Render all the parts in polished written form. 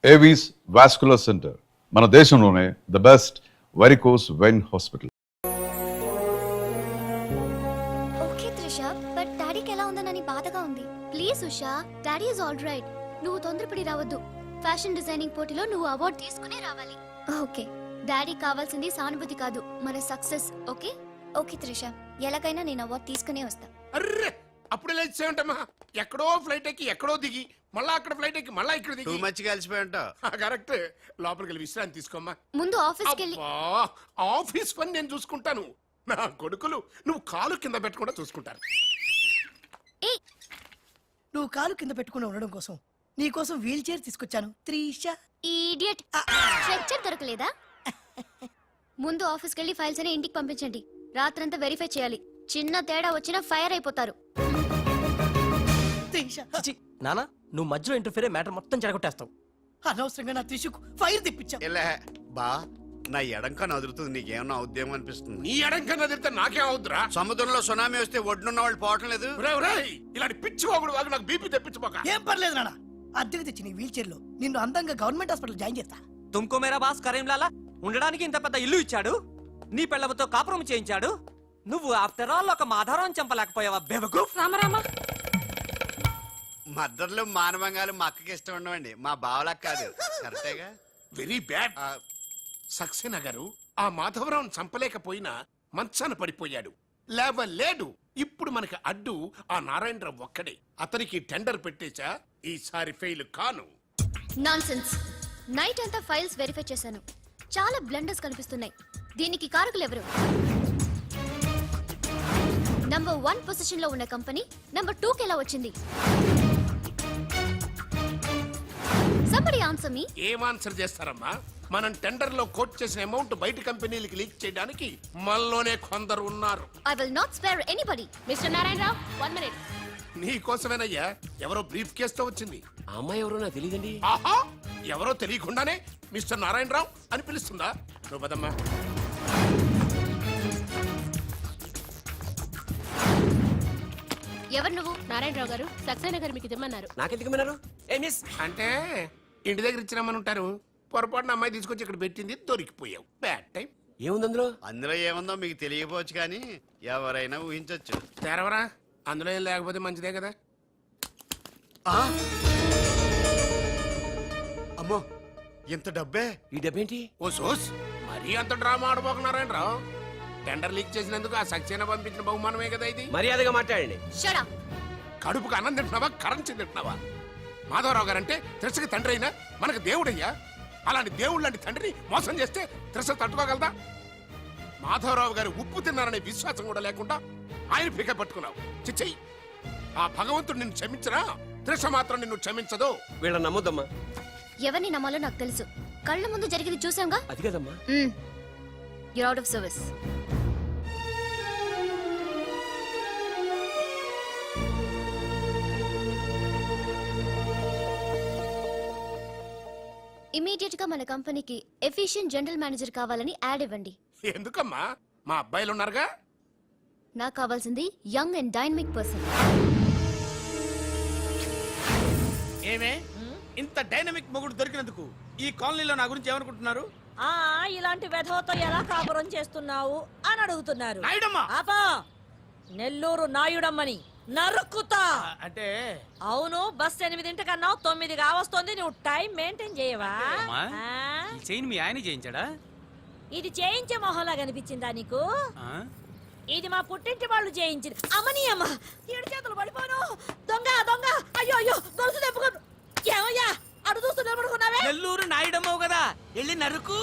Avis vascular centre, మన దేశంలోనే the best varicose vein hospital. Okay Trisha, but డాడీకి ఎలా ఉందనని బాధగా ఉంది. Please Usha, daddy is all right. నువ్వు తొందరపడి రావద్దు. ఫ్యాషన్ డిజైనింగ్ పోటీలో నువ్వు అవార్డు తీసుకునే రావాలి. ఓకే, డాడీ కావాల్సింది సానుభూతి కాదు, మన సక్సెస్. ఓకే ఓకే త్రిష, ఎలాగైనా నేను అవార్డు తీసుకునే వస్తా. అర్రే అప్పుడే లేచేమంటమ్మా, ఎక్కడో ఫ్లైట్ ఎక్కి ఎక్కడో దిగి మళ్ళా అక్కడ ఫ్లైట్ ఎక్కి మళ్ళా ఇక్కడ దిగి మంచి కలిసిపోయి ఉంటావు. కరెక్ట్. లోపలికి వెళ్ళి విశ్రాంతి తీసుకోమ్మా. ముందు ఆఫీస్కి వెళ్ళి. ఆఫీస్ పని నేను చూసుకుంటాను, నా కొడుకులు నువ్వు కాలు కింద పెట్టకుండా చూసుకుంటారు. నువ్వు కాలు కింద పెట్టుకుని ఉండడం కోసం నీ కోసం వీల్ చైర్ తీసుకొచ్చాను త్రిష. ఈడియట్, స్ట్రెచ్చర్ దొరకలేదా? ముందు ఆఫీస్కి వెళ్ళి ఫైల్స్ అని ఇంటికి పంపించండి. రాత్రంతా వెరిఫై చేయాలి. చిన్న తేడా వచ్చినా ఫైర్ అయిపోతారు. నానా, నువ్వు మధ్యలో ఇంటర్ఫీర్ మ్యాటర్ మొత్తం చెడగొట్టేస్తావు. అనవసరంగా నా త్రిషకు ఫైర్ తెప్పించావు. ఎలా బా, నా ఎడంకా నదురుతుంది, నీకేమన్నా ఉద్యమం అనిపిస్తుంది? నీ ఎడంకన్నా తిరిగితే నాకేం అవుతురా? సముద్రంలో సునామీ వస్తే ఒడ్డున్న వాళ్ళు పోవటం లేదు. ఇలాంటి పిచ్చి వాగుడు వాగు నాకు బీపీ తెప్పించుకోక. ఏం పర్లేదు నాన్న, అద్దెకి తెచ్చి నీ వీల్ చైర్ లో నిన్ను అందంగా గవర్నమెంట్ హాస్పిటల్ జాయిన్ చేస్తా. తుమ్కో మేరా బాస్ కరీంలాలా ఉండడానికి ఇంత పెద్ద ఇల్లు ఇచ్చాడు, నీ పెళ్ళబతో కాపురం చేయించాడు. నువ్వు ఆఫ్టర్ ఆల్ ఒక మాధారం చంపలేకపోయావా బెవకు? రామరామా, మద్దర్లు మానవంగాలు మా అక్కకి ఇష్టం ఉండవండి, మా బావలకు కాదు. కరెక్టేగా? Very bad. సక్సేనా గారు ఆ మాధవరావును చంపలేకపోయినా మంచాన పడిపోయాడు, లేవలేడు. ఇప్పుడు మనకి అడ్డు ఆ నారాయణరావు ఒక్కడే. అతనికి టెండర్ పెట్టేశా, ఈసారి ఫెయిల్ కాను. నాన్సెన్స్. నైట్ అంతా ఫైల్స్ వెరిఫై చేశాను, చాలా బ్లండర్స్ కనిపిస్తున్నాయి. దీనికి కారకులు ఎవరు? నంబర్ 1 పొజిషన్ లో ఉన్న కంపెనీ నంబర్ 2కి ఎలా వచ్చింది? Somebody answer me. ఏం ఆన్సర్ చేస్తారమ్మా? మనం టెండర్ లో కోట్ చేసిన అమౌంట్ బయట కంపెనీలకి లీక్ చేయడానికి మనలోనే కొందరు ఉన్నారు. I will not spare anybody. Mr. Narayan Rao, 1 minute. నీ కోసమేనయ్యా. ఎవరో బ్రీఫ్ కేస్ తో వచ్చింది. ఆ అమ్మాయి ఎవరో నాకు తెలియదండి. ఆహా, ఎవరో తెలియకుండానే మిస్టర్ నారాయణరావు అని పిలుస్తుందా? నువ్వు పదమ్మా. ఎవరు నువ్వు? నారాయణరావు గారు సక్సేనా గారు మీకు ఇమ్మన్నారు. నాకెందుకు విన్నారు? ఏ మిస్, అంటే ఇంటి దగ్గర ఇచ్చినామని ఉంటారు. పొరపాటున అమ్మాయి తీసుకొచ్చి ఇక్కడ పెట్టింది, దొరికిపోయావు. Bad time. ఏముంది అందులో? అందులో ఏముందో మీకు తెలియకపోవచ్చు, కానీ ఎవరైనా ఊహించవచ్చు. తెరవరా, అందులో ఏం లేకపోతే మంచిదే కదా. అమ్మో, ఇంత డబ్బే! ఈ డబ్బేంటి? ఓ సోస్, మరీ అంత డ్రామా ఆడబోకు నారాయణరావు. టెండర్ లీక్ చేసినందుకు ఆ సక్సేనా పంపించిన బహుమానమే కదా ఇది. మర్యాదగా మాట్లాడండి. Shut up. కడుపుకు అన్నం తింటున్నావా, కరెన్సీ తింటున్నావా? మాధవరావు గారంటే త్రిషకి తండ్రి అయినా మనకు దేవుడయ్యా. అలాంటి దేవుడు లాంటి తండ్రిని మోసం చేస్తే త్రిష తట్టుకోగలదా? మాధవరావు గారు ఉప్పు తిన్నారనే విశ్వాసం కూడా లేకుండా ఆయన పీక పట్టుకున్నావు. చిచ్చయ్యి, ఆ భగవంతుడు నిన్ను క్షమించరా? త్రిష మాత్రం నిన్ను క్షమించదు. వీళ్ళని నమ్మొద్దమ్మా. ఎవరిని నమ్మాలో నాకు తెలుసు. కళ్ళ ముందు జరిగింది చూసాంగా. అది కదమ్మా. You're out of service. Immediate గా మన కంపెనీకి ఎఫిషియెంట్ జనరల్ మేనేజర్ కావాలని యాడ్ ఇవ్వండి. ఎందుకమ్మా? మా అబ్బాయిలు ఉన్నారుగా. నాకు కావాల్సింది యంగ్ అండ్ డైనమిక్ పర్సన్. ఏమే ఇంత డైనమిక్ మొగుడు దొరికినందుకు ఈ కాలనీలో నా గురించి ఏమనుకుంటున్నారు? ఇలాంటి వెధవతో ఎలా కాపురం చేస్తున్నావు అని అడుగుతున్నారు. నాయుడమ్మ! ఆపా, నెల్లూరు నాయుడమ్మని నరుక్కుతా. అంటే అవును, బస్ 8:00 9 కావస్తుంది. నువ్వు టైం మెయింటైన్ చేయవా? చైన్ మీ ఆయన చేయించాడా? ఇది చేయించే మొహంలా కనిపించిందా నీకు? ఇది మా పుట్టింటి వాళ్ళు చేయించింది. అమ్మని అమ్మ, 7 చేతులు పడిపోను. దొంగ దొంగ, అయ్యో అయ్యో, గొలుసు తెప్పుకో. ఏమయ్యా అడు చూస్తూ నిలబడుకున్నావే? నెల్లూరు నాయుడమ్మవు కదా, వెళ్ళి నరుకు.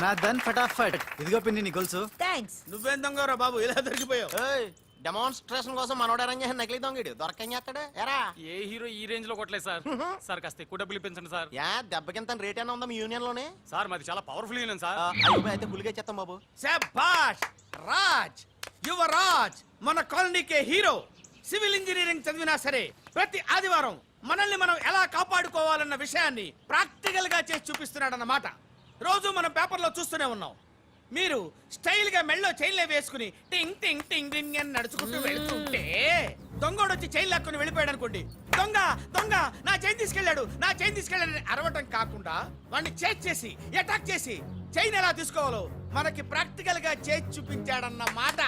ధనాధన్ ఫటాఫట్. ఇదిగో పిన్ని నీ గొలుసు. థ్యాంక్స్. నువ్వేం దొంగరా బాబు ఇలా దొరికిపోయావు? డెమాన్స్ట్రేషన్ కోసం మనోడు అరేంజ్ చేసిన నకిలీ దొంగడు దొరకం చేస్తాడు ఎరా. ఏ హీరో ఈ రేంజ్ లో కొట్టలేదు సార్. సార్ కాస్త ఎక్కువ డబ్బులు ఇప్పించండి సార్. యా దెబ్బకింత రేట్ అయినా ఉందా మీ యూనియన్ లోనే? సార్ మాది చాలా పవర్ఫుల్ యూనియన్ సార్. అయితే ఫుల్గా చేస్తాం బాబు. శభాష్ రాజ్, యువరాజ్, మన కాలనీకే హీరో. సివిల్ ఇంజనీరింగ్ చదివినా సరే ప్రతి ఆదివారం మనల్ని మనం ఎలా కాపాడుకోవాలన్న విషయాన్ని ప్రాక్టికల్ గా చేసి చూపిస్తున్నాడన్నమాట. రోజు మనం పేపర్లో చూస్తూనే ఉన్నాం. మీరు స్టైల్ గా మెళ్ళో చైన్లే వేసుకుని టింగ్ టింగ్ టింగ్ టింగ్ అని నడుచుకుంటూ వెళ్తుంటే దొంగోడు వచ్చి చైన్ లాక్కుని వెళ్ళిపోయాడు అనుకోండి. దొంగ దొంగ నా చైన్ తీసుకెళ్ళాడు, నా చైన్ తీసుకెళ్ళాడు అరవటం కాకుండా వాడిని చేజ్ చేసి అటాక్ చేసి చైన్ ఎలా తీసుకోవాలో మనకి ప్రాక్టికల్ గా చేసి చూపించాడన్న మాట.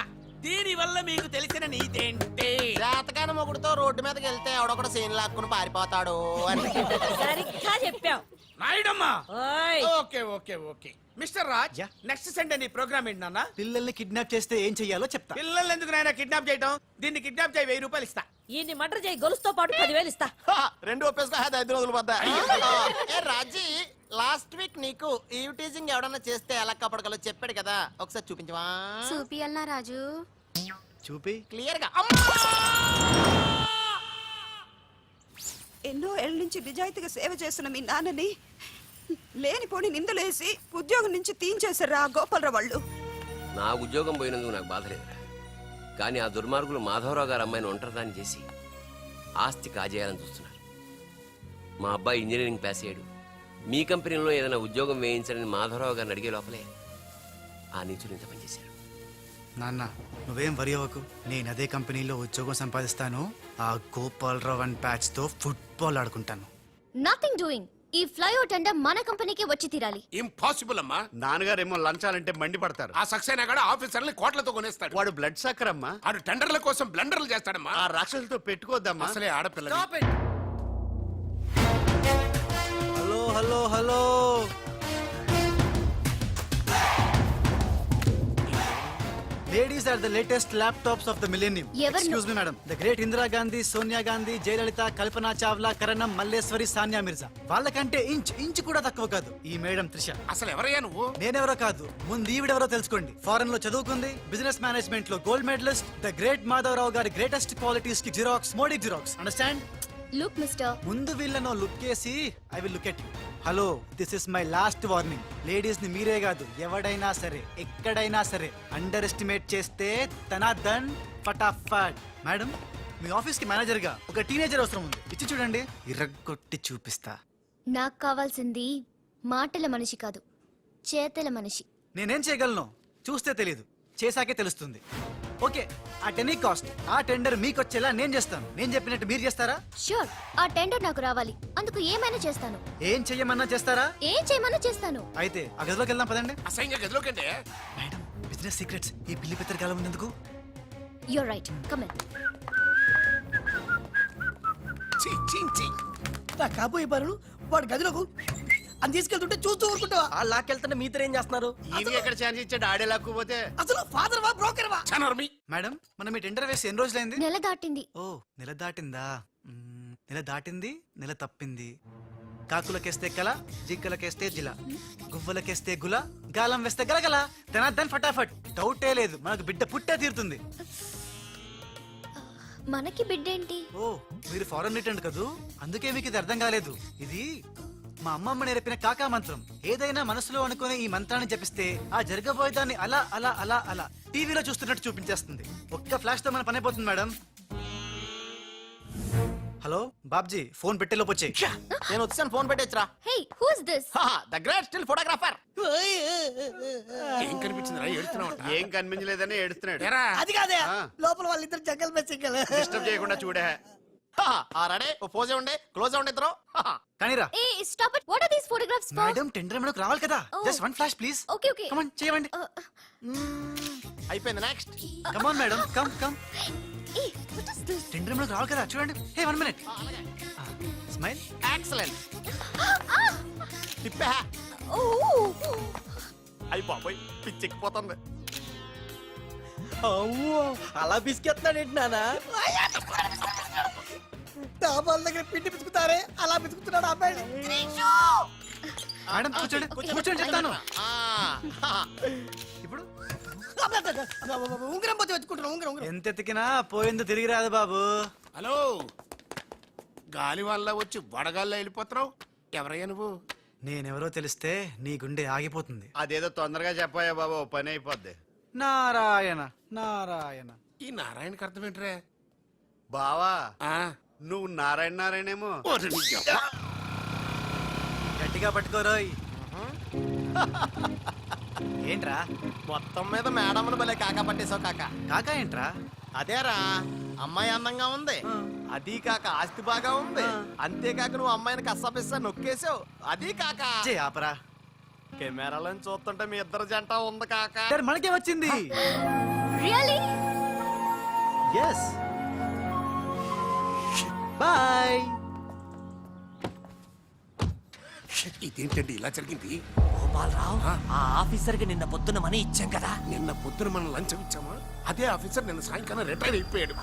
దీని వల్ల మీకు తెలిసిన నీతేంటి? జాతకాన మొగుడుతో రోడ్డు మీదకి వెళ్తే ఎవడొకడు సీన్ లాక్కుని పారిపోతాడు అని. సరిగ్గా చెప్పావు. నాయుడమ్మా. ఓయ్. Okay okay okay mister Raj, next Sunday నీ ప్రోగ్రామ్ ఏంటి నాన్న? పిల్లల్ని కిడ్నాప్ చేస్తే ఏం చెయ్యాలో చెప్తా. పిల్లల్ని ఎందుకు నాయన కిడ్నాప్ చేయటం? దీన్ని కిడ్నాప్ చేయి, 1000 రూపాయలు ఇస్తా. ఈయన్ని మటర్ చేయి, గొలుసుతో పాటు 10,000 ఇస్తా. రెండు ఒప్పేసుకో 5 రోజులు పడ్డా. ఏ రాజీ, లాస్ట్ వీక్ నీకు ఈవ్ టీజింగ్ ఎవడన్నా చేస్తే ఎలా కాపాడగలో చెప్పాడు కదా, ఒకసారి చూపించవా? చూపియల్నా రాజు? చూపి. క్లియర్ గా. ఎన్నో ఏళ్ళ నుంచి నిజాయితీగా సేవ చేస్తున్న మీ నాన్నని లేనిపోని నిందలేసి ఉద్యోగం నుంచి తీయించేశారు ఆ గోపాలరావు వాళ్ళు. నా ఉద్యోగం పోయినందుకు నాకు బాధ లేదురా, కానీ ఆ దుర్మార్గులు మాధవరావు గారు అమ్మాయిని ఒంటరిదాన్ని చేసి ఆస్తి కాజేయాలని చూస్తున్నారు. మా అబ్బాయి ఇంజనీరింగ్ పాస్ అయ్యాడు, మీ కంపెనీలో ఏదైనా ఉద్యోగం వేయించాలని మాధవరావు గారిని అడిగే లోపలే ఆ నీచులు ఇంత పనిచేశారు. నాన్న నువ్వేం వరి అవ్వకు, నేను అదే కంపెనీలో ఉద్యోగం సంపాదిస్తాను. ఆ గోపాలరావు అండ్ ప్యాచ్ తో ఫుట్బాల్ ఆడుకుంటాను. Nothing doing. ఈ ఫ్లైఓవర్ టెండర్ మన కంపెనీకే వచ్చి తీరాలి. ఇంపాసిబుల్ అమ్మా. నాన్నగారేమో లంచాలంటే మండిపడతారు. ఆ సక్సేనా కూడా ఆఫీసర్ని కోట్లతో కొనేస్తాడు. వాడు బ్లడ్ సక్కర్ అమ్మా. ఆడు టెండర్ల కోసం బ్లండర్లు చేస్తాడమ్మా. ఆ రాక్షసులతో పెట్టుకోద్దమ్మా. అసలే ఆడపిల్ల. Hello hello hello, ladies are the latest laptops of the millennium. ఎవరు? Excuse me madam, the great Indira Gandhi, Sonia Gandhi, Jayalalitha, Kalpana Chawla, Karnam, Malleswari, Sania Mirza. వాళ్ళకంటే ఇంచ్ కూడా తక్కువ కాదు ఈ మేడం త్రిష. అసలు ఎవరయ్యా నువ్వు? నేనెవరో కాదు, ముందు ఈవిడెవరో తెలుసుకోండి. ఫారెన్ లో చదువుకుంది, బిజినెస్ మేనేజ్మెంట్ లో gold medalist, the great Madhavarao గారి గ్రేటెస్ట్ క్వాలిటీస్ కి Xerox, Modi Xerox. Understand? Look mister, ముందు వీళ్ళను లుక్ చేసి I will look at you. Hello, this is my last warning. Ladies ని మీరే కాదు, ఎవడైనా సరే ఎక్కడైనా సరే అండర్ ఎస్టిమేట్ చేస్తే ధనాధన్ ఫటాఫట్. మేడం, మీ ఆఫీస్ కి మేనేజర్ గా ఒక టీనేజర్ అవసరం ఉంది, ఇచ్చి చూడండి, ఇరగ్గొట్టి చూపిస్తా. నాకు కావాల్సింది మాటల మనిషి కాదు, చేతల మనిషి. నేనేం చేయగలను చూస్తే తెలియదు, చేశాకే తెలుస్తుంది. ఓకే, ఆ టెనీ కాస్ట్, ఆ టెండర్ మీకు వచ్చేలా నేను చేస్తాను. నేను చెప్పినట్టు మీరు చేస్తారా? ష్యూర్, ఆ టెండర్ నాకు రావాలి. అందుకు ఏమైనా చేస్తాను. ఏం చెయ్యమన్నా చేస్తారా? ఏం చేయమన్నా చేస్తాను. అయితే ఆ గదిలోకి వెళ్దాం పదండి. అసహ్యంగా గదిలోకంటే మేడం, బిజినెస్ సీక్రెట్స్ ఈ పిల్లి పెద్దరి కాలం ఉన్నందుకు. You're right, come in. నా కాబోయే పనులు వాడు గదిలోకు అని తీసుకెళ్తుంటే చూస్తూ ఊరుకుంటావా? ఆ లాక్కెళ్తుంటే మీతో ఏం చేస్తున్నారు? ఈయనకి ఎక్కడ ఛాన్స్ ఇచ్చాడు? ఆడే లాక్కుపోతే. అసలు ఫాదర్ వా బ్రోకర్ వా? మేడం, మనం ఈ టెండర్ వేసి ఎన్ని రోజులైంది? నెల దాటింది. ఓ, నెల దాటిందా? నెల దాటింది, నెల తప్పింది. కాకులకేస్తే కల, జింకలకేస్తే జిల, గువ్వలకేస్తే గుల, గాలం వేస్తే గలగల, ధనాధన్ ఫటాఫట్. డౌటే లేదు, మనకు బిడ్డ పుట్టే తీరుతుంది. మనకి బిడ్డేంటి? ఓ, మీరు ఫారెన్ రిటర్న్ కదూ, అందుకే మీకు ఇది అర్థం కాలేదు. ఇది మా అమ్మమ్మ నేర్పిన కాకా మంత్రం. ఏదైనా మనసులో అనుకుని ఈ మంత్రాన్ని జపిస్తే ఆ జరగబోయేదాన్ని అలా అలా అలా అలా టీవీలో చూస్తున్నట్టు చూపించేస్తుంది. ఒక్క ఫ్లాష్ తో మన పని అయిపోతుంది మేడం. హలో బాబ్జీ, ఫోన్ పెట్టేలోపు వచ్చేయ్. నేను వచ్చాను, ఫోన్ పెట్టేచ్చరా. Hey, who is this? The great still photographer. ఏం కనిపించింది? ఏడుతున్నావు? ఏం కనిపించలేదని ఏడుస్తున్నాడు. అది కాదే, ఆ. లోపల వాళ్ళిద్దరు జంగల్ మే సింగల్. డిస్టర్బ్ చేయకుండా చూడే. రెడీ, ఓ పోజే ఉండే, క్లోజ్ ఉండే ఇద్దరు. కానీరా ఏ stop it. What are these photographs for? Madam, tender మనకు రావాలి కదా. Oh. Just one flash please. Okay okay. Come on, చేయండి. అయిపోయింది, next. Come on madam, come come. ఏ వాట్ ఇస్ దిస్? టెండర్ మనకు రావాలి కదా, చూడండి. Hey, 1 minute. స్మైల్. ఎక్సలెంట్. తిప్పే. ఓ అయిపోయి పిచ్చెక్కిపోతుంది. అలా బిస్కెత్తాడు ఏంటి నానా? డాబాల దగ్గర పిండి పిసుకుతారే అలా పిసుకుతున్నాడు అబ్బాయి. మేడం కూర్చోండి కూర్చోండి చెప్తాను ఇప్పుడు ఉంగరం పోతే వెతుకుంటున్నా ఉంగరం ఉంగరం ఎంత ఎతికినా పోయిందో తిరిగి రాదు బాబు. హలో గాలి వల్ల వచ్చి వడగాల్లో వెళ్ళిపోతున్నావు ఎవరయ్యా నువ్వు? నేనెవరో తెలిస్తే నీ గుండె ఆగిపోతుంది. అదేదో తొందరగా చెప్పాయా బాబు, ఓ పని అయిపోద్ది. నారాయణ నారాయణ. ఈ నారాయణకి అర్థం ఏంట్రా? బావా ఆ, నువ్వు నారాయణ నారాయణేమో. ఓరి నీ యవ్వ. గట్టిగా పట్టుకోరోయ్. ఏంట్రా మొత్తం మీద మేడంను భలే కాకా పట్టేశావు కాక. కాకా ఏంట్రా? అదేరా అమ్మాయి అందంగా ఉంది, అదీ కాక ఆస్తి బాగా ఉంది, అంతేకాక నువ్వు అమ్మాయిని కష్టపిస్తా నొక్కేసావు, అదీ కాక చే ఆపరా. కెమెరాలో చూస్తుంటే మీ ఇద్దరు జంట ఉంది కాక. సరే, మనకే వచ్చింది. రియలీ? Yes boy. ఇదేంటండి ఇలా జరిగింది? గోపాలరావు, ఆ ఆఫీసర్ కి నిన్న పొద్దున మనీ ఇచ్చాం కదా. నిన్న పొద్దున మనం లంచం ఇచ్చామా? అదే ఆఫీసర్ నిన్న సాయంకాలం రిటైర్ అయిపోయాడు.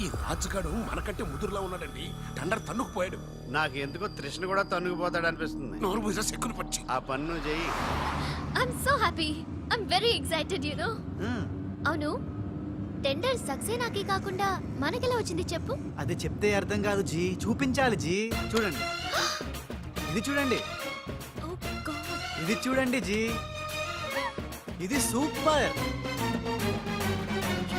ఈ రాజుగాడు మనకంటే ముదురులా ఉన్నాడండి. టండర్ తన్నుకుపోయాడు. నాకు ఎందుకో తృష్ణ కూడా తన్నుకుపోతాడు అనిపిస్తుంది. నోరు పూజ సెక్కులు పచ్చి. ఆ పన్ను చెయ్యి. I'm so happy. I'm very excited you know. అవును, టెండర్ సక్సేనాకి కాకుండా మనకెలా వచ్చింది చెప్పు? అది చెప్తే అర్థం కాదు జీ, చూపించాలి జీ. చూడండి, ఇది చూడండి, ఓ గాడ్. ఇది చూడండి జీ, ఇది సూపర్.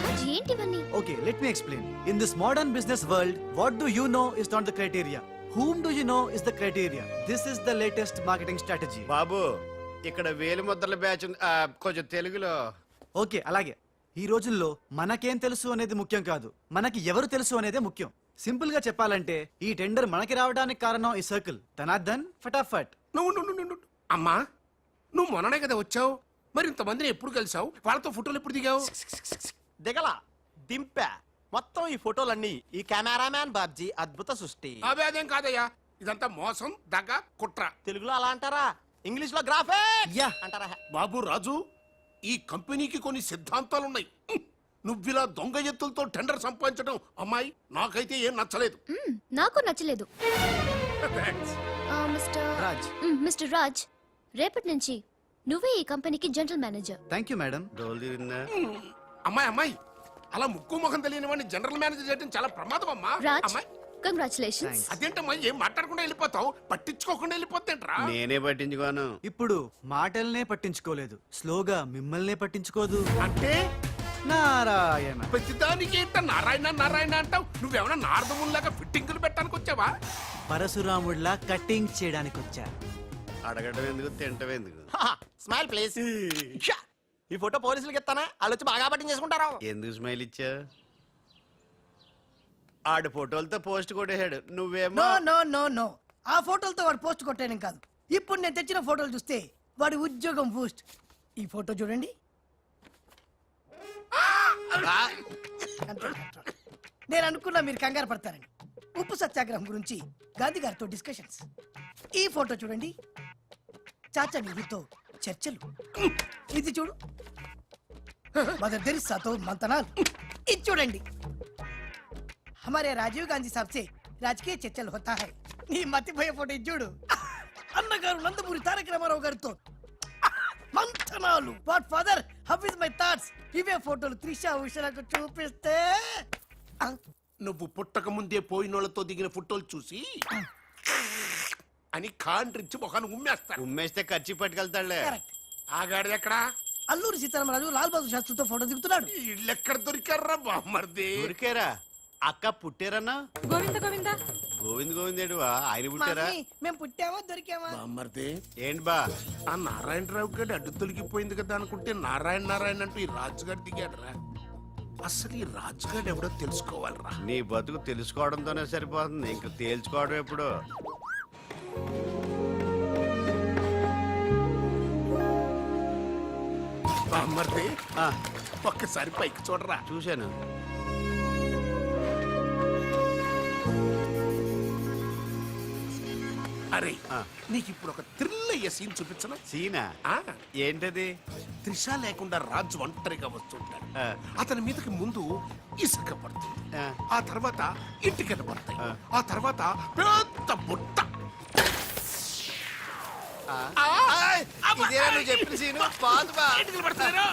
రాజ్, ఏంటివన్నీ? Okay, let me explain. In this modern business world, what do you know is not the criteria. Whom do you know is the criteria. This is the latest marketing strategy. బాబు ఇక్కడ వేలు ముద్రల batch ఉంది. కొంచెం తెలుగులో. Okay, అలాగే. ఈ రోజుల్లో మనకేం తెలుసు అనేది ముఖ్యం కాదు, మనకి ఎవరు తెలుసు అనేదే ముఖ్యం. సింపుల్ గా చెప్పాలంటే ఈ టెండర్ మనకి రావడానికి కారణం ఈ సర్కిల్. ధనార్దన్ ఫటాఫట్. నువ్వు అమ్మా, నువ్వు మొన్ననే కదా వచ్చావు. మరి ఇంతమందిని ఎప్పుడు కలిసావు? వాళ్ళతో ఫోటోలు ఎప్పుడు దిగావు? దిగల దింపా. మొత్తం ఈ ఫోటోలన్నీ ఈ కెమెరామ్యాన్ బాబ్జీ అద్భుత సృష్టి. అవే అదేం కాదయ్యా, ఇదంతా మోసం, దగ్గ, కుట్ర. తెలుగులో అలా అంటారా? ఇంగ్లీష్ లో గ్రాఫే యా అంటారా? బాబు రాజు, ఈ కంపెనీకి కొన్ని సిద్ధాంతాలున్నాయి. నువ్విలా దొంగ ఎత్తులతో టెండర్ సంపాదించడం అమ్మాయి నాకైతే ఏం నచ్చలేదు. నాకు నచ్చలేదు. Thanks. రాజ్. మిస్టర్ రాజ్, రేపటి నుంచి నువ్వే ఈ కంపెనీకి general manager. Thank you madam. అమ్మాయి అలా ముక్కు ముఖం తెలియని వాడిని జనరల్ మేనేజర్ చేయడం చాలా ప్రమాదం అమ్మా. రాజ్, అమ్మాయి కంగ్రాచులేషన్స్. అదేంటమ్మా, ఏం మాట్లాడకుండా వెళ్ళిపోతావు? పట్టించుకోకుండా వెళ్ళిపోతేంట్రా? నేనే పట్టించుకోను. ఇప్పుడు మాటల్నే పట్టించుకోలేదు, స్లోగా మిమ్మల్నే పట్టించుకోదు. అంటే నారాయణ. ప్రతిదానికి ఏంట నారాయణ నారాయణ అంటావు? నువ్వేమన్నా నారదముల్లాగా ఫిట్టింగులు పెట్టడానికి వచ్చావా? పరశురాముడిలా కటింగ్ చేయడానికి వచ్చా. అడగడం ఎందుకు, తింటం ఎందుకు? Smile please. ఈ ఫోటో పోలీసులకి ఇస్తానా? వాళ్ళు వచ్చి బాగా పట్టింగ్ చేసుకుంటారా? ఎందుకు స్మైల్ ఇచ్చా? ఆడు ఫోటోలతో పోస్ట్ కొట్టేశాడు, నువ్వేమో. నో నో నో నో, ఆ ఫోటోలతో వాడు పోస్ట్ కొట్టేయడం కాదు. ఇప్పుడు నేను తెచ్చిన ఫోటోలు చూస్తే వాడి ఉద్యోగం బూస్ట్. ఈ ఫోటో చూడండి. నేను అనుకున్నా మీరు కంగారు పడతారని. ఉప్పు సత్యాగ్రహం గురించి గాంధీ గారితో డిస్కషన్స్. ఈ ఫోటో చూడండి, చాచా నెహ్రూతో చర్చలు. ఇది చూడు, మదర్ తెరిసాతో మంతనాలు. ఇది చూడండి, हमारे राजीव गांधी साहब से राजकीय चर्चल होता है. నీ మతిపోయే ఫోటో ఇది చూడు, అన్నగారు నందమూరి తారక రామారావు గారితో మంతనాలు. What father, how is my thoughts? ఇవే ఫోటోలు త్రిష ఉషలకు చూపిస్తే నువ్వు పుట్టక ముందే పోయినోళ్లతో దిగిన ఫోటోలు చూసి అని కాండ్రించి మొహాన్ని ఉమ్మేస్తా. ఉమ్మేస్తే ఖర్చు పట్టుకెళ్తాడులే. ఆగాడు ఎక్కడా? అల్లూరి సీతారామరాజు లాల్ బహదూర్ శాస్త్రితో ఫోటో దిగుతున్నాడు. ఇళ్ళెక్కడ దొరికారా బామ్మర్ది? దొరికారా? అక్క పుట్టారన్నా? గోవింద గోవింద. గోవింద్ గోవిందేడువా? ఆయన పుట్టారా? మమ్మీ, మేము పుట్టామా దొరికామా? బామ్మర్ది, ఏంటి బా? ఆ నారాయణరావు గారి అడ్డు తొలగిపోయింది కదా అనుకుంటే నారాయణ నారాయణ అంటూ ఈ రాజుగారు దిగాడురా. అసలు ఈ రాజుగారు ఎవడో తెలుసుకోవాలరా. నీ బతుకు తెలుసుకోవడంతోనే సరిపోతుంది, ఇంక తేల్చుకోవడం ఎప్పుడు? బామ్మర్ది, ఒక్కసారి పైకి చూడరా. చూశాను. అరే, నీకు ఇప్పుడు ఒక థ్రిల్ అయ్యే సీన్ చూపించను. సీనా? ఏంటది? త్రిష లేకుండా రాజు ఒంటరిగా వస్తుంటాడు. అతని మీదకి ముందు ఇసుక పడుతుంది, ఆ తర్వాత ఇటుకలు పడతాయి, ఆ తర్వాత పెద్ద బుట్ట. ఇదేనా నువ్వు చెప్పిన సీను బాదు బా ఇటుకలు పడుతున్నారు.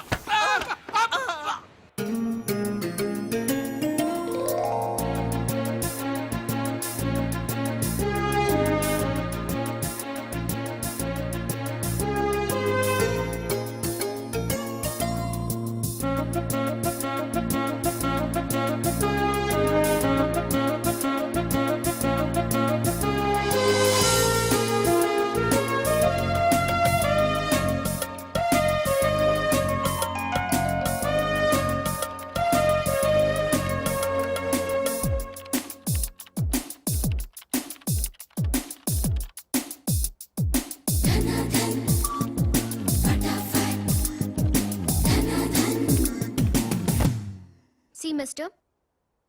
సి మిస్టర్,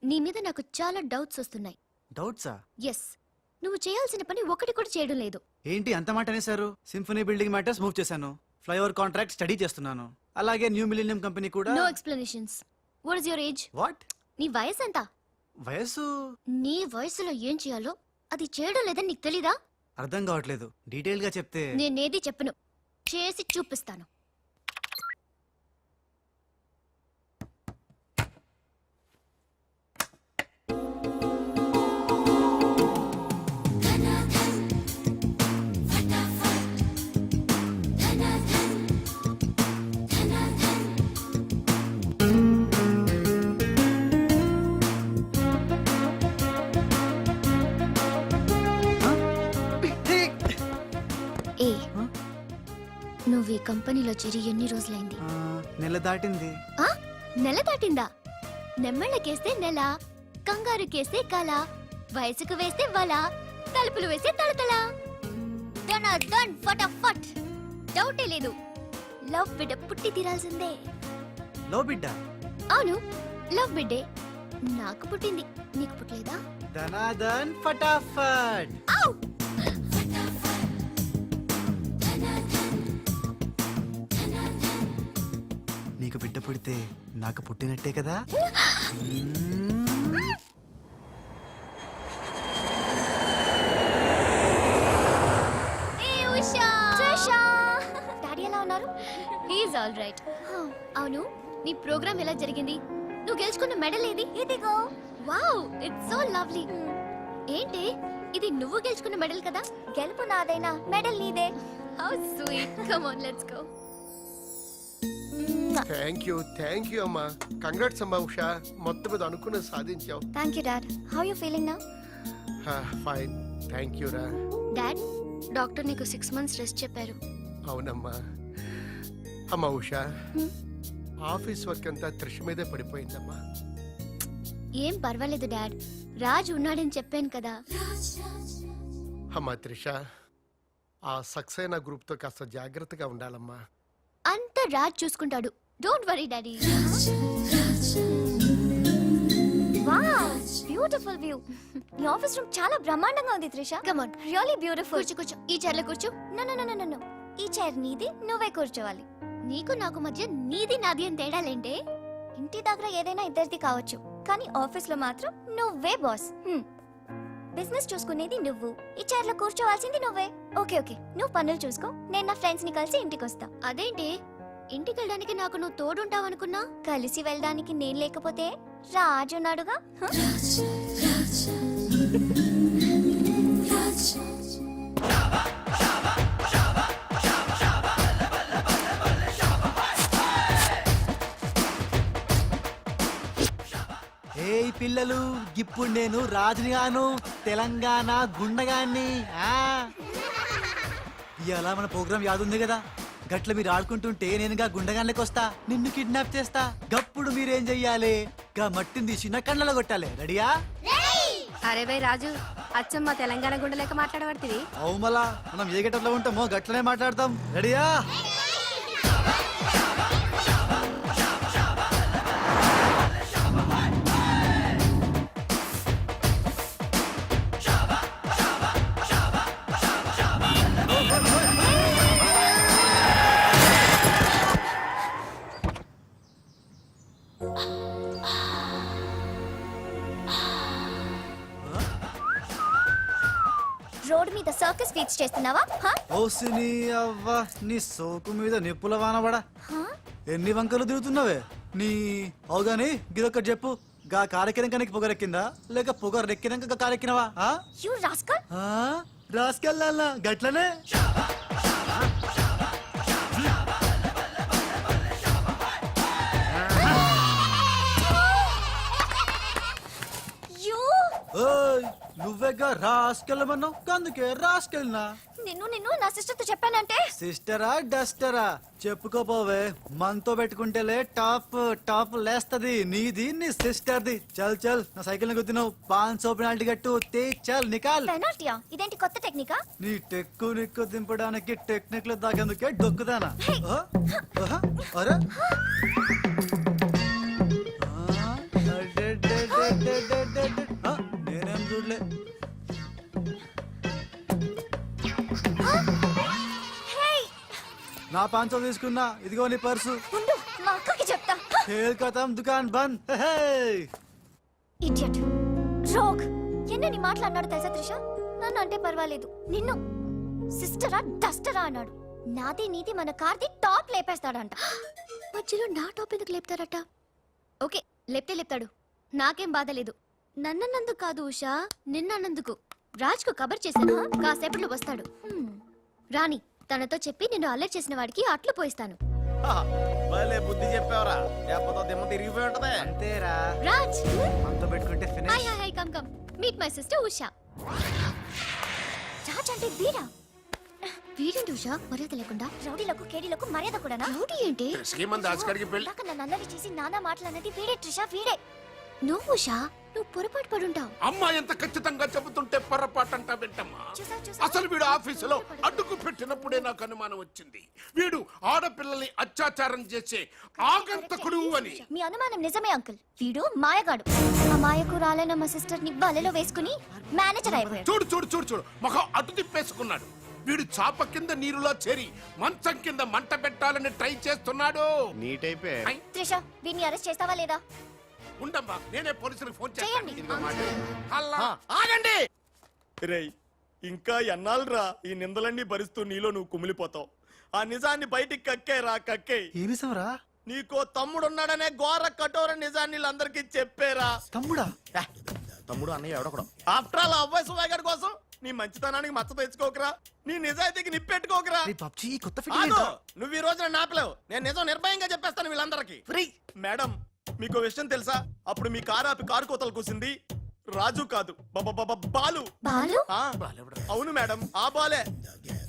నీ మీద నాకు చాలా డౌట్స్ వస్తున్నాయి. డౌట్సా? ఎస్, నువ్వు చేయాల్సిన పని ఒకటి కూడా చేయడం లేదు. ఏంటి అంత మాట అనేసారు? సింఫనీ బిల్డింగ్ మ్యాటర్స్ మూవ్ చేశాను, ఫ్లైఓవర్ కాంట్రాక్ట్ స్టడీ చేస్తున్నాను, అలాగే న్యూ మిలీనియం కంపెనీ కూడా. No explanations. What is your age? What? నీ వయసు ఎంత? వయసు నీ వయసులో ఏం చేయాలో అది చేయడం లేదని నీకు తెలీదా? అర్థం కావట్లేదు, డీటెయిల్ గా చెప్తే. నేనేది చెప్పను, చేసి చూపిస్తాను. ఏ, నువ్వు ఈ కంపెనీలో చేరి ఎన్ని రోజులైంది? నెల దాటింది. ఆ? నెల దాటిందా? నెమ్మళ్ళకేస్తే నెల, కంగారుకేస్తే కల, వయసుకు వేస్తే వల, తలుపులు వేస్తే తడతల. డన్ ఫటాఫట్. డౌటే లేదు, లవ్ బిడ్డ పుట్టి తీరాల్సిందే. లో బిడ్డ? అవును, లవ్ బిడ్డే. నాకు పుట్టింది, నీకు పుట్టలేదా? ధనాధన్ ఫటాఫట్. ఔ! నీకు బిడ్డ పుడితే నాకు పుట్టినట్టే కదా. ఏ ఉషా! డాడీ ఎలా ఉన్నారు? He's all right. అవును, నీ ప్రోగ్రామ్ ఎలా జరిగింది? నువ్వు గెలుచుకున్న మెడల్ ఏది? ఇదిగో. Wow, it's so lovely. ఏంటి ఇది, నువ్వు గెలుచుకున్న మెడల్ కదా? గెలుపు నాదైనా మెడల్ నీదే. How sweet. Come on, let's go. Thank you అమ్మా. కంగ్రాట్స్ అమ్మా ఉషా, మొత్తం మీద అనుకున్నది సాధించావు. Thank you dad. How you feeling now? Fine, thank you రా. డాడ్, డాక్టర్ నీకు 6 months రెస్ట్ చెప్పారు. అవునమ్మా. అమ్మా ఉషా, ఆఫీస్ వర్క్ అంతా త్రిష మీదే పడిపోయిందమ్మా. ఏం పర్వాలేదు డాడ్, రాజ్ ఉన్నాడని చెప్పాను కదా. అమ్మా త్రిష, ఆ సక్సేనా గ్రూప్ తో కాస్త జాగ్రత్తగా ఉండాలమ్మా. అంత రాజ్ చూసుకుంటాడు, don't worry daddy. Wow, beautiful view. నీ ఆఫీస్ రూమ్ చాలా బ్రహ్మాండంగా ఉంది Trisha. Come on, really beautiful. కూర్చో, ఈ చైర్లో కూర్చో. నో, ఈ చైర్ నీది, నువ్వే కూర్చోవాలి. నీకు నాకు మధ్య నీది నాది అని తేడాలేంటే? ఇంటి దగ్గర ఏదైనా ఇద్దరిది కావచ్చు, కానీ ఆఫీస్ లో మాత్రం నువ్వే బాస్. బిజినెస్ చూసుకునేది నువ్వు, ఈ చైర్ లో కూర్చోవాల్సింది నువ్వే. ఓకే, నువ్వు పనులు చూసుకో, నేను నా ఫ్రెండ్స్ ని కలిసి ఇంటికి వస్తా. అదేంటి, ఇంటికి వెళ్ళడానికి నాకు నువ్వు తోడుంటావు అనుకున్నా? కలిసి వెళ్ళడానికి నేను లేకపోతే రాజు ఉన్నాడుగా. ఏయ్ పిల్లలు, ఇప్పుడు నేను రాజునిగాను, తెలంగాణ గుండగాన్ని. ఇలా మన ప్రోగ్రామ్ యాదుంది కదా, గట్ల మీరు ఆడుకుంటుంటే నేనుగా గుండగాన్లకి వస్తా, నిన్ను కిడ్నాప్ చేస్తా. గప్పుడు మీరేం చెయ్యాలి? గా మట్టిని తీసి నా కళ్ళలో కొట్టాలి. రెడీయా? అరే బై రాజు, అచ్చమ్మ తెలంగాణ గుండెలేక మాట్లాడబడుతుంది. అవుమలా, మనం ఏ గెటప్లో ఉంటామో గట్లనే మాట్లాడతాం. రెడీయా? రోడ్ మీద సర్కస్ ఫీట్స్ చేస్తున్నావా హా? ఓసిని అవ్వ నీ సోకు మీద నిప్పుల వానబడా హా? ఎన్ని వంకలు తిరుగుతున్నావే నీ అవుగాని గిదొక్కటి చెప్పు గా కారెక్కినాక నీకు పొగరెక్కిందా లేక పొగరెక్కినాక కారెక్కినవా You rascal! రాసుకెళ్ళాలా గట్లనే You! ఓయ్ నువ్వేగా రాసుకెళ్ళమన్నావు అందుకే రాసుకెళ్ళినా నిన్ను నా సిస్టర్తో చెప్పానంటే సిస్టరా డస్టరా చెప్పుకోపోవే మనతో పెట్టుకుంటేలే టాప్ టాప్ లేస్తది నీది నీ సిస్టర్ది చల్ చల్ నా సైకిల్ గుద్దినావు 500 పెనాల్టీ కట్టు తే చల్ నికాల్ పెనాల్టీయా ఇదేంటి కొత్త టెక్నికా నీ టెక్కు నిక్కు దింపడానికి టెక్నిక్ లో దాగేందుకే డొక్కుదానా ఆ? ఆహా? అరే ఆ? అడెడెడెడెడెడెడె. ఆ? నేనేం చూడలే హే నా 500 తీసుకున్నా ఇదిగో నీ పర్సు ఉండు మా అక్కకి చెప్తా ఖేల్ ఖతం దుకాన్ బంద్ హే ఇడియట్ రోగ్ ఎన్నని మాట్లాడినాడు తెలుసా త్రిష నన్ను అంటే పర్వాలేదు నిన్ను సిస్టరా డస్టరా అన్నాడు నాది నీది మన కార్ది టాప్ లేపేస్తాడంట మధ్యలో నా టాప్ ఎందుకు లేపుతారట ఓకే లేపితే లేపుతాడు నాకేం బాధ లేదు నన్నన్నందుకు కాదు ఉషా నిన్నన్నందుకు రాజ్కు కబర్ చేశాను కాసేపట్లో వస్తాడు రాణి తనతో చెప్పి నిన్ను అల్లరి చేసిన వాడికి అట్లు పోయిస్తాను భలే బుద్ధి చెప్పావరా లేకపోతే దిమ్మ తిరిగిపోయి ఉంటదే అంతేరా రాజ్ మనతో పెట్టుకుంటే hi finish hi hi come come meet my sister Usha Raj అంటే వీరా వీరేంటి ఉషా మర్యాద లేకుండా రౌడీలకు కేడీలకు మర్యాద కూడా రౌడీ ఏంటి శ్రీమంత్ దాస్కర్కి పెళ్లి ఇందాక నన్ను అల్లరి చేసి నానా మాటలన్నది వీడే ట్రిషా వీడే నువ్వు ఉషా నువ్వు పొరపాటు పడుంటావు అమ్మా ఎంత ఖచ్చితంగా చెబుతుంటే పొరపాటంటా వింటమ్మా అసలు వీడు ఆఫీసులో అడ్డుకు పెట్టినప్పుడే నాకు అనుమానం వచ్చింది వీడు ఆడపిల్లల్ని అత్యాచారం చేసే ఆగంతకుడు అని మీ అనుమానం నిజమే అంకుల్ వీడు మాయగాడు ఆ మాయకు రాలైన మా సిస్టర్ ని బలలో వేసుకుని మేనేజర్ అయిపోయాడు చూడు చూడు చూడు చూడు మొహం అటు తిప్పేసుకున్నాడు వీడు చాప కింద నీరులో చేరి మంచం కింద మంట పెట్టాలని ట్రై చేస్తున్నాడు నీట్ అయిపోయి ఐ, త్రిష వీడిని అరెస్ట్ చేస్తావా లేదా ఉండమ్మా నేనే పోలీసులకు ఫోన్ చేస్తాను చేయండి. ఇదిగో మాట్లాడు. హల్లా. ఆగండి రేయ్ ఇంకా ఎన్నాళ్ళరా ఈ నిందలన్నీ భరిస్తూ నీలో నువ్వు కుమిలిపోతావు ఆ నిజాన్ని బయటికి కక్కేరా కక్కే ఏమిసంరా నీకో తమ్ముడున్నాడనే ఘోర కఠోర నిజాన్ని వీళ్ళందరికీ చెప్పేరా తమ్ముడా తమ్ముడు అన్నయ్య ఎవడొకడు ఆఫ్టర్ ఆల్ అవ్వాయి సువాగడ్ కోసం నీ మంచితనానికి మచ్చ తెచ్చుకోకరా నీ నిజాయితీకి నిప్పెట్టుకోకరా రే పబ్జీ కొత్త ఆగు! ఫిట్టింగ్ నువ్వు ఈ రోజున నాపలేవు నేను నిజం నిర్భయంగా చెప్పేస్తాను వీళ్ళందరికీ ఫ్రీ మేడం మీకు విషయం తెలుసా అప్పుడు మీ కారు ఆపి కారు కోతలు కూసింది రాజు కాదు బాలు బాలు ఆ, అవును మేడం ఆ బాలే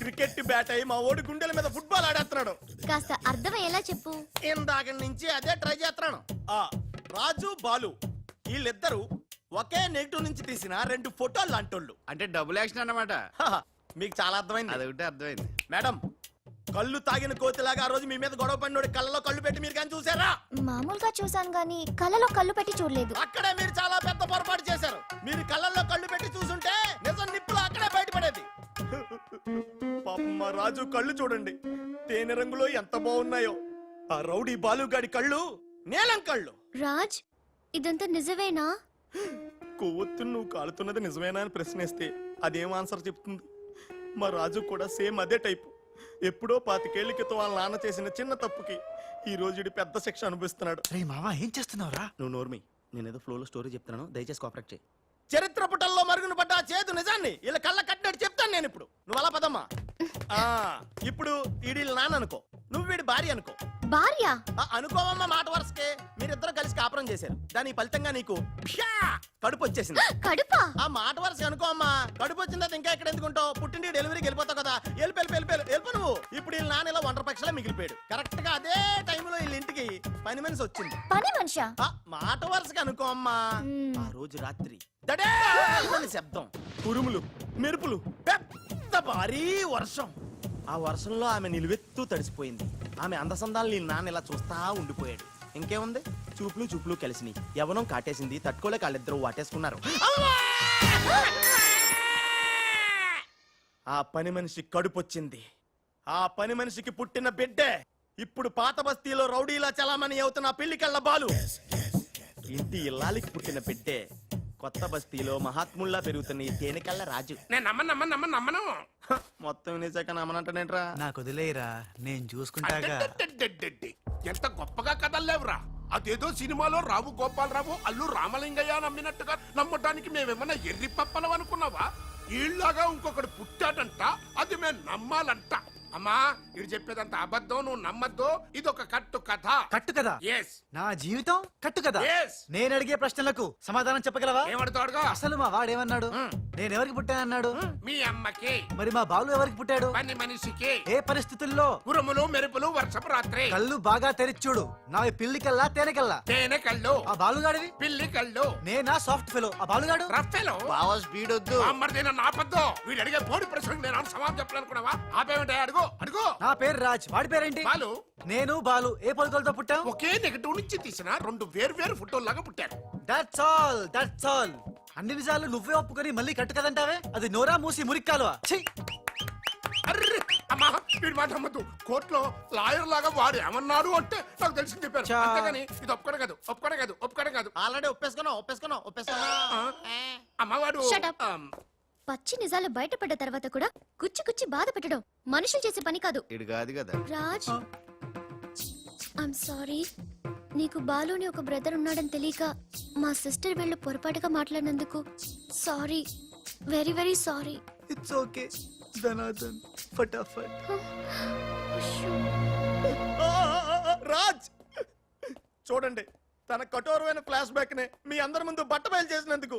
క్రికెట్ బ్యాట్ అయి మా ఓడి గుండెల మీద ఫుట్బాల్ ఆడేస్తున్నాడు కాస్త అర్థమయ్యేలా చెప్పు ఇందాక నుంచి అదే ట్రై చేస్తున్నాను ఆ రాజు బాలు వీళ్ళిద్దరూ ఒకే నెగిటివ్ నుంచి తీసిన 2 ఫోటోలు లాంటోళ్ళు అంటే డబుల్ యాక్షన్ అన్నమాట హహ, మీకు చాలా అర్థమైంది అదొకటి అర్థమైంది మేడం కళ్ళు తాగిన కోతిలాగా ఆ రోజు మీ మీద గొడవ పడినోడి కళ్ళలో కళ్ళు పెట్టి మీరు కానీ చూసారా మామూలుగా చూసాను గానీ కళ్ళలో కళ్ళు పెట్టి చూడలేదు అక్కడే మీరు చాలా పెద్ద పొరపాటు చేశారు మీరు కళ్ళల్లో కళ్ళు పెట్టి చూసుంటే నిజం నిప్పులు అక్కడే బయటపడేది పాపం మా రాజు కళ్ళు చూడండి తేనె రంగులో ఎంత బాగున్నాయో ఆ రౌడీ బాలుగాడి కళ్ళు నీలం కళ్ళు రాజ్ ఇదంతా నిజమేనా కొవ్వొత్తు నువ్వు కాలుతున్నది నిజమేనా అని ప్రశ్నిస్తే అదేం ఆన్సర్ చెప్తుంది మా రాజు కూడా సేమ్ అదే టైపు ఎప్పుడో 25 ఏళ్ల క్రితం వాళ్ళ నాన్న చేసిన చిన్న తప్పుకి ఈ రోజు ఈడు పెద్ద శిక్ష అనుభవిస్తున్నాడు రే మావా ఏం చేస్తున్నావురా నువ్వు నోర్మి నేనేదో ఫ్లోలో స్టోరీ చెప్తున్నాను దయచేసి కోఆపరేట్ చేయి చరిత్ర పుటల్లో మరుగున పడ్డ ఆ చేతు నిజాన్ని ఇలా కళ్ళ కట్టినట్టు చెప్తాను నేను ఇప్పుడు నువ్వు అలా పదమ్మా ఇప్పుడు ఈడి నాన్న అనుకో నువ్వు వీడి భార్య అనుకో భార్య అనుకోవమ్మా మాట వరుసకే మీరిద్దరు కలిసి కాపురం చేశారు దాని ఫలితంగా నీకు ప్యా! కడుపు వచ్చేసింది కడుపా ఆ మాట వరుస అనుకో అమ్మా కడుపు వచ్చిన తర్వాత ఇంకా ఎక్కడ ఎందుకుంటావు పుట్టింటి డెలివరీకి వెళ్ళిపోతావు కదా వెళ్ళిపో నువ్వు ఇప్పుడు వీళ్ళ నాన్న ఇలా 1.5 పక్షలా మిగిలిపోయాడు కరెక్ట్ గా అదే టైంలో వీళ్ళ ఇంటికి పని మనిషి వచ్చింది పని మనిషా మాట వరుసగా అనుకో అమ్మా ఆ రోజు రాత్రి దడే అని శబ్దం ఉరుములు మెరుపులు పెద్ద భారీ వర్షం ఆ వర్షంలో ఆమె నిలువెత్తు తడిసిపోయింది ఆమె అందసందాలు నీ నాన్న ఇలా చూస్తా ఉండిపోయాడు ఇంకేముంది చూపులు కలిసినాయి యవనం కాటేసింది తట్టుకోలేక వాళ్ళిద్దరూ వాటేసుకున్నారు ఆ పని మనిషి కడుపొచ్చింది ఆ పని మనిషికి పుట్టిన బిడ్డే ఇప్పుడు పాత బస్తీలో రౌడీలా చలామణి అవుతున్న పెళ్లికెళ్ళ బాలు ఇంటి ఇల్లాలికి పుట్టిన బిడ్డే కొత్త బస్తీలో మహాత్ముల్లా పెరుగుతున్న ఈ తేనెకల్ల రాజు. నేను నమ్మను హ, మొత్తం వినేశాక నమ్మనంటానేంట్రా? నాకు వదిలేయరా, నేను చూసుకుంటాగా. అడ్డడ్డడ్డడ్డడ్డి. ఎంత గొప్పగా కథల్లేవురా. అదేదో సినిమాలో రావు గోపాలరావు అల్లు రామలింగయ్య నమ్మినట్టుగా నమ్మటానికి మేమేమన్నా ఎర్రి పప్పలం అనుకున్నావా? ఈళ్ళగా ఇంకొకడు పుట్టాడంట, అది మేము నమ్మాలంట. అమ్మా ఇది చెప్పేదంత అబద్ధం, నువ్వు నమ్మద్దు. ఇది ఒక కట్టు కథ. కట్టు కదా? ఎస్ నా జీవితం కట్టు కదా? Yes. నేను అడిగే ప్రశ్నలకు సమాధానం చెప్పగలవా? ఏమడుతాడుగా? అసలు మా వాడేమన్నాడు? నేను ఎవరికి పుట్టానన్నాడు? మీ అమ్మకి. మరి మా బాలు ఎవరికి పుట్టాడు? పని మనిషికి. ఏ పరిస్థితుల్లో? ఉరుములు మెరుపులు వర్షపు రాత్రి. కళ్ళు బాగా తెరిచూడు. నావి పిల్లి కల్లా తేనె కల్లా? తేనె కళ్ళు. ఆ బాలుగాడివి? పిల్లి కళ్ళు. నేనా సాఫ్ట్ ఫెలో? ఆ బాలుగాడు రఫెలో. బావ స్పీడ్ వద్దు. అమ్మర్దైనా నాపద్దు. వీడు అడిగే బోడి ప్రశ్నకు నేను సమాధానం చెప్పాలనుకున్నావా? ఆపేమిటే అడుగు అడుగు. నా పేరు రాజ్, వాడి పేరేంటి? బాలు. నేను బాలు ఏ పొలకలతో పుట్టాం? ఒకే నెగటివ్ నుంచి తీసిన రెండు వేరు ఫోటోల్లాగా పుట్టారు. That's all. అన్ని నిజాలు నువ్వే ఒప్పుకొని మళ్ళీ కట్టు కదంటావే? అది నోరా మూసి మురిక్కాలువా? ఛీ! అర్రే అమ్మా వీడి మాట నమ్మద్దు. కోర్టులో లాయర్ లాగా వాడు ఏమన్నాడు అంటే నాకు తెలిసి చెప్పారు. చా. అంతేగాని ఇది ఒప్పుకోవడం కాదు. ఆల్రెడీ ఒప్పేసుకున్నా. అమ్మవాడు Shut up. పచ్చి నిజాలు బయటపడ్డ తర్వాత కూడా గుచ్చి బాధ పెట్టడం మనుషులు చేసే పని కాదు. ఇడు కాదు కదా. Raj I'm sorry. నీకు బాలుని ఒక బ్రదర్ ఉన్నాడని తెలియక మా సిస్టర్ వీళ్ళు పొరపాటుగా మాట్లాడినందుకు sorry, very very sorry. It's okay ధనాధన్ ఫటాఫట్. రాజ్ చూడండి, తన కఠోరమైన ఫ్లాష్ బ్యాక్ నే మీ అందరి ముందు బట్టబయలు చేసినందుకు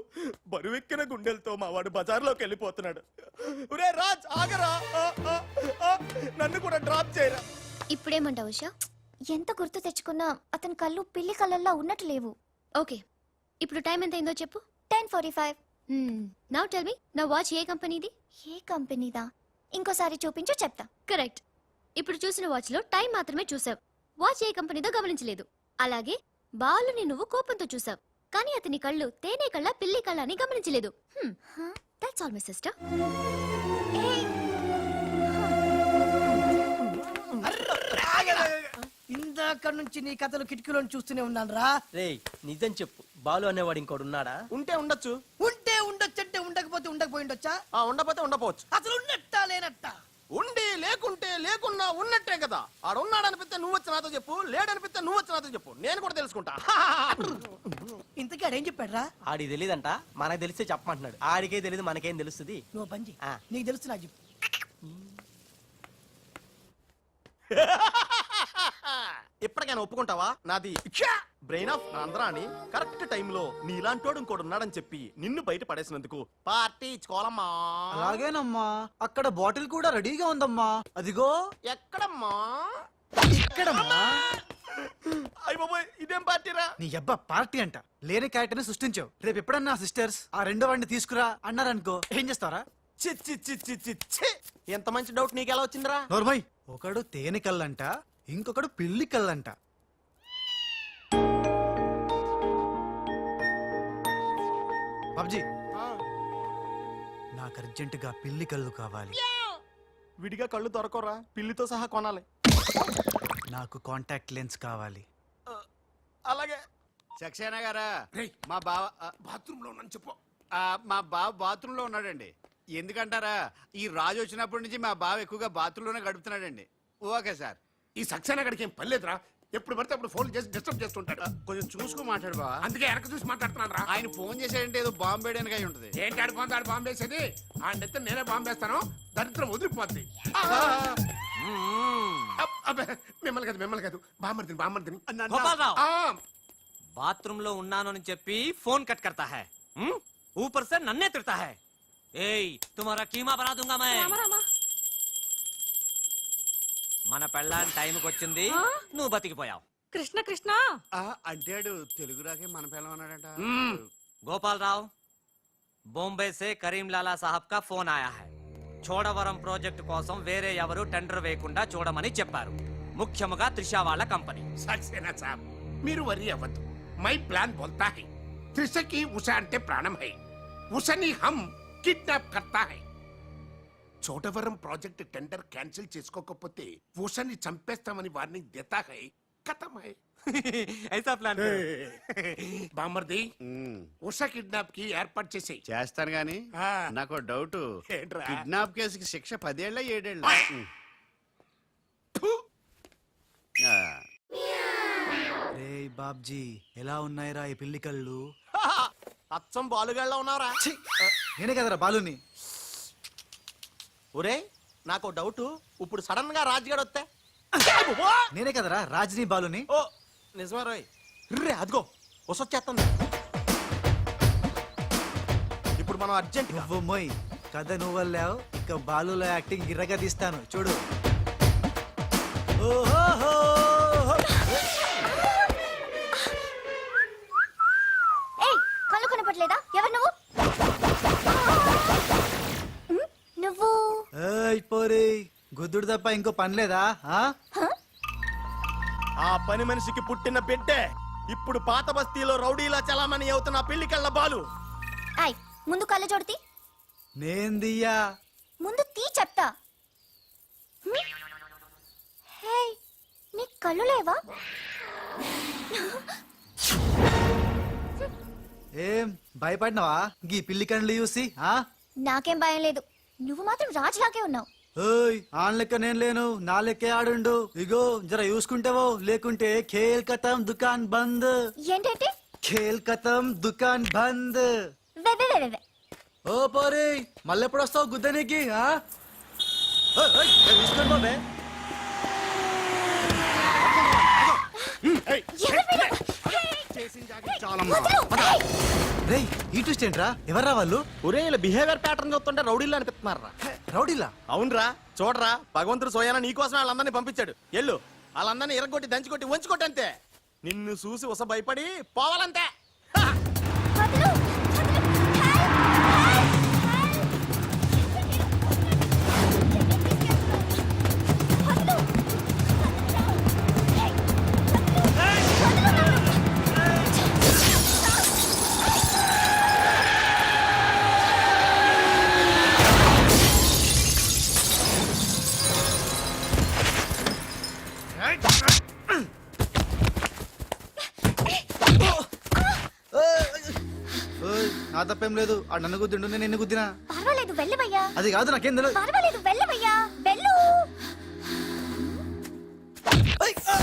బరువెక్కిన గుండెలతో మా వాడు బజార్లోకి వెళ్ళిపోతున్నాడు. ఒరే రాజ్ ఆగరా, నన్ను కూడా డ్రాప్ చేయరా. ఇప్పుడేమంటావు ఉషా? ఎంత గుర్తు తెచ్చుకున్నా అతని కళ్ళు పిల్లి కళ్ళల్లా ఉన్నట్టు లేవు. ఓకే, ఇప్పుడు టైం ఎంత అయిందో చెప్పు. 10:45. నౌ టెల్ మీ, నా వాచ్ ఏ కంపెనీది? ఏ కంపెనీదా? ఇంకోసారి చూపించు చెప్తా. కరెక్ట్. ఇప్పుడు చూసిన వాచ్ లో టైం మాత్రమే చూసావు, వాచ్ ఏ కంపెనీదో గమనించలేదు. అలాగే బాలుని నువ్వు కోపంతో చూసావు, కానీ అతని కళ్ళు తేనె కళ్ళ పిల్లి కళ్ళ అని గమనించలేదు. That's all my sister. ఇందాక నుంచి నీ కథలు కిటికీలో చూస్తూనే ఉన్నాను రా. రేయ్ నిజం చెప్పు, బాలు అనేవాడు ఇంకోడు ఉన్నాడా? ఉంటే ఉండొచ్చు, ఉంటే ఉండొచ్చంటే ఉండకపోతే ఉండకపోయిండొచ్చా? ఉండపోతే ఉండపోవచ్చు. అసలు ఉన్నట్టా లేనట్టా? ఉండి లేకుంటే లేకున్నా ఉన్నట్టే కదా. ఆడున్నాడనిపిస్తే నువ్వు వచ్చి నాతో చెప్పు, లేడనిపిస్తే నువ్వు వచ్చి నాతో చెప్పు, నేను కూడా తెలుసుకుంటా. ఇంతకీ ఆడేం చెప్పాడు రా? ఆడికి తెలీదంట, మనకు తెలిస్తే చెప్పమంటున్నాడు. ఆడికే తెలీదు, మనకేం తెలుస్తుంది? నువ్వు పని చెయ్. ఆ. నీకు తెలుసు నాకు చెప్పు. ఇప్పటికైనా ఒప్పుకుంటావా? నాది బ్రెయిన్ ఆఫ్ ఆంధ్రా అని కరెక్ట్ టైంలో నీలాంటోడు ఇంకోటి ఉన్నాడని చెప్పి నిన్ను బయట పడేసినందుకు పార్టీ ఇచ్చుకోవాలమ్మా. అలాగేనమ్మా, అక్కడ బాటిల్ కూడా రెడీగా ఉందమ్మా. అదిగో ఎక్కడమ్మా? ఇక్కడమ్మా. అయ్య బాబోయ్, ఇదేం పార్టీరా? నీ అబ్బా పార్టీ అంట. లేని క్యారెక్టర్ సృష్టించావు. రేపు ఎప్పుడన్నా సిస్టర్స్ ఆ రెండో వాడిని తీసుకురా అన్నారనుకో, ఏం చేస్తారా? చి చి చి చి చి చి. ఎంత మంచి డౌట్ నీకు ఎలా వచ్చిందిరా? నోర్మయ్, ఒకడు తేనె కళ్ళంట, ఇంకొకడు పిల్లి కళ్ళంట. బాబ్జీ, నాకు అర్జెంటుగా పిల్లి కళ్ళు కావాలి. విడిగా కళ్ళు దొరకరా, పిల్లితో సహా కొనాలి. నాకు కాంటాక్ట్ లెన్స్ కావాలి. అలాగే. సక్సేనా గారా, రేయ్. మా బావ బాత్రూమ్ లో ఉన్నాను చెప్పు. మా బావ బాత్రూమ్ లో ఉన్నాడండి. ఎందుకంటారా, ఈ రాజు వచ్చినప్పటి నుంచి మా బావ ఎక్కువగా బాత్రూమ్ లోనే గడుపుతున్నాడండి. Okay sir. ఈ సక్సేనా గడికి ఏం పర్లేదురా, ఎప్పుడు పడితే అప్పుడు ఫోన్ చేసి డిస్టర్బ్ చేస్తుంటాడు. కొంచెం చూసుకో మాట్లాడు బావ. అందుకే వెనక చూసి మాట్లాడుతున్నాను రా. ఆయన ఫోన్ చేసాడంటే ఏదో బాంబు వేయడానికి అయి ఉంటది. ఏంటి ఆడు బాంబు వేసేది? ఆ నెత్త నేనే బాంబు వేస్తాను, దరిద్రం వదిలిపోద్ది. మిమ్మల్ని కాదు బామ్మర్దిని. గోపాలరావు, ఆ, బాత్రూమ్ లో ఉన్నాను అని చెప్పి ఫోన్ కట్ करता है, ऊपर से नन्हे तिरता है. ఏయ్ తుమారా కీమా బనా दूंगा मैं. మన పెళ్ళాన్ టైంకి వచ్చింది, నువ్వు బతికిపోయావు. కృష్ణ కృష్ణ అంటాడు తెలుగు రాకే మన పిల్ల ఉన్నాడంట. గోపాలరావు, బొంబే సే కరీం లాలా సాహబ్ కా ఫోన్ ఆయా హై. చోడవరం ప్రాజెక్ట్ కోసం వేరే ఎవరు టెండర్ వేయకుండా చూడమని చెప్పారు, ముఖ్యముగా త్రిషా వాళ్ళ కంపెనీ. సక్సేనా సాబ్, మీరు వరి అవ్వద్దు. మై ప్లాన్ బోల్తా హై, త్రిషకి ఉషా అంటే ప్రాణం హై, ఉషని హమ్ కిడ్నాప్ కర్తా హై. చోడవరం ప్రాజెక్ట్ టెండర్ క్యాన్సిల్ చేసుకోకపోతే ఉషని చంపేస్తామని వార్నింగ్ దేతా హై. కథమాయ్ ఐసా ప్లాన్ బామ్మర్ది ఉమ్, ఉషా కిడ్నాప్ కి ఏర్పాటు చేసేయి చేస్తాను గాని ఆ. నాకు డౌట్ ఏంట్రా? కిడ్నాప్ కేసుకి శిక్ష 10 ఏళ్ళ 7 ఏళ్ళ రే బాబ్జీ ఎలా ఉన్నాయిరా ఈ పిల్లి కళ్ళు అచ్చం బాలుగాళ్ళ ఉన్నారా ఛీ! నేనే కదరా బాలుని ఒరే నాకు డౌట్ ఇప్పుడు సడన్ గా రాజుగాడు వస్తే నేనే కదరా రాజనీ బాలుని ఓ నిజమే రోయ్ రే అదిగో వసొచ్చేస్తుంది ఇప్పుడు మనం అర్జెంట్ నువ్వు మొయ్ కథ నువ్వు వెళ్ళావు ఇక బాలులో యాక్టింగ్ గిర్రగా తీస్తాను చూడు ఓహోహో! ఏయ్ కళ్ళు కనపట్లేదా ఎవరు నువ్వు ఉమ్, నువ్వు ఏయ్ పోరి గుద్దుడు తప్ప ఇంకో పని లేదా ఆ? ఆ పని మనిషికి పుట్టిన బిడ్డే ఇప్పుడు పాత బస్తీలో రౌడీలా చలామణి అవుతున్న పిల్లి కళ్ళ బాలు ఐ ముందు కళ్ళు చూడతి నేను దియ్యా ముందు తీ చెప్తా హే నీ కళ్ళు లేవా ఏం భయపడినావా గీ పిల్లి కండ్లు చూసి ఆ నాకేం భయం లేదు నువ్వు మాత్రం రాజులాగే ఉన్నావు ఓయ్ ఆన్ లెక్క నేను లేను నా లెక్కే ఆడుండు ఇగో జర చూసుకుంటావో లేకుంటే ఖేల్ కథం దుకాన్ బంద్ ఏంటంటే ఖేల్ కథం దుకాన్ బంద్ వే వే వే వే, వే ఓ పోరి మళ్ళెప్పుడు వస్తావు గుద్దనికి ఆ? ఓయ్, ఓయ్, ఏ చూసుకోండి బాబే ఎవరు వీడు? వదలు! ఏయ్! రేయ్ ఈ ట్విస్ట్ ఏంట్రా ఎవర్రా వాళ్ళు ఒరే ఇలా బిహేవియర్ ప్యాటర్న్ చూస్తుంటే రౌడీలు అనిపిస్తున్నారా రౌడీలా అవునరా చూడరా భగవంతుడు సోయానా నీకోసమే వాళ్ళందరినీ పంపించాడు ఎల్లు వాళ్ళందరినీ ఇరగొట్టి దంచుకొట్టి వంచుకొట్టి అంతే నిన్ను చూసి ఉస భయపడి పోవాలంతే వదలు! వదలు! వదలు! ఏయ్! ఓయ్ నా తప్పేం లేదు ఆ నన్ను గుద్దిండు నేను నిన్ను గుద్దినా పర్వాలేదు వెళ్ళవయ్యా అది కాదు నాకేం తెలియదు పర్వాలేదు వెళ్ళవయ్యా వెళ్ళు ఏయ్! ఆ!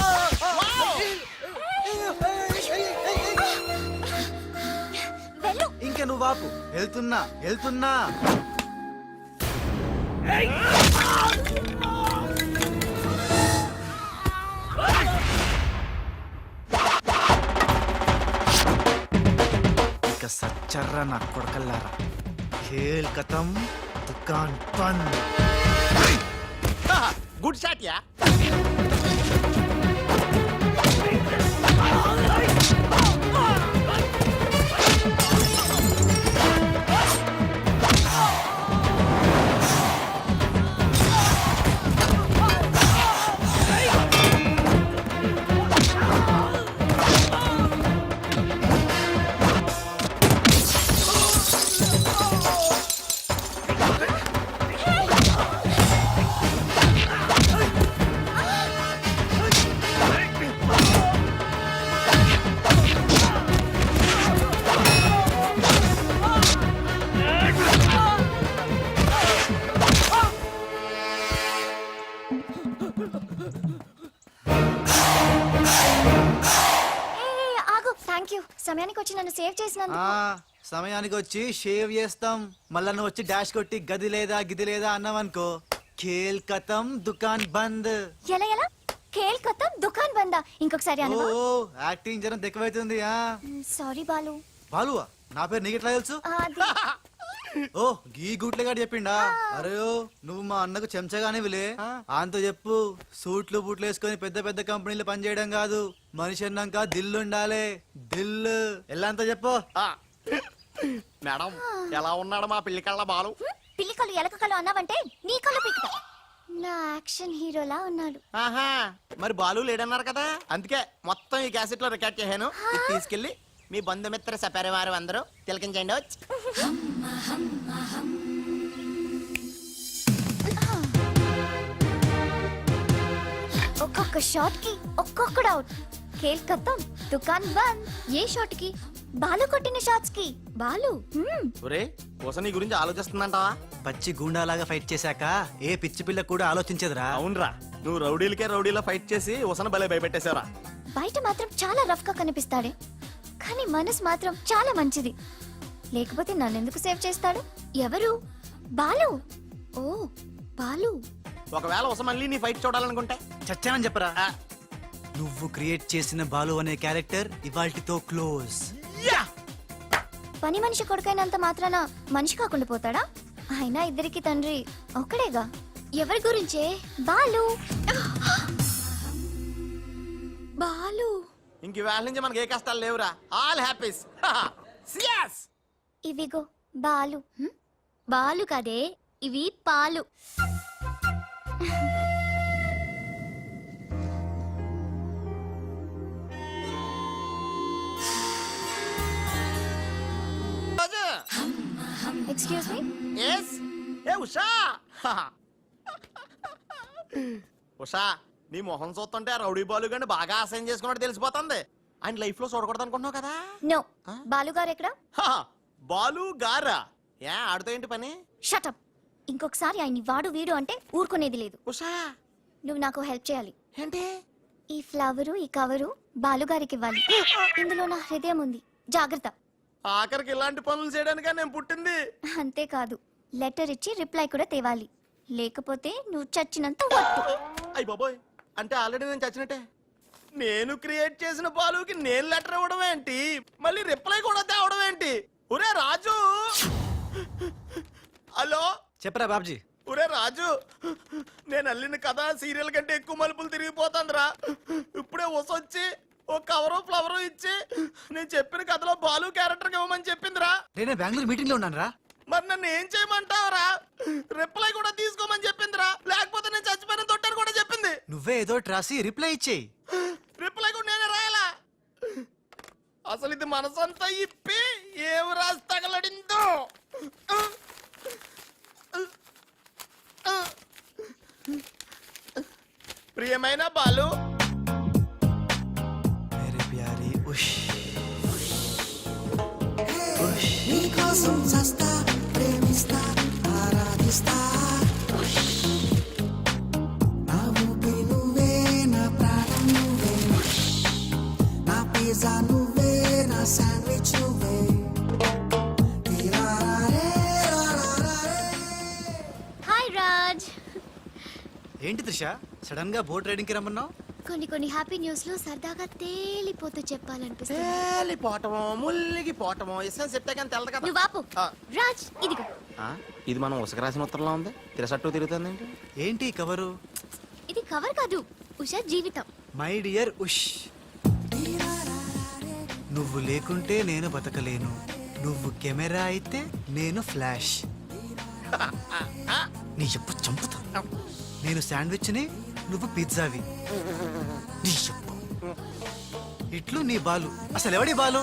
వెళ్ళు ఇంకా నువ్వు ఆపు వెళ్తున్నా వెళ్తున్నా ఇక సచ్చర్రా నా కొడకల్లారా ఖేల్ కథం దుకాన్ బంద్ గుడ్ షాట్ యా ఏయ్, ఆగు థ్యాంక్ యూ సమయానికి వచ్చి నన్ను సేవ్ చేసినందుకు ఆ సమయానికి వచ్చి షేవ్ చేస్తాం మళ్ళా నువ్వు వచ్చి డాష్ కొట్టి గది లేదా గిది లేదా అన్నావనుకో ఖేల్ కథం దుకాన్ బంద్ ఎలా ఎలా కేల్ కథం దుకాన్ బందా ఇంకొకసారి ఓ అనవా యాక్టింగ్ జరం ఎక్కువైతుంది ఆ సారీ బాలు బాలువా నా పేరు నీకు ఎట్లా తెలుసు అది ఓ గీ గుట్లగాడు చెప్పిండా అరే ఓ నువ్వు మా అన్నకు చెంచగానే విలే ఆయనతో చెప్పు సూట్లు బూట్లు వేసుకొని పెద్ద పెద్ద కంపెనీలు పనిచేయడం కాదు మనిషి అన్నాక దిల్లు ఉండాలి దిల్లు ఎల్లంతా చెప్పు మేడం ఎలా ఉన్నాడు మా పిల్లి కళ్ళ బాలు పిల్లి కళ్ళు ఎలక కళ్ళు అన్నావంటే నీ కళ్ళు పీకుతా నా యాక్షన్ హీరోలా ఉన్నాడు ఆహా మరి బాలు లేడన్నారు కదా అందుకే మొత్తం ఈ క్యాసెట్ లో రికార్డ్ చేశాను ఇది తీసుకెళ్లి మీ బంధుమిత్ర సపరివారం అందరూ తిలకించండి వచ్చి ఒక్కొక్క షాట్ కి ఒక్కొక్కడు అవుట్. ఖేల్ ఖతం, దుకాన్ బంద్. ఏ షాట్ కి? బాలు కొట్టిన షాట్స్ కి. బాలు ఒరే ఉస నీ గురించి ఆలోచిస్తుందంటావా? పచ్చి గూండాలాగా ఫైట్ చేశాక ఏ పిచ్చి పిల్ల కూడా ఆలోచించదురా. అవునరా, నువ్వు రౌడీలకే రౌడీలా ఫైట్ చేసి ఉసన భలే భయపెట్టేశావురా. బయట మాత్రం చాలా రఫ్ గా కనిపిస్తాడే, కానీ మనసు మాత్రం చాలా మంచిది. లేకపోతే నన్నెందుకు సేవ్ చేస్తాడు? ఎవరు? బాలు. ఓ బాలు. ఒకవేళ ఉస మళ్ళీ నీ ఫైట్ చూడాలనుకుంటే చచ్చానని చెప్పరా. నువ్వు క్రియేట్ చేసిన బాలు అనే క్యారెక్టర్ ఇవాల్టితో క్లోజ్. పని మనిషి కొడుకైనంత మాత్రాన మనిషి కాకుండా పోతాడా? అయినా ఇద్దరికి తండ్రి ఒక్కడేగా. ఎవరి గురించే? బాలు. బాలు. ఇంక వేళ నుంచి మనకి ఏ కష్టాలు లేవురా. All happies. ఇవిగో బాలు. బాలు కదే, ఇవి పాలు. Excuse me. ఎస్. ఏ ఉషా. ఉషా, నీ మొహం చూస్తుంటే ఆ రౌడీ బాలు గాని బాగా అసైన్ చేసుకున్నట్టు తెలిసిపోతుంది. ఆయన లైఫ్ లో చూడకూడదు అనుకుంటున్నావు కదా. నో. బాలు గారు ఎక్కడ? బాలు గారా? ఏ ఆడుతో ఏంటి పని? షటప్. ఇంకొకసారి ఆయన్ని వాడు వీడు అంటే ఊరుకునేది లేదు. ఉషా, నువ్వు నాకు హెల్ప్ చేయాలి. ఏంటి? ఈ ఫ్లవరు, ఈ కవరు బాలు గారికి ఇవ్వాలి. ఇందులో నా హృదయం ఉంది, జాగ్రత్త. ఆఖరికి ఇలాంటి పనులు చేయడానికే నేను పుట్టింది. అంతేకాదు, లెటర్ ఇచ్చి రిప్లై కూడా తేవాలి. లేకపోతే నువ్వు చచ్చినంత వట్టు. అయ్య బాబోయ్, అంటే ఆల్రెడీ నేను చచ్చినట్టే. నేను క్రియేట్ చేసిన బాలుకి నేను లెటర్ ఇవ్వడం ఏంటి, మళ్ళీ రిప్లై కూడా తేవడం ఏంటి? ఒరే రాజు. హలో, చెప్పరా బాబ్జీ. ఒరే రాజు, నేను అల్లిన కథ సీరియల్ కంటే ఎక్కువ మలుపులు తిరిగిపోతుందిరా. ఇప్పుడే వసొచ్చి ఓ కవరు ఫ్లవరు ఇచ్చి నేను చెప్పిన కథలో బాలు క్యారెక్టర్ ఇవ్వమని చెప్పిందిరా. నేనే బెంగళూరు మీటింగ్ లో ఉన్నాను రా. మరి నన్ను ఏం చేయమంటావురా? రిప్లై కూడా తీసుకోమని చెప్పిందిరా. లేకపోతే నేను చచ్చిపోయిన తొట్టాను కూడా చెప్పింది. నువ్వే ఏదో రాసి రిప్లై ఇచ్చేయి. రిప్లై కూడా నేనే రాయాలా? అసలు ఇది మనసంతా ఇప్పి ఏం రాసి తగలడిందో. ప్రియమైన బాలు, మేరే ప్యారీ ఉష్. నీకోసం సస్తా, ప్రేమిస్తా, ఆరాధిస్తా. నా ఊపిరి నువ్వే, నా ప్రాణం నువ్వే, నా పిజ్జా నువ్వే, నా శాండ్విచ్ నువ్వే. హాయ్ రాజ్. ఏంటి త్రిష, సడన్ గా బోట్ రైడింగ్ కి రమ్మన్నావు? కొన్ని హ్యాపీ న్యూస్ లో సరదాగా తేలిపోతూ చెప్పాలనిపిస్తుంది. తేలిపోవటమో ముల్లిగిపోవటమో ఇష్టం చెప్తే కానీ తెలదు కదా. నువ్వు ఆపు. ఆ. రాజ్, ఇదిగో. ఇది మనం ఉసక రాసిన ఉత్తరంలో ఉంది. తిరసట్టు తిరుగుతుంది ఏంటి? ఏంటి కవరు? ఇది కవర్ కాదు, ఉషా జీవితం. మై డియర్ ఉష్. నువ్వు లేకుంటే నేను బతకలేను. నువ్వు కెమెరా అయితే నేను ఫ్లాష్. నీ చెప్పు చంపుతా. నేను శాండ్విచ్ని, నువ్వు పిజ్జావి. నీ చెప్పు. ఇట్లు నీ బాలు. అసలు ఎవడి బాలు?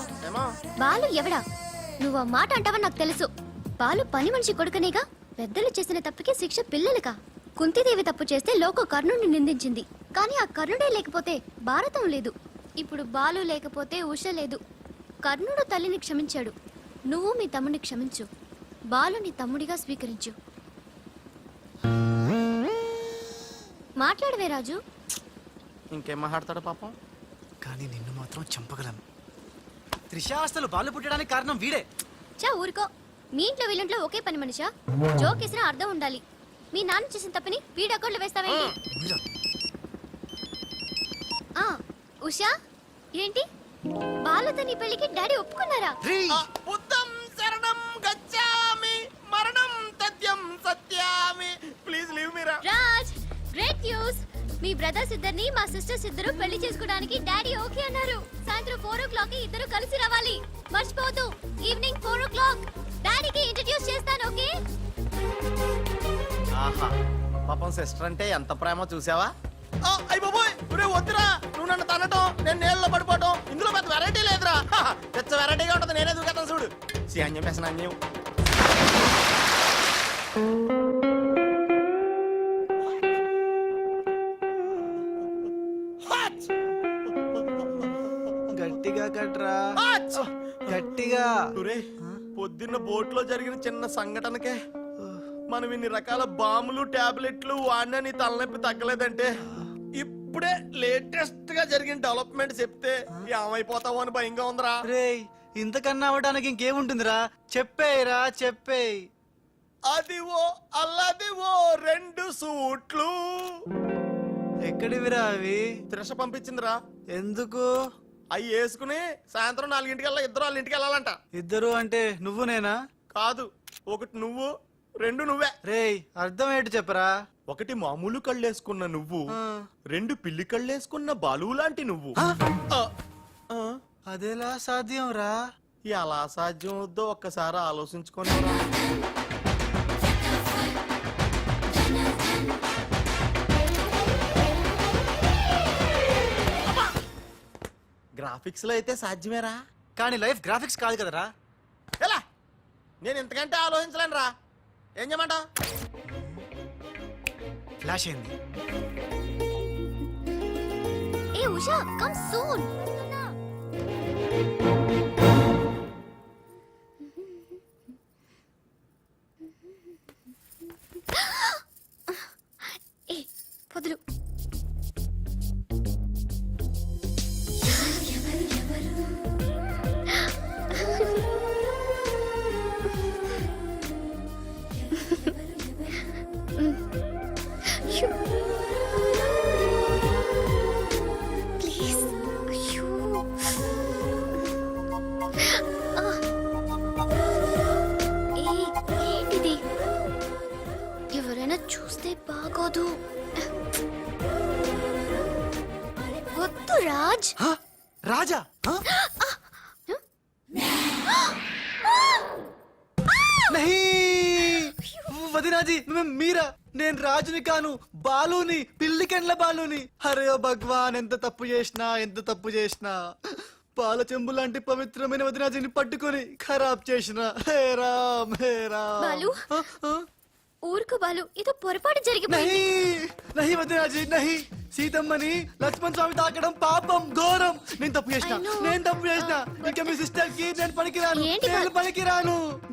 బాలు ఎవడా? నువ్వు ఆ మాట అంటావని నాకు తెలుసు. బాలు పని మనిషి కొడుకనేగా. పెద్దలు చేసిన తప్పుకి శిక్ష పిల్లలకా? కుంతిదేవి తప్పు చేస్తే లోక కర్ణుడిని నిందించింది. కానీ ఆ కర్ణుడే లేకపోతే భారతం లేదు. ఇప్పుడు బాలు లేకపోతే ఉష లేదు. కర్ణుడు తల్లిని క్షమించాడు. నువ్వు మీ తమ్ముడిని క్షమించు. బాలుని తమ్ముడిగా స్వీకరించు. మాట్లాడవే రాజు. ఇంకేం మాట్లాడతాడు పాపం. కానీ నిన్ను మాత్రం చంపగలను. త్రిష, అసలు బాలు పుట్టడానికి కారణం వీడే. చా ఊరుకో. మీ ఇంట్లో వీళ్ళంట్లో ఒకే పని మనిషా? జోక్ వేసినా అర్థం ఉండాలి. మీ నాన్న చేసిన తప్పని వీడి అకౌంట్లో వేస్తావేంటి? ఉషా, ఏంటి బాలుతో నీ పెళ్లికి డాడీ ఒప్పుకున్నారా? బుద్ధం శరణం గచ్చామి, మరణం తథ్యం సత్యామి. ప్లీజ్ లీవ్ మీ రా. Raj, great news. మీ బ్రదర్స్ ఇద్దరిని మా సిస్టర్స్ ఇద్దరు పెళ్లి చేసుకోవడానికి డాడీ ఓకే అన్నారు. సాయంత్రం 4 o'clock కి ఇద్దరు కలిసి రావాలి. మర్చిపోవద్దు. Evening 4 o'clock. డాడీకి ఇంట్రడ్యూస్ చేస్తాను, ఓకే? ఆహా, పాపం సిస్టర్ అంటే ఎంత ప్రేమో చూసావా? అయ్య బాబోయ్, ఒరే వద్దురా. నువ్వు నన్ను తనటం, నేను నీళ్ళలో పడిపోవటం, ఇందులో పెద్ద వెరైటీ లేదురా. పెద్ద వెరైటీగా ఉంటుంది. నేనే దూకేతాను చూడు. అన్యం వేసిన అన్యం. కట్రా గట్టిగా. ఒరే, పొద్దున్న బోట్లో జరిగిన చిన్న సంఘటనకే మనం ఇన్ని రకాల బాంబులు టాబ్లెట్లు వాడినా నీ తలనొప్పి తగ్గలేదంటే ఇప్పుడే లేటెస్ట్ గా జరిగిన డెవలప్మెంట్ చెప్తే ఏమైపోతావు అని భయంగా ఉందిరా. రేయ్, ఇంతకన్నా అవ్వడానికి ఇంకేముంటుందిరా? చెప్పేయరా, చెప్పేయ్. అదివో అల్లదివో 2 సూట్లు ఎక్కడివిరా అవి? త్రిష పంపించిందిరా. ఎందుకు? అవి వేసుకుని సాయంత్రం 4 ఇద్దరు వాళ్ళ ఇంటికి వెళ్ళాలంట. ఇద్దరు అంటే నువ్వు నేనా? కాదు, ఒకటి నువ్వు, 2 నువ్వే. రేయ్, అర్థం ఏంటి చెప్పరా? ఒకటి మామూలు కళ్ళేసుకున్న నువ్వు, 2 పిల్లి కళ్ళేసుకున్న బాలు లాంటి నువ్వు. అదెలా సాధ్యం రా? ఎలా సాధ్యం అవుద్దో ఒక్కసారి ఆలోచించుకొని. గ్రాఫిక్స్ లో అయితే సాధ్యమేరా, కానీ లైఫ్ గ్రాఫిక్స్ కాదు కదరా. ఎలా? నేను ఇంతకంటే ఆలోచించలేను రా. ఏం చేయమంటావు? ఫ్లాష్ అయింది. ఏ ఉషా, కమ్ సూన్. ఏ వదులు. ప్లీజ్. అయ్యో. ఏంటిది? ఎవరైనా చూస్తే బాగోదు. వద్దు రాజ్. హ? రాజా? హ? నహీ! వదినాజీ, మీరా? నేను రాజుని కాను, బాలుని, పిల్లికెండ్ల బాలుని. అరే ఓ భగవాన్, ఎంత తప్పు చేసినా పాల చెంబు లాంటి పవిత్రమైన వదినాజీని పట్టుకొని ఖరాబ్ చేసిన. హే రామ్, హే రామ్. బాలు, ఊరుకు బాలు, ఇది పొరపాటు జరిగిపోయింది. నహీ వదినాజీ, నహీ. సీతమ్మని లక్ష్మణ్ స్వామి తాకడం పాపం, ఘోరం. నేను తప్పు చేసిన. ఇక మీ సిస్టర్ కి నేను పనికిరాను.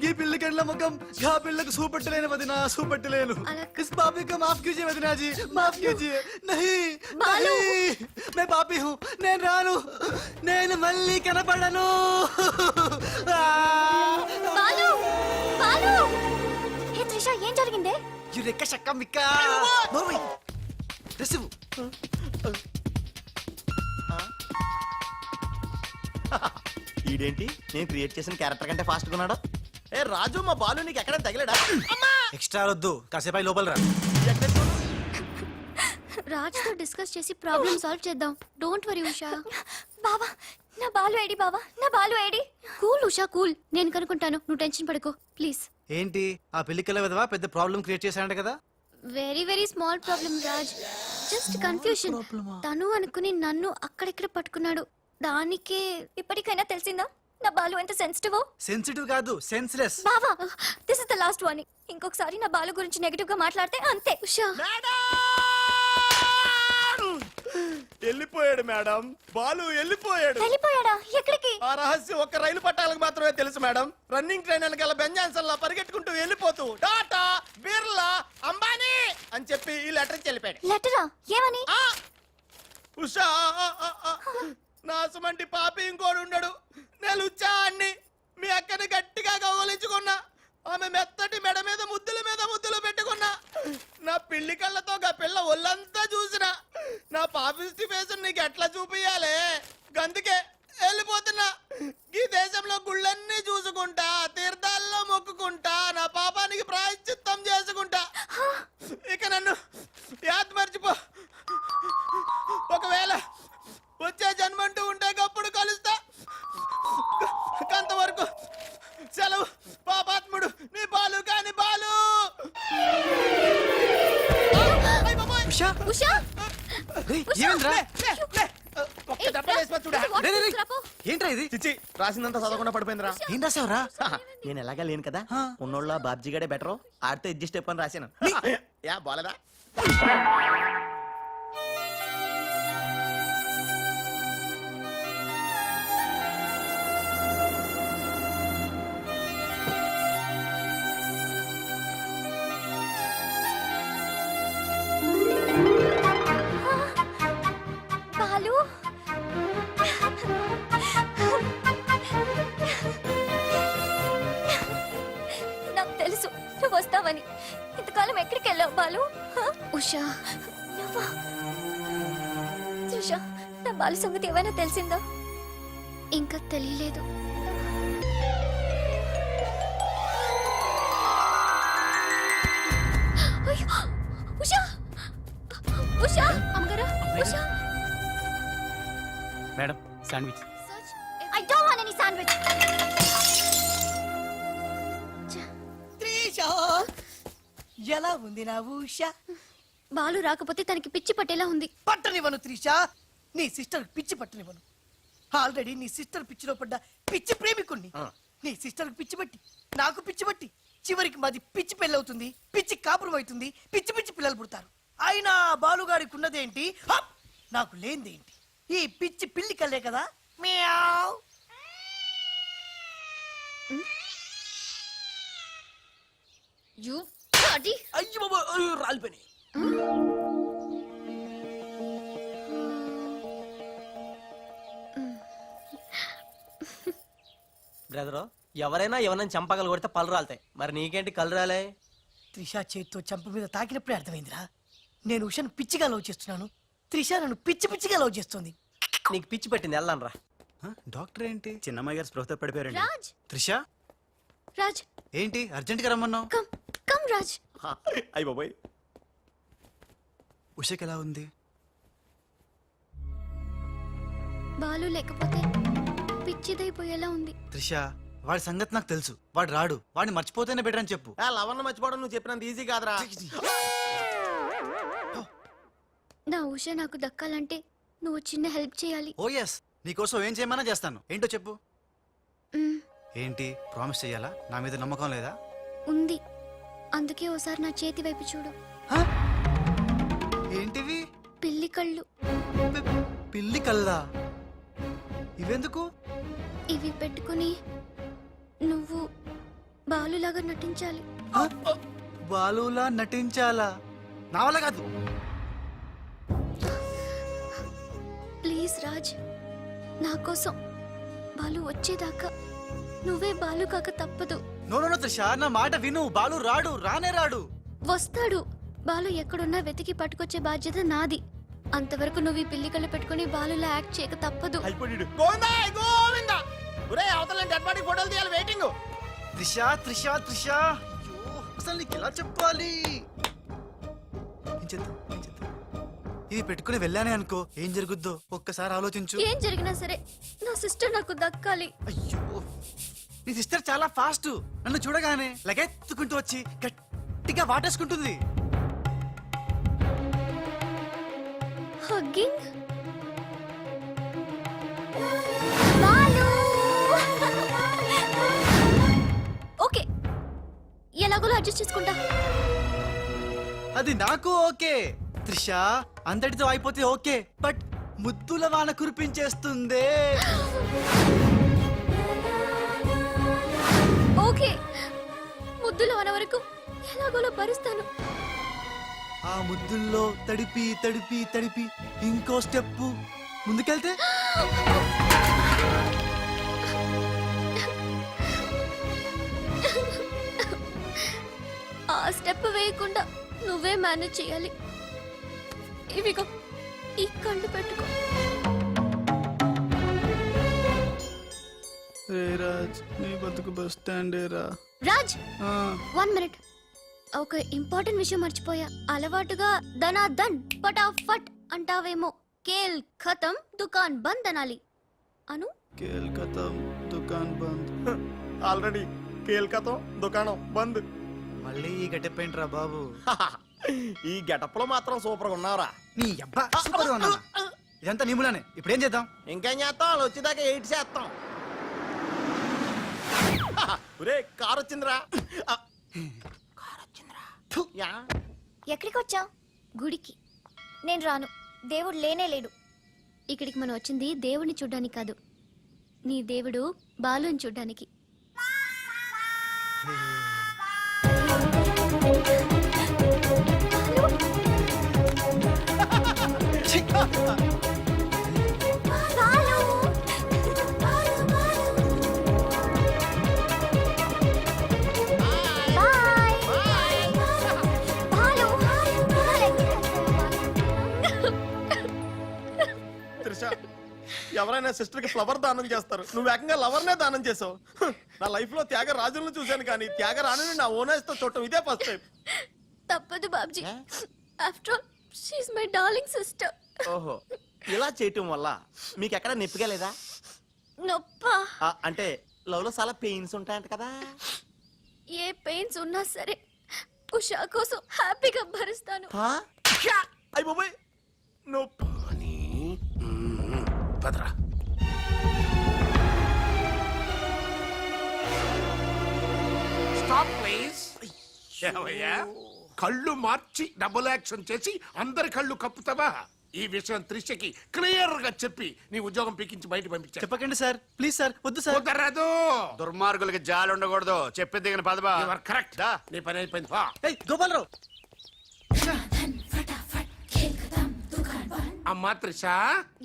ఈ పిల్లకెళ్ళ ముఖం గా పిల్లకు చూపెట్టలేను వదినా, చూపెట్టలేను. ఇస్ పాపి को माफ कीजिए वदना जी, माफ कीजिए. नहीं, मैं पापी हूँ. నేను రాను, నేను మళ్ళీ కనపడను. బాలు, బాలు. హే త్రిష, ఏం జరిగిందే? యురెక్క షక్క మిక్క. మోవి రిసివ్. ఈడేంటి నేను క్రియేట్ చేసిన క్యారెక్టర్ కంటే ఫాస్ట్ గా ఉన్నాడు. ఏ రాజు, మా బాలు నీకు ఎక్కడ తగిలాడా? ఎక్స్ట్రా వద్దు, కాసేపు లోపల రా. రాజ్ తో డిస్కస్ చేసి ప్రాబ్లం సాల్వ్ చేద్దాం. Don't worry Usha. బావా, నా బాలు ఏడి? బావా, నా Balu AD? Cool Usha, cool. నేను కనుక్కుంటాను, నువ్వు టెన్షన్ పడుకో ప్లీజ్. ఏంటి ఆ పిల్లికల విధవా పెద్ద ప్రాబ్లం క్రియేట్ చేశాడంట కదా? Very very small problem Raj, just confusion. తను అనుకుని నన్ను అక్కడిక్కడ పట్టుకున్నాడు. దానికే ఇప్పటికైనా తెలిసిందా నా బాలు ఎంత సెన్సిటివ్? సెన్సిటివ్ కాదు, సెన్స్లెస్. బావా, this is the last warning. ఇంకొకసారి నా బాలు గురించి నెగటివ్ గా మాట్లాడితే అంతే. ఉషా, వెళ్ళిపోయాడు మేడం, బాలు వెళ్ళిపోయాడు. వెళ్ళిపోయాడా? ఎక్కడికి? ఆ రహస్యం ఒక్క రైలు పట్టాలకు మాత్రమే తెలుసు మేడం. రన్నింగ్ ట్రైన్ వెనకాల బెంజాన్సన్ పరిగెట్టుకుంటూ వెళ్ళిపోతూ టాటా, బిర్లా, అంబానీ అని చెప్పి ఈ లెటర్ ఇచ్చి వెళ్ళిపోయాడు. లెటరా? ఏమని? ఉషా, నా సుమంటి పాపి ఇంకోడు ఉండడు. నేను ఉచ్చాన్ని మీ అక్కని గట్టిగా కౌగలించుకున్నా. ఆమె మెత్తటి మెడ మీద ముద్దులు పెట్టుకున్నా. నా పిల్లి కళ్ళతో గా పిల్ల ఒళ్ళంతా చూసిన. నా పాపిస్టి ఫేస్ నీకు ఎట్లా చూపియాలే? గందుకే వెళ్ళిపోతున్నా. ఈ దేశంలో గుళ్ళన్నీ చూసుకుంటా, తీర్థాల్లో మొక్కుకుంటా, నా పాపానికి ప్రాయశ్చిత్తం చేసుకుంటా. ఇక నన్ను యాద్ మర్చిపో. ఒకవేళ వచ్చే జన్మంటూ ఉంటే గప్పుడు కలుస్తా. అంతవరకు సెలవు. పాపాత్ముడు నీ బాలు కాని బాలు. ఉషా, ఏంట్రా ఇది? చిచ్చి, రాసిందంతా చదవకుండా పడిపోయిందిరా. ఏం రాసావురా? నేను ఎలాగా లేను కదా, ఉన్నోళ్ళ బాబ్జీ గడే బెటర్, ఆడితో అడ్జస్ట్ అయిపోయి రాశాను. యా బాలేదా? త్రిష నువ్వా? త్రిష, నా బాలు సంగతి ఏమైనా తెలిసిందా? ఇంకా తెలియలేదు. అయ్యో! ఉషా! ఉషా! అమ్మగారు! Usha! Madam sandwich. I don't want any sandwich. Trisha ఎలా ఉంది నా ఉష? బాలు రాకపోతే తనకి పిచ్చి పట్టేలా ఉంది. పట్టనివ్వను త్రిష, నీ సిస్టర్ పిచ్చి పట్టనివ్వను. ఆల్రెడీ నీ సిస్టర్ పిచ్చిలో పడ్డ పిచ్చి ప్రేమికుణ్ణి. నీ సిస్టర్ పిచ్చి పట్టి నాకు పిచ్చి పట్టి చివరికి మాది పిచ్చి పెళ్ళవుతుంది, పిచ్చి కాపురం అవుతుంది, పిచ్చి పిచ్చి పిల్లలు పుడతారు. అయినా బాలుగాడికి ఉన్నదేంటి, హప్! నాకు లేనిదేంటి? ఈ పిచ్చి పిల్లి కల్లే కదా. మ్యావ్. You bloody! అయ్యో బాబా, అయ్యో, రాలిపోయినాయి. బ్రదరు, ఎవరైనా ఎవరైనా చంపగలు కొడితే పళ్ళు రాలుతాయి, మరి నీకేంటి కళ్ళు రాలే? త్రిష చేత్తో చంప మీద తాకినప్పుడే అర్థమైందిరా. నేను ఉషను పిచ్చిగా లవ్ చేస్తున్నాను, త్రిష నన్ను పిచ్చి పిచ్చిగా లవ్ చేస్తుంది. నీకు పిచ్చి పెట్టింది, వెళ్ళాను రా. డాక్టర్ ఏంటి? చిన్నమ్మాయి గారు స్పృహతో పడిపోయారండి. రాజ్! త్రిష రాజ్! ఏంటి అర్జెంట్ గా రమ్మన్నావు? Come come Raj! అయ్య బాబాయ్, ఉషకి ఎలా ఉంది? బాలు లేకపోతే పిచ్చిదైపోయేలా ఉంది. త్రిష వాడి సంగతి నాకు తెలుసు, వాడు రాడు, వాడిని మర్చిపోతేనే బెటర్ అని చెప్పు. లవన్న మర్చిపోవడం నువ్వు చెప్పినంత ఈజీ కాదురా. నా ఉష నాకు దక్కాలంటే నువ్వు చిన్న హెల్ప్ చేయాలి. ఓ ఎస్, నీకోసం ఏం చేయమన్నా చేస్తాను. ఏంటో చెప్పు. మ్, ఏంటి ప్రామిస్ చెయ్యాలా? నా మీద నమ్మకం లేదా? ఉంది. అందుకే ఓసారి నా చేతి వైపు చూడు. ఏంటివి? పిల్లి కళ్ళు. పిల్లి కల్లా? ఇవెందుకు? ఇవి పెట్టుకుని నువ్వు బాలులాగా నటించాలి. బాలులా నటించాలా? నా వల్ల కాదు. ప్లీజ్ రాజ్, నా కోసం బాలు వచ్చేదాకా నువ్వే బాలు కాక తప్పదు. నో నో నో త్రిష, నా మాట విను. బాలు రాడు, రానే రాడు. వస్తాడు. బాలు ఎక్కడున్నా వెతికి పట్టుకొచ్చే బాధ్యత నాది. అంతవరకు నువ్వు ఈ పిల్లి కళ్ళు పెట్టుకుని బాలులా యాక్ట్ చేయక తప్పదు. అయిపోయాడు. గోవిందా, గోవిందా. ఒరేయ్, అవతల నేను డెడ్ బాడీ ఫోటోలు తీయాలి, వెయిటింగ్. త్రిష త్రిష త్రిష, అయ్యో, అసలు నీకు ఎలా చెప్పాలి? ఏం చేద్దాం, ఏం చేద్దాం? ఇది పెట్టుకుని వెళ్ళానే అనుకో, ఏం జరుగుద్దో ఒక్కసారి ఆలోచించు. ఏం జరిగినా సరే నా సిస్టర్ నాకు దక్కాలి. అయ్యో, నీ సిస్టర్ చాలా ఫాస్ట్. నన్ను చూడగానే లగెత్తుకుంటూ వచ్చి గట్టిగా వాటేసుకుంటుంది. హగ్గింగ్. బాలు! ఓకే, ఎలాగోలో అడ్జస్ట్ చేసుకుంటా. అది నాకు ఓకే. త్రిష అంతటితో అయిపోతే ఓకే, బట్ ముద్దుల వాన కురిపించేస్తుందే. ఓకే, ముద్దులో అన వరకు ఎలాగోలో భరిస్తాను. ఆ ముద్దుల్లో తడిపి తడిపి తడిపి ఇంకో స్టెప్ ముందుకెళ్తే ఆ స్టెప్ వేయకుండా నువ్వే మేనేజ్ చేయాలి. ఇవిగో ఈ కళ్ళు పెట్టుకో. రాజ్, నీ బతుకు బస్ స్టాండేరా. రాజ్, 1 మినిట్. ఒక ఇంపార్టెంట్ విషయం మర్చిపోయా. అలవాటుగా ధనా ధన్ ఫటాఫట్ అంటావేమో. కేల్ ఖతం దుకాన్ బంద్ అనాలి. అను కేల్కతం దుకాన్ బంద్. ఆల్రెడీ కేల్కతం దుకాణం బంద్. మళ్ళీ ఈ గెటప్ ఏంట్రా బాబు? ఈ గెటప్ లో మాత్రం సూపర్ గా ఉన్నావురా. నీ అబ్బా సూపర్ గా ఉన్నానా? ఇదంతా నిములానే. ఇప్పుడు ఏం చేద్దాం? ఇంకేం చేస్తాం, వాళ్ళు వచ్చేదాకా 8 చేస్తాం. ఒరే, కారు వచ్చిందిరా. యా. ఎక్కడికి వచ్చావు? గుడికి. నేను రాను. దేవుడు లేనే లేడు. ఇక్కడికి మనం వచ్చింది దేవుడిని చూడ్డానికి కాదు, నీ దేవుడు బాలుని చూడ్డానికి. బాలు! ఎవరైనా సిస్టర్ కి ఫ్లవర్ దానం చేస్తారు, నువ్వు ఏకంగా లవర్నే దానం చేసావు. నా లైఫ్ లో త్యాగ రాజులను చూశాను కానీ త్యాగ రాణిని నా ఓనర్స్ తో చూడటం ఇదే ఫస్ట్ టైం. తప్పదు Babji. After all she's my darling sister. ఓహో, ఇలా చేయటం వల్ల మీకు ఎక్కడ నొప్పిగా లేదా? నొప్పా? అంటే లవ్ లో చాలా పెయిన్స్ ఉంటాయంట కదా. ఏ పెయిన్స్ ఉన్నా సరే ఉషా కోసం హ్యాపీగా భరిస్తాను. అయ్య బాబోయ్, నొప్పి. పదరా. Stop please. ఏమయ్యా, కళ్ళు మార్చి డబుల్ యాక్షన్ చేసి అందరి కళ్ళు కప్పుతావా? ఈ విషయం త్రిషకి క్లియర్ గా చెప్పి నీ ఉద్యోగం పీకించి బయట పంపించా. చెప్పకండి సార్, ప్లీజ్ సార్, వద్దు సార్. కుదరదు. దుర్మార్గులకి జాలి ఉండకూడదు. చెప్పేది దిగిన పదబా. You are correct. నీ పని అయిపోయింది. వా. ఏయ్ గోపాలరావు, అమ్మా త్రిష,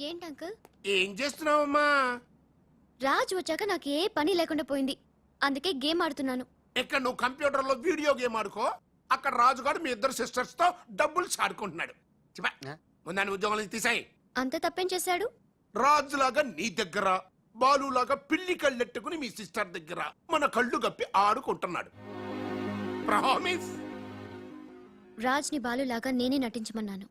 ఏంటి అంకుల్? ఏం చేస్తున్నావమ్మా? రాజ్ వచ్చాక నాకు ఏ పని లేకుండా పోయింది, అందుకే గేమ్ ఆడుతున్నాను. ఇక్కడ నువ్వు కంప్యూటర్ లో వీడియో గేమ్ ఆడుకో, అక్కడ రాజుగాడు మీ ఇద్దరు సిస్టర్స్ తో డబ్బులు ఆడుకుంటున్నాడు. ముందాన్ని ఉద్యోగం తీసాయి. అంత తప్పేం చేశాడు? రాజులాగా నీ దగ్గర, బాలులాగా పిల్లి కళ్ళెట్టుకుని మీ సిస్టర్ దగ్గర మన కళ్ళు గప్పి ఆడుకుంటున్నాడు. ప్రామిస్. రాజ్ ని బాలులాగా నేనే నటించమన్నాను.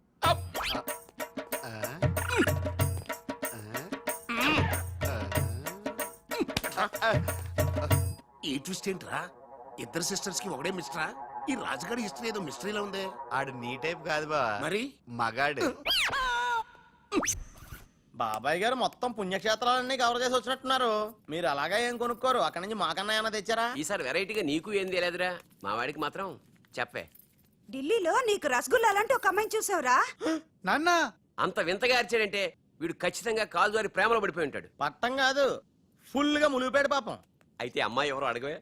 ఈ ట్విస్ట్ ఏంట్రా? ఇద్దరు సిస్టర్స్ కి ఒకడే మిస్టరా? ఈ రాజుగారి హిస్టరీ ఏదో మిస్టరీలో ఉంది. ఆడు నీ టైప్ కాదు బా, మరి మగాడు. బాబాయ్ గారు మొత్తం పుణ్యక్షేత్రాలన్నీ కవర్ చేసి వచ్చినట్టున్నారు. మీరు అలాగా ఏం కొనుక్కోరు, అక్కడి నుంచి మాకన్నా ఏమైనా తెచ్చారా? ఈసారి వెరైటీగా నీకు ఏం తెలియదురా, మా వాడికి మాత్రం చెప్పే. ఢిల్లీలో నీకు రసగుల్లా లాంటి ఒక అమ్మాయిని చూసావురా? నాన్న అంత వింతగా అరిచాడంటే వీడు ఖచ్చితంగా కాలు జారి ప్రేమలో పడిపోయి ఉంటాడు. పట్టం కాదు, ఫుల్ గా ములిగిపోయాడు పాపం. అయితే అమ్మాయి ఎవరో అడగవే.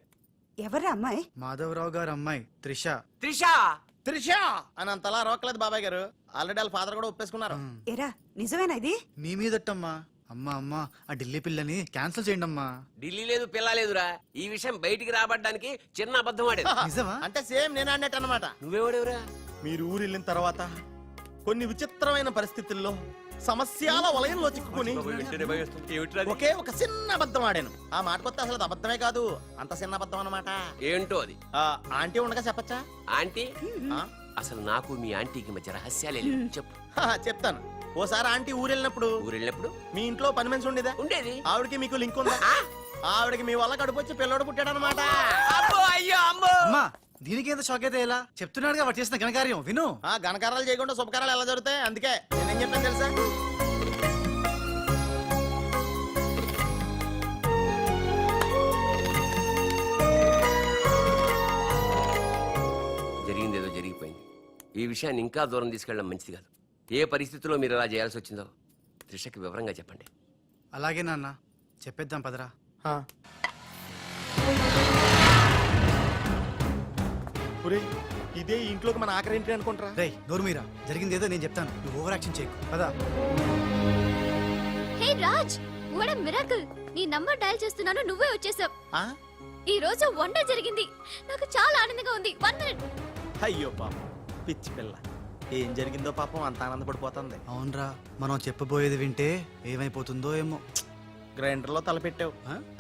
ఎవరా అమ్మాయి? మాధవరావు గారు అమ్మాయి త్రిష. త్రిష. త్రిష అని అంతలా రోకలేదు బాబాయ్ గారు, ఆల్రెడీ వాళ్ళ ఫాదర్ కూడా ఒప్పేసుకున్నారు. ఎరా నిజమేనా ఇది? మీ మీదట్టమ్మా. అమ్మా అమ్మా, ఆ ఢిల్లీ పిల్లని క్యాన్సిల్ చేయండి అమ్మా. ఢిల్లీ లేదు పిల్ల లేదురా, ఈ విషయం బయటికి రాబడ్డానికి చిన్న అబద్ధం ఆడేది. నిజమా? అంటే సేమ్ నేను అన్నట్టు అనమాట. నువ్వేవాడేవురా? మీరు ఊరు వెళ్ళిన తర్వాత కొన్ని విచిత్రమైన పరిస్థితుల్లో సమస్యల వలయంలో చిక్కుకుని ఒకే ఒక చిన్న అబద్ధం ఆడాను. ఆ మాట కొత్త అసలు అది అబద్ధమే కాదు, అంత చిన్న అబద్ధం అన్నమాట. ఏంటో అది? ఆంటీ ఉండగా చెప్పచ్చా? ఆంటీ? అసలు నాకు మీ ఆంటీకి మధ్య రహస్యాలే లేవు. చెప్పు. చెప్తాను. ఓసారి ఆంటీ ఊరెళ్ళినప్పుడు మీ ఇంట్లో పని మనిషి ఉండేదా? ఉండేది. ఆవిడకి మీకు లింక్ ఉందా? ఆవిడకి మీ వల్ల కడుపు వచ్చి పిల్లడు పుట్టాడు అనమాట. అమ్మా, దీనికి ఎంత షాక్ అయితే ఎలా? చెప్తున్నాడుగా వాడు చేసిన ఘనకార్యం విను. ఘనకారాలు చేయకుండా శుభకారాలు ఎలా జరుగుతాయి? అందుకే నేనేం చెప్పాను తెలుసా? జరిగిందేదో జరిగిపోయింది. ఈ విషయాన్ని ఇంకా దూరం తీసుకెళ్ళడం మంచిది కాదు. ఏ పరిస్థితుల్లో మీరు అలా చేయాల్సి వచ్చిందో త్రిషకి వివరంగా చెప్పండి. అలాగే నాన్న, చెప్పేద్దాం పదరా. ఇదే ఇంట్లోకి మన ఆఖరి ఏంటి అనుకుంటారా? రేయ్ నోరు మీరా, జరిగింది ఏదో నేను చెప్తాను, నువ్వు ఓవర్ యాక్షన్ చేయకు. పదా. హే రాజ్, వాట్ ఎ మిరాకిల్. నీ నంబర్ డయల్ చేస్తున్నాను, నువ్వే వచ్చేసావ్. ఈ రోజు వండర్ జరిగింది, నాకు చాలా ఆనందంగా ఉంది. 1 minute. అయ్యో పాపం పిచ్చి పిల్ల, ఏం జరిగిందో పాపం అంత ఆనందపడిపోతుంది. అవునరా, మనం చెప్పబోయేది వింటే ఏమైపోతుందో ఏమో. గ్రైండర్ లో తల పెట్టావు,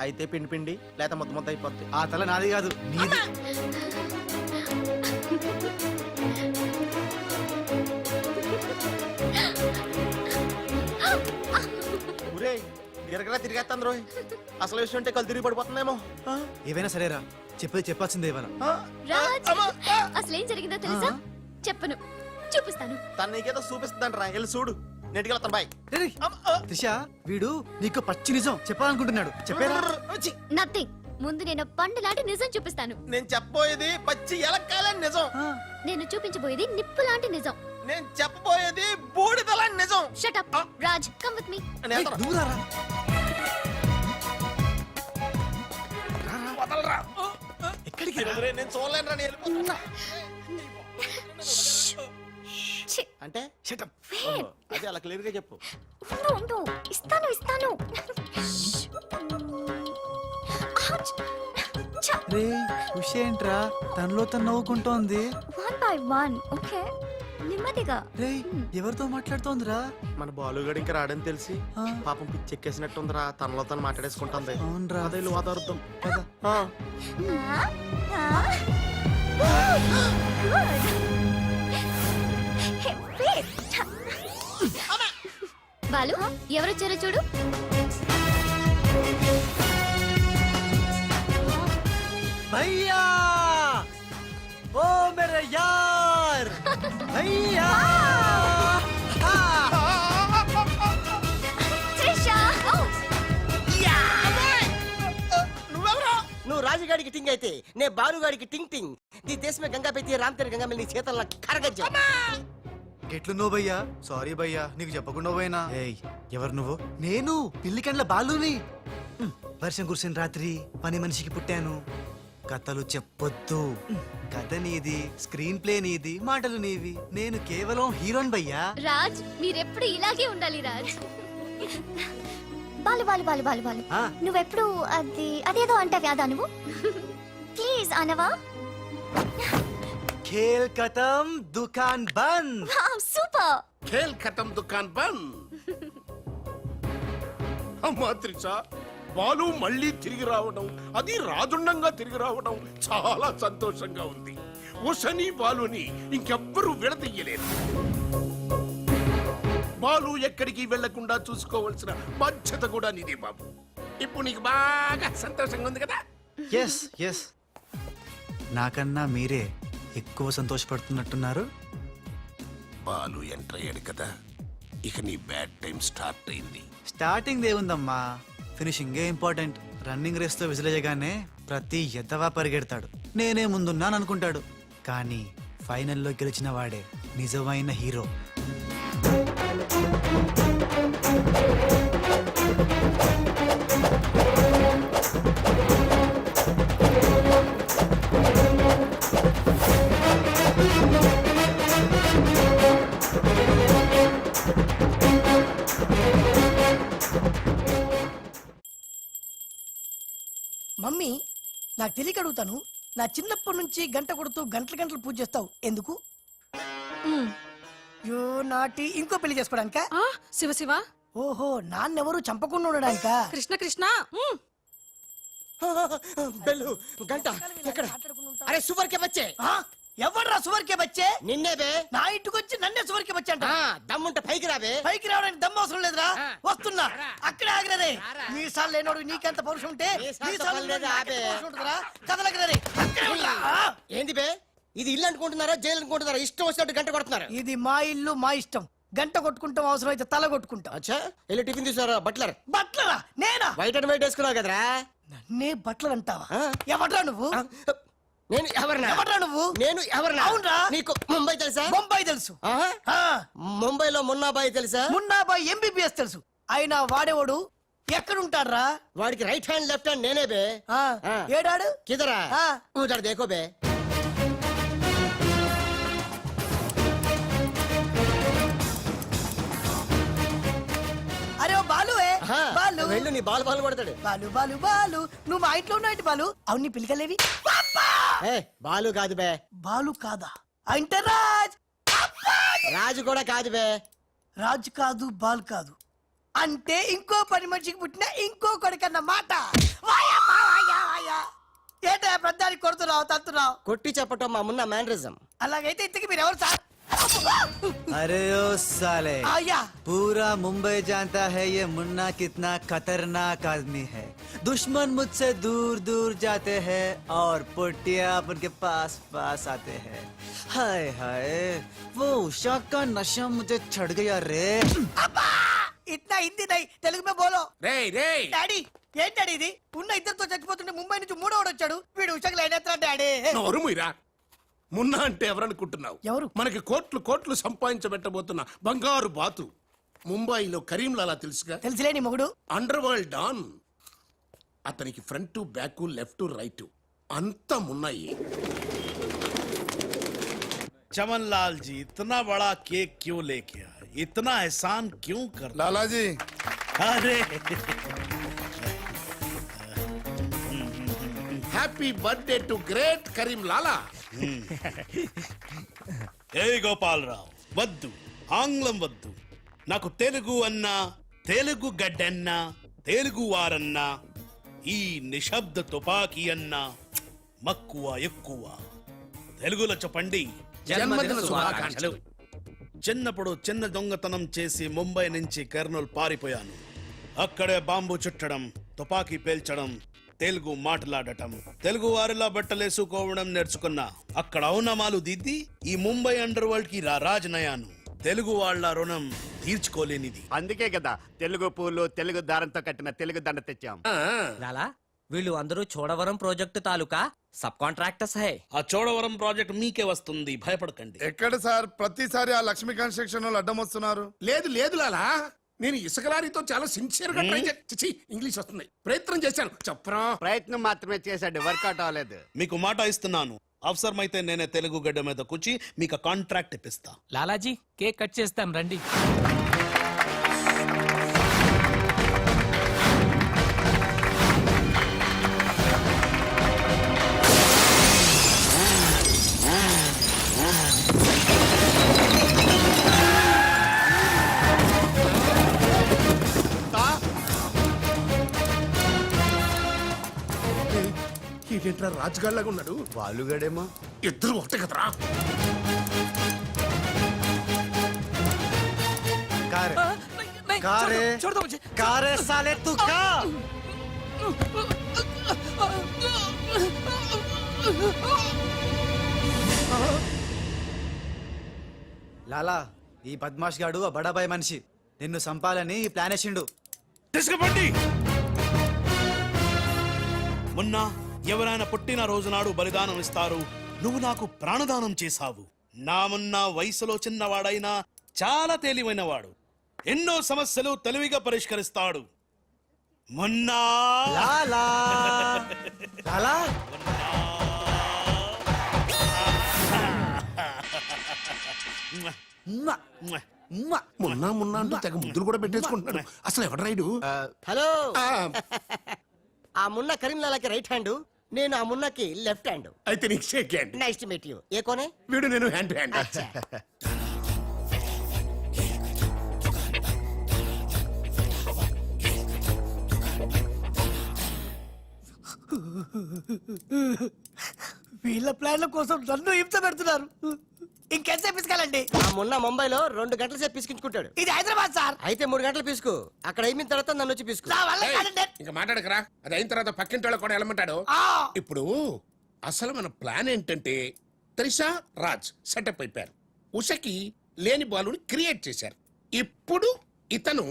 అయితే పిండి పిండి లేక ముద్ద ముద్ద అయిపోద్ది. ఆ తల నాది కాదు, నీది. గిరగరా తిరిగేస్తాను రోయ్, అసలు విషయం ఉంటే కళ్ళు తిరిగి పడిపోతుందేమో. ఏవైనా సరేరా, చెప్పేది చెప్పాల్సిందే ఇవాళ. రాజ్, అసలు ఏం జరిగిందో తెలుసా? చెప్పను, చూపిస్తాను. తను నీకేదో చూపిస్తుందంటరా, వెళ్ళి చూడు. నెట్టుకెళ్తాను బాయ్. త్రిష, వీడు నీకు పచ్చి నిజం చెప్పాలనుకుంటున్నాడు. చెప్పేరా? నథింగ్. ముందు నేను పండు లాంటి నిజం చూపిస్తాను. నేను చెప్పబోయేది పచ్చి ఎలక్కాలని నిజం. నేను చూపించబోయేది నిప్పు లాంటి నిజం. నేను చెప్పబోయేది బూడిదలాంటి నిజం. Shut up Raj, come with me. ఎక్కడికి? నేను చూడలేను, వెళ్ళిపోతున్నా. అంటే అదే అలా క్లియర్ గా చెప్పు. ఇస్తాను ఇస్తాను. రే, ఖుషి ఏంట్రా తనలో తను నవ్వుకుంటోంది. 1 by 1, ఓకే? నెమ్మదిగా. రేయ్ ఎవరితో మాట్లాడుతోందిరా? మన బాలుగాడు ఇంకా రాడని తెలిసి ఆ. పాపం పిచ్చెక్కేసినట్టుందిరా, తనలో తను మాట్లాడేసుకుంటుంది. అవునరా. అదే వాతావరణం. బాలు ఎవరొచ్చారో చూడు. भैया ओ मेरे यार भैया త్రిషా. నువ్వు రాజుగాడికి టింగ్ అయితే నే బాలుగాడికి టింగ్ టింగ్. నీ దేశ में गंगा పెట్టి రామ్ तेरे गंगा में నీ చేతల్లో కరగజ్జా. ఎట్లున్నావు భయ్యా? సారీ భయ్యా, నీకు చెప్పకుండా పోయినా. ఏయ్ ఎవరు నువ్వు? నేను పిల్లికండ్ల బాలుని. వర్షం కురిసిన రాత్రి పని మనిషికి పుట్టాను. కథలు చెప్పొద్దు. కథ నీది, స్క్రీన్ ప్లే నీది, మాటలు నీవి. నేను కేవలం హీరోయిన్ భయ్యా. రాజ్ మీరెప్పుడు ఇలాగే ఉండాలి రాజ్. బాలు బాలు బాలు బాలు బాలు ఆ. నువ్వెప్పుడు అదేదో అంటావి అదా నువ్వు. ప్లీజ్ అనవా. ఖేల్ ఖతం దుకాన్ బంద్. సూపర్. ఖేల్ ఖతం దుకాన్ బంద్. అమ్మా త్రిష, బాలు మళ్ళీ తిరిగి రావడం, అది రాజుండంగా తిరిగి రావడం చాలా సంతోషంగా ఉంది. ఉషని బాలుని ఇంకెవ్వరూ విడదీయలేరు. బాలు ఎక్కడికి వెళ్లకుండా చూసుకోవాల్సిన బాధ్యత కూడా నీదే బాబు. ఇప్పుడు నీకు బాగా సంతోషంగా ఉంది కదా. ఎస్ ఎస్, నాకన్నా మీరే ఎక్కువ సంతోషపడుతున్నట్టున్నారు. బాలు ఎంటర్ అయ్యాడు కదా, ఇక నీ బ్యాడ్ టైం స్టార్ట్ అయింది. స్టార్టింగ్ దేవుందమ్మా, ఫినిషింగే ఇంపార్టెంట్. రన్నింగ్ రేస్ తో విసిలేయగానే ప్రతి ఎద్దవా పరిగెడతాడు, నేనే ముందున్నాను అనుకుంటాడు. కానీ ఫైనల్లో గెలిచిన వాడే నిజమైన హీరో. మమ్మీ నాకు తెలియక అడుగుతాను, నా చిన్నప్పటి నుంచి గంట కొడుతూ గంటలు గంటలు పూజ చేస్తావు ఎందుకు? యో నాటి ఇంకో పెళ్లి చేసుకోవడానికా? శివ శివ, ఓహో, నాన్నెవరు చంపకుండా ఉండడానికా? కృష్ణ కృష్ణ. బెల్లు గంట ఎక్కడ? అరే సువర్ కే బచ్చే. ఎవర్రా సువర్కే బచ్చే? నిన్నే బే. నా ఇంటికి వచ్చి నన్నే సువర్కే బచ్చే అంట. దమ్ముంటే పైకి రాబే. పైకి రావడానికి దమ్ము అవసరం లేదురా, వస్తున్నా. అక్కడే ఆగిరే. మీసాలు లేనోడు నీకెంత పౌరుషం ఉంటే మీసాలు లేనోడు నాకెంత పౌరుషం ఉంటుందిరా? కదలకరే. అక్కడే ఉండరా. ఏంది బే, ఇది ఇల్లు అనుకుంటున్నారా జైలు అనుకుంటున్నారా? ఇష్టం వచ్చినట్టు గంట కొడుతున్నారు. ఇది మా ఇల్లు మా ఇష్టం. గంట కొట్టుకుంటాం, అవసరం అయితే తల కొట్టుకుంటాం. అచ్చా, వెళ్ళి టిఫిన్ తీసుకురా. బట్లర్ బట్లరా? నేనా? వైట్ అండ్ వైట్ వేసుకున్నావు కదరా. నన్నే బట్లర్ అంటావా? ఆ. ఎవడ్రా నువ్వు? నేను ఎవరినా? ఎవడ్రా నువ్వు? నేను ఎవరినా? అవునరా. నీకు ముంబై తెలుసా? బొంబాయి తెలుసు. ఆహా. ఆ, ముంబైలో మున్నాబాయి తెలుసా? మున్నాబాయ్ ఎంబీబీఎస్ తెలుసు. అయినా వాడేవాడు ఎక్కడుంటాడ్రా? వాడికి రైట్ హ్యాండ్ లెఫ్ట్ హ్యాండ్ నేనే బే. ఆ, ఆ. ఏడాడు? కిదరా ఆ. ఉదర్ దేఖో బే. అరే ఓ బాలువే. ఆహా. బాలు వెళ్ళు, నీ బాల్ బాల్ కొడతాడు. బాలు బాలు బాలు, నువ్వు మా ఇంట్లో ఉన్నావు బాలు. అవును, నీ పిలికలేవి? ఏ బాలు కాదు బే. బాలు కాదా? అంటే రాజ్. రాజు కూడా కాదు బే. రాజు కాదు, బాల్ కాదు అంటే ఇంకో పని మనిషికి పుట్టిన ఇంకో కొడుకన్న మాట. వాయమ్మా, వాయా, వాయా. ఏంటో పెద్దానికి కొడుతున్నావు, తత్తున్నావు? కొట్టి చెప్పటం మా మున్న మేనరిజం. అలాగైతే ఇంతకి మీరు ఎవరు సార్? अरे ओ साले, आया। पूरा मुंबई जानता है ये मुन्ना कितना खतरनाक आदमी है। दुश्मन मुझसे दूर दूर जाते हैं और पुटिया उनके पास पास आते हैं। हाय हाय, वो उषा का नशा मुझे चढ़ गया रे। అబ్బా! ఇట్లా హిందీ నై, తెలుగు మే బోలో. రేయ్ రేయ్, డాడీ ఏంటి డాడీ ఇది? ఉన్న ఇద్దరితో చచ్చిపోతుంటే ముంబై నుంచి మూడోడు వచ్చాడు. వీడు ఉషకు లైన్ ఎత్తాడు డాడీ. నోరు మూయరా. మున్నా అంటే ఎవరనుకుంటున్నావు? ఎవరు? మనకి కోట్లు కోట్లు సంపాదించబెట్టబోతున్న బంగారు బాతు. ముంబైలో కరీంలాలా తెలుసుగా? తెలుసులే నీ మొగుడు. Underworld don. అతనికి ఫ్రంట్ బ్యాక్ లెఫ్ట్ రైట్ అంతా మున్నాయి. चमन लाल जी, इतना बड़ा केक क्यों लेके आए? इतना एहसान क्यों कर? లాలాజీ, अरे happy birthday to great Karim Lala. हे गोपाल राव, వద్దు, ఆంగ్లం వద్దు. నాకు తెలుగు అన్నా, తెలుగు గడ్డన్నా, తెలుగు వారన్నా, ఈ నిశ్శబ్ద తుపాకీ అన్నా మక్కువ ఎక్కువ. తెలుగులో చెప్పండి. జన్మదిన శుభాకాంక్షలు. చిన్నప్పుడు చిన్న దొంగతనం చేసి ముంబై నుంచి కర్నూలు పారిపోయాను. అక్కడే బాంబు చుట్టడం, తుపాకీ పేల్చడం, తెలుగు మాట్లాడటం, తెలుగు వారిలా బట్టలేసుకోవడం నేర్చుకున్నా. అక్కడ ఔనమాలు దిద్ది ఈ ముంబై అండర్ వరల్డ్ కి రాజనయాను. తెలుగు వాళ్ళ రుణం తీర్చుకోలేనిది. అందుకే కదా తెలుగు పూలు తెలుగు దారంతో కట్టిన తెలుగు దండ తెచ్చాం. లాలా వీళ్ళు అందరూ చోడవరం ప్రాజెక్టు తాలూకా సబ్ కాంట్రాక్టర్స్ హై. ఆ చోడవరం ప్రాజెక్ట్ మీకే వస్తుంది, భయపడకండి. ఎక్కడ సార్ ప్రతిసారి ఆ లక్ష్మీ కన్స్ట్రక్షన్ వాళ్ళు అడ్డం వస్తున్నారు? లేదు లేదు లాలా, నేను ఇసుక లారీతో చాలా సిన్సియర్ గా ట్రై చేసి ఇంగ్లీష్ వస్తుంది ప్రయత్నం చేశాను. చెప్పరా? ప్రయత్నం మాత్రమే చేశాడు, వర్కౌట్ అవ్వలేదు. మీకు మాట ఇస్తున్నాను, అవసరమైతే నేనే తెలుగు గడ్డ మీద కూర్చి మీకు కాంట్రాక్ట్ ఇప్పిస్తా. లాలాజీ కేక్ కట్ చేస్తాం రండి. ఏంట్రా రాజుగాళ్ళగా ఉన్నాడు? వాలుగడేమో. ఇద్దరు ఒకటే కదరా. కారే సాలే తు కా. లాలా ఈ బద్మాష్ గాడు ఆ బడాబాయ్ మనిషి నిన్ను సంపాలని ఈ ప్లాన్ వేసిండు. తీసుకుపండి. మొన్న ఎవరైనా పుట్టిన రోజు నాడు బలిదానం ఇస్తారు. నువ్వు నాకు ప్రాణదానం చేశావు. నా మొన్న వయసులో చిన్నవాడైనా చాలా తెలివైనవాడు. ఎన్నో సమస్యలు తెలివిగా పరిష్కరిస్తాడు. మొన్న లాలా లాలా మొన్న మొన్న అంటూ తెగ ముద్దులు కూడా పెట్టేసుకుంటున్నాడు. అసలు ఎవడు రైడు? హలో, ఆ మున్న కరీంలాలాకి రైట్ హ్యాండ్, నేను ఆ మున్నకి లెఫ్ట్ హ్యాండ్. అయితే నీకు shake hand. Nice to meet you. ఏ కోనే? వీడు నేను హ్యాండ్ టు హ్యాండ్. వీళ్ళ ప్లాన్ల కోసం నన్ను హింస పెడుతున్నారు. ఇంకెంతసేపు పిసుకాలండి? ఆ మున్న ముంబైలో 2 గంటల సేపు పిసికించుకుంటాడు. ఇది హైదరాబాద్ సార్. అయితే 3 గంటలు పిసుకు. అక్కడ అయిన తర్వాత నన్ను వచ్చి పిసుకు. నా వల్ల కాదండి. ఇంకా మాట్లాడకరా. అది అయిన తర్వాత పక్కింటి వాళ్ళు కూడా వెళ్ళమంటాడు. ఆ, ఇప్పుడు అసలు మన ప్లాన్ ఏంటంటే త్రిషా రాజ్ సెటప్ అయిపోయారు. ఉషకి లేని బాలుని క్రియేట్ చేశారు. ఇప్పుడు ఇతను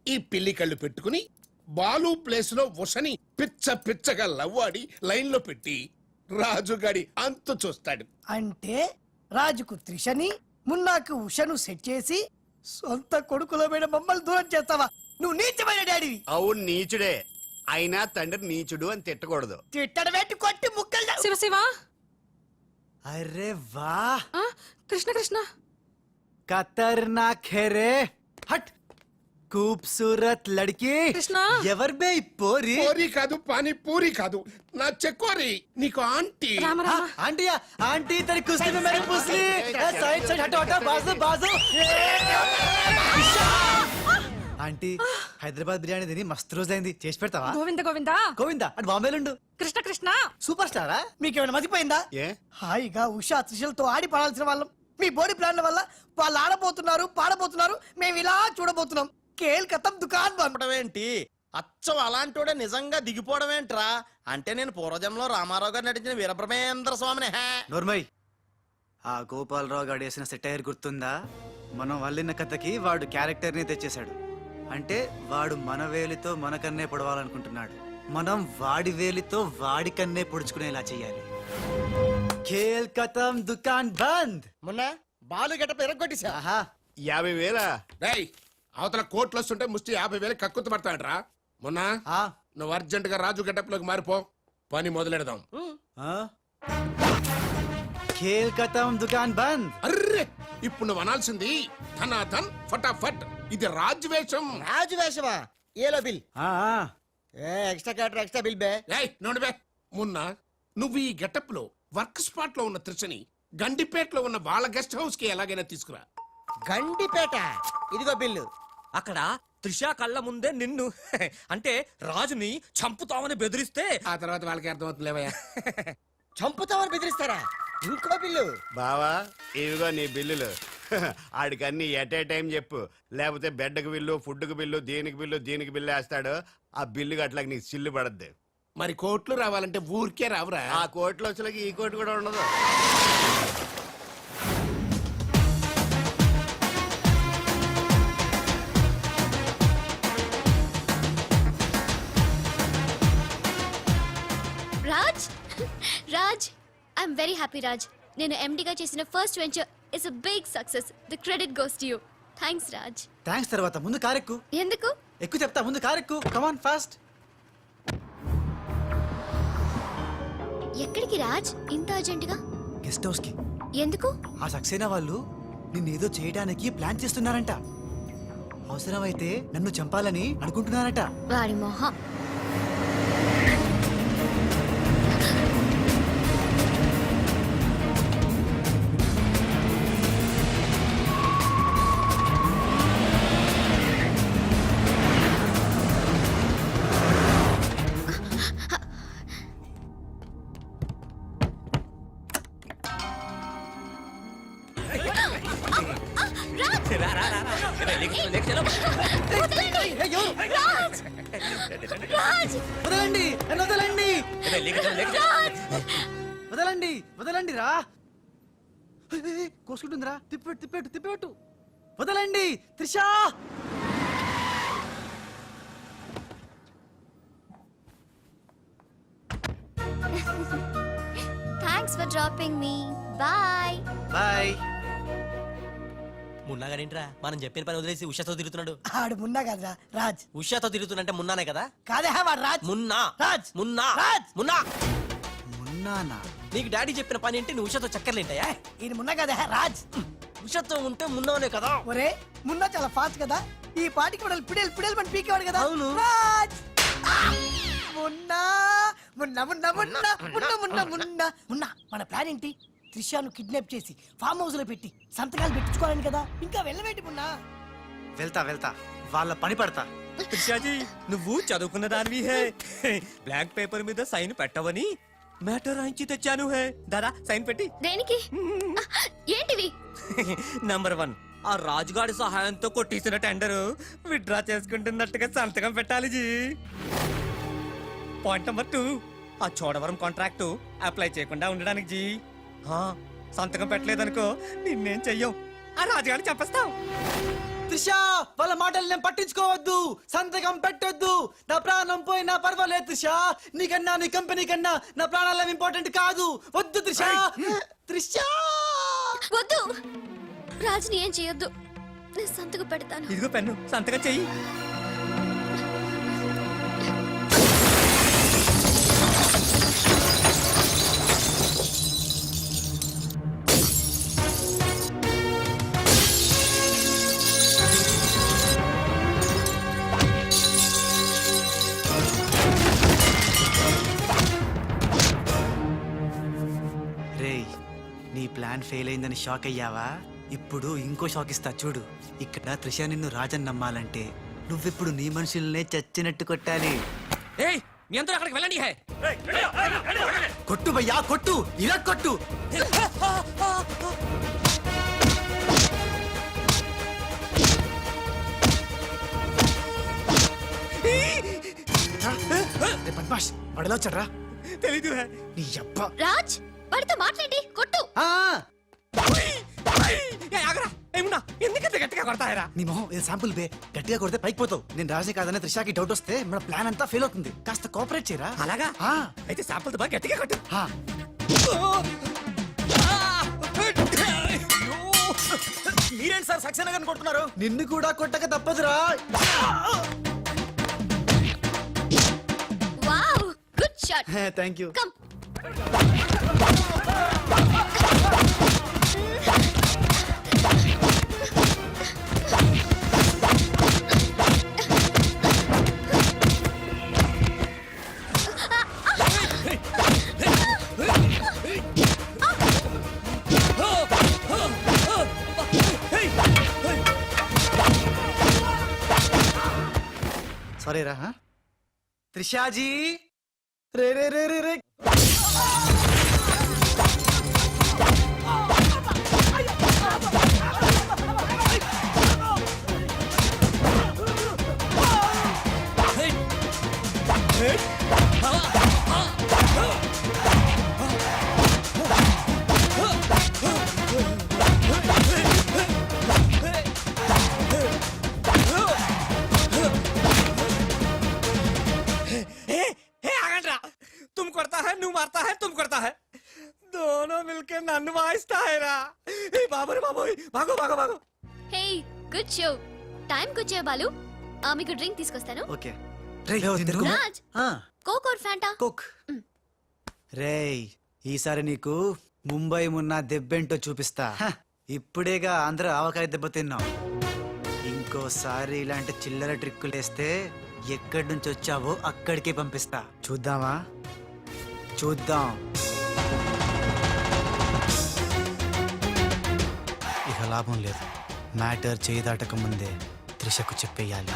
ఈ పిల్లి కళ్ళు పెట్టుకుని బాలు ప్లేస్ లో ఉషని పిచ్చ పిచ్చగా లవ్వాడి లైన్ లో పెట్టి రాజుగాడి అంతు చూస్తాడు. అంటే రాజుకు త్రిషని మున్నాకు ఉషను సెట్ చేసి సొంత కొడుకులో మీద మమ్మల్ని దూరం చేస్తావా? నువ్వు నీచమైన డాడీవి. అవును నీచుడే, అయినా తండ్రి నీచుడు అని తిట్టకూడదు. తిట్టడం పెట్టి కొట్టి ముక్కలు. శివ శివ. అరే వా కృష్ణ కృష్ణ. ఖతర్నాక్ హే రే. హట్ खूबसूरत लड़की. కృష్ణ. ఎవరు బే ఈ పోరి? పూరి కాదు, పానీ పూరి కాదు, నా చెక్కోరి. నీకు ఆంటీ. రామ हाँ, రామ. आंटी आंटी तेरी कुश्ती में मेरी पूछली. साइड साइड हटो हटो बाजू बाजू. ఆంటీ హైదరాబాద్ బిర్యానీ తిని మస్తు రోజైంది, చేసి పెడతావా? గోవింద గోవింద. గోవిందా అటు బాంబేలుండు. కృష్ణ కృష్ణ. సూపర్ స్టారా? మీకేమైనా మతిపోయిందా? ఏ హాయిగా ఉషా త్రిషలతో ఆడి పడాల్సిన వాళ్ళం మీ బోడీ ప్లాన్ల వల్ల వాళ్ళు ఆడబోతున్నారు, పాడబోతున్నారు, మేము ఇలా చూడబోతున్నాం. కేల్ కథం దుకాన్ బంద్. ఏంటి అచ్చం అలాంటోడే నిజంగా దిగిపోవడం ఏంట్రా? అంటే నేను పూర్వజంలో రామారావు గారు నటించిన వీరబ్రహ్మేంద్ర స్వామిని. నోర్మయ్, ఆ గోపాలరావు గారు వేసిన సెటైర్ గుర్తుందా? మనం వల్లిన కథకి వాడు క్యారెక్టర్ ని తెచ్చేశాడు. అంటే వాడు మన వేలితో మనకన్నే పొడవాలనుకుంటున్నాడు. మనం వాడి వేలితో వాడి కన్నే పొడుచుకునేలా చెయ్యాలి. ఖేల్ ఖతం దుకాన్ బంద్. మొన్న బాలు గెటప్ ఎరగొట్టేశా. ఆహా 50,000. రేయ్, అవతల కోట్లు వస్తుంటే ముష్టి 50,000 కక్కుతు పడతాడరా. మొన్న ఆ, నువ్వు అర్జెంట్ గా రాజు గెటప్ లోకి మారిపో, పని మొదలెడదాం. ఆ? ఖేల్ ఖతం దుకాన్ బంద్. అర్రే, ఇప్పుడు నువ్వు అనాల్సింది ధనాధన్ ఫటాఫట్. ఇది రాజు వేషం. రాజు వేషమా? ఏలో బిల్. ఆ, ఆ. ఎక్స్ట్రా క్యాటర్ ఎక్స్ట్రా బిల్ బే. ఏయ్ నోడిబే, మొన్న నువ్వు ఈ గెటప్ లో వర్క్ స్పాట్ లో ఉన్న త్రిషని గండిపేటలో ఉన్న వాళ్ళ గెస్ట్ హౌస్ కి ఎలాగైనా తీసుకురా. గండిపేట ఇదిగో బిల్లు. అక్కడ త్రిష కళ్ళ ముందే నిన్ను అంటే రాజుని చంపుతామని బెదిరిస్తే ఆ తర్వాత వాళ్ళకి అర్థమవుతుందిలేవయ్యా. చంపుతామని బెదిరిస్తారా? ఇంకో బిల్లు. బావా ఇవిగో నీ బిల్లులు. ఆడికన్నీ ఎట్ ఏ టైం చెప్పు, లేకపోతే బెడ్కి బిల్లు, ఫుడ్కి బిల్లు, దీనికి బిల్లు వేస్తాడు. ఆ బిల్లు అట్లా నీకు సిల్లు పడద్దు. మరి కోట్లు రావాలంటే ఊరికే రావురా. ఆ కోట్లు వచ్చేలాకి ఈ కోటి కూడా ఉండదు. Raj Raj I'm very happy Raj. నేను ఎండిగా చేసిన first venture is a big success. The credit goes to you. Thanks Raj. Thanks తర్వాత ముందు కారెక్కు. ఎందుకు? ఎక్కువ చెప్తా, ముందు కారెక్కు. Come on fast. ఎక్కడికి రాజ్ ఇంత అర్జెంటుగా? గెస్ట్ హౌస్ కి. ఎందుకు? ఆ సక్సేనా వాళ్ళు నిన్నేదో చేయడానికి ప్లాన్ చేస్తున్నారంట. అవసరమైతే నన్ను చంపాలని అనుకుంటున్నారట. వాడి మొహం. రాజ్ వదలండి, నన్ను వదలండి, రాజ్ వదలండి, వదలండి రా. కోసుకుంటుందిరా. తిప్పెట్టు. వదలండి Trisha. Thanks for dropping me. Bye. Bye. మున్నాగాడేంట్రా మనం చెప్పిన పని వదిలేసి ఉషాతో తిరుగుతున్నాడు? ఆడు మున్నా కదరా రాజ్. ఉషాతో తిరుగుతున్నంటే మున్నానే కదా? కాదే వాడు రాజ్. మున్నా రాజ్. మున్నా రాజ్. మున్నా. మున్నానా? నీకు డాడీ చెప్పిన పని ఏంటి? నువ్వు ఉషాతో చక్కర్లేంటాయా? ఈయన మున్నా కదే రాజ్. ఉషాతో ఉంటే మున్నానే కదా? ఒరే మున్నా చాలా ఫాస్ట్ కదా, ఈ పాటికి మనల్ని పిడేలు పని పీకేవాడు కదా. అవును. రాజ్. మున్నా మున్నా మున్నా మున్నా మున్నా మున్నా మున్నా మున్నా. మన ప్లాన్ ఏంటి? త్రిషాను కిడ్నాప్ చేసి ఫామ్ హౌస్ లో పెట్టి సంతకాలు పెట్టించుకోవాలని కదా. ఇంకా వెళ్ళవేంటి మున్నా? వెళ్తా వాళ్ళ పని పడతా. త్రిషాజీ నువ్వు చదువుకున్న దానివి హే. బ్లాంక్ పేపర్ మీద సైన్ పెట్టవని మ్యాటర్ రాయించి తెచ్చాను హే. దాదా సైన్ పెట్టి. దేనికి? ఏంటివి? నంబర్ 1 ఆ రాజుగాడి సహాయంతో కొట్టేసిన టెండర్ విత్డ్రా చేసుకుంటున్నట్టుగా సంతకం పెట్టాలి జీ. పాయింట్ నంబర్ 2 ఆ చోడవరం కాంట్రాక్టు అప్లై చేయకుండా ఉండడానికి జీ. సంతకం పెట్టలేదనుకో నిన్నేం చెయ్యం, ఆ రాజుగాడిని చంపేస్తాం. త్రిషా వాళ్ళ మాటలు నేను పట్టించుకోవద్దు, సంతకం పెట్టొద్దు. నా ప్రాణం పోయినా పర్వాలేదు త్రిషా. నీకన్నా నీ కంపెనీ కన్నా నా ప్రాణాలు ఇంపార్టెంట్ కాదు. వద్దు త్రిషా. త్రిషా వద్దు. రాజుని ఏం చేయొద్దు. నేను సంతకం పెడతాను. ఇదిగో పెన్ను, సంతకం చెయ్యి. రేయ్, నీ ప్లాన్ ఫెయిల్ అయిందని షాక్ అయ్యావా? ఇప్పుడు ఇంకో షాక్ ఇస్తా చూడు. ఇక్కడ త్రిష నిన్ను రాజన్ నమ్మాలంటే నువ్విప్పుడు నీ మనుషుల్నే చచ్చినట్టు కొట్టాలి. ఏయ్ మీ అందరూ అక్కడికి వెళ్ళండి హే. కొట్టు భయ్యా, కొట్టు, ఇలా కొట్టు. బద్మాష్ పడలో వచ్చాడ్రా. తెలీదు హే. నీ అబ్బా. రాజ్ వాడితో మాట్లాడి కొట్టు. ఏమున్నా ఎందుకంత గట్టిగా కొడతాయరా? నీ మొహం ఇది శాంపుల్ బే. గట్టిగా కొడితే పైకి పోతావు. నేను రాజే కాదనే త్రిషాకి డౌట్ వస్తే మన ప్లాన్ అంతా ఫెయిల్ అవుతుంది. కాస్త కోఆపరేట్ చేయరా. అలాగా? ఆ. అయితే శాంపుల్ బాగా గట్టిగా కొట్టు. ఆ. మీరేంటి సార్ సక్సేనా గారిని కొడుతున్నారు? నిన్ను కూడా కొట్టక తప్పదురా. Wow good shot. Thank you. Come. Sorry రా త్రిషాజీ రే రే రే రే రే ఆగండ్రా तुम करता है నువ్వు मारता है तुम करता है दोनों मिलके నన్ను వాయిస్తా है రా ఏ బాబు రే బాబు భాగో భాగో భాగో హే గుడ్ షో టైంకి వచ్చావు బాలు మీకు డ్రింక్ తీసుకొస్తాను okay Raj Coke or Fanta కుక్ రేయ్ ఈసారి నీకు ముంబై మున్న దెబ్బేంటో చూపిస్తా ఇప్పుడేగా ఆంధ్ర ఆవకాయ దెబ్బ తిన్నావు ఇంకోసారి ఇలాంటి చిల్లర ట్రిక్కులు వేస్తే ఎక్కడి నుంచి వచ్చావో అక్కడికే పంపిస్తా చూద్దామా చూద్దాం ఇక లాభం లేదు మ్యాటర్ చేయి దాటక ముందే త్రిషకు చెప్పేయాలి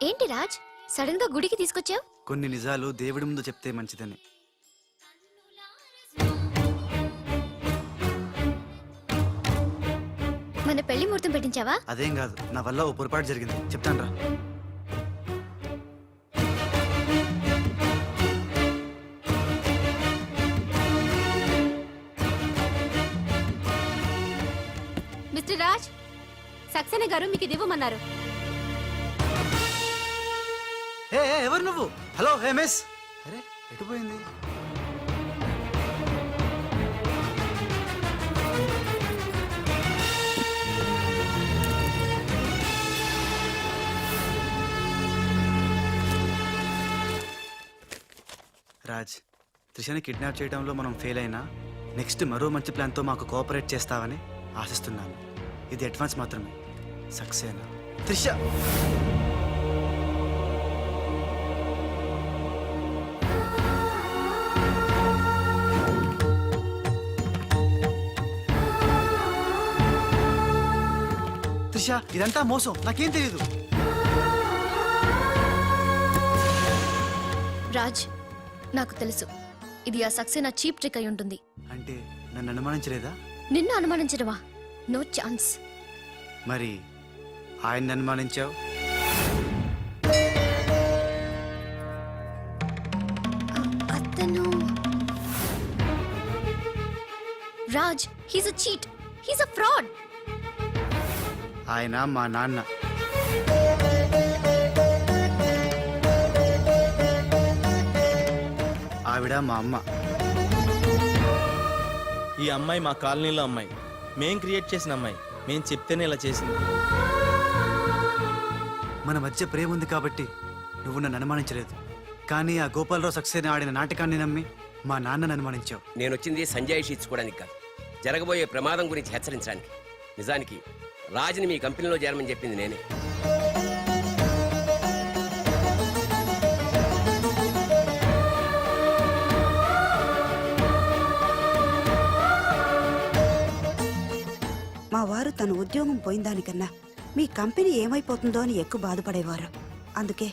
ఏంటి రాజ్ సడన్ గా గుడికి తీసుకొచ్చావు కొన్ని నిజాలు దేవుడి ముందు చెప్తే మంచిదని మన పెళ్లి ముహూర్తం పెట్టించావా అదేం కాదు నా వల్ల ఓ పొరపాటు జరిగింది చెప్తాను రా మిస్టర్ రాజ్ సక్సేనా గారు మీకు ఇది ఇవ్వమన్నారు ఎవరు నువ్వు హలో హే మిస్ అరే ఎటు పోయింది రాజ్ త్రిషని కిడ్నాప్ చేయడంలో మనం ఫెయిల్ అయినా నెక్స్ట్ మరో మంచి ప్లాన్తో మాకు కోఆపరేట్ చేస్తావని ఆశిస్తున్నాను ఇది అడ్వాన్స్ మాత్రమే సక్సేనా త్రిష త్రిష ఇదంతా మోసం నాకేం తెలియదు రాజ్ నాకు తెలుసు ఇది ఆ సక్సేనా చీప్ ట్రిక్ అయి ఉంటుంది అంటే నన్ను అనుమానించలేదా నిన్ను అనుమానించడమా నో ఛాన్స్ మరి ఆయన్ని అనుమానించావు అతను Raj he's a cheat he's a fraud ఆయన మా నాన్న ఆవిడ మా అమ్మ ఈ అమ్మాయి మా కాలనీలో అమ్మాయి మేం క్రియేట్ చేసిన అమ్మాయి మేం చెప్తేనే ఇలా చేసింది మన మధ్య ప్రేమ ఉంది కాబట్టి నువ్వు నన్ను అనుమానించలేదు కానీ ఆ గోపాలరావు సక్సేనా ఆడిన నాటకాన్ని నమ్మి మా నాన్నను అనుమానించావు నేను వచ్చింది సంజాయిషి ఇచ్చుకోవడానికి కాదు జరగబోయే ప్రమాదం గురించి హెచ్చరించడానికి నిజానికి రాజుని మీ కంపెనీలో చేరమని చెప్పింది నేనే మా వారు తన ఉద్యోగం పోయిన దానికన్నా మీ కంపెనీ ఏమైపోతుందో అని ఎక్కువ బాధపడేవారు అందుకే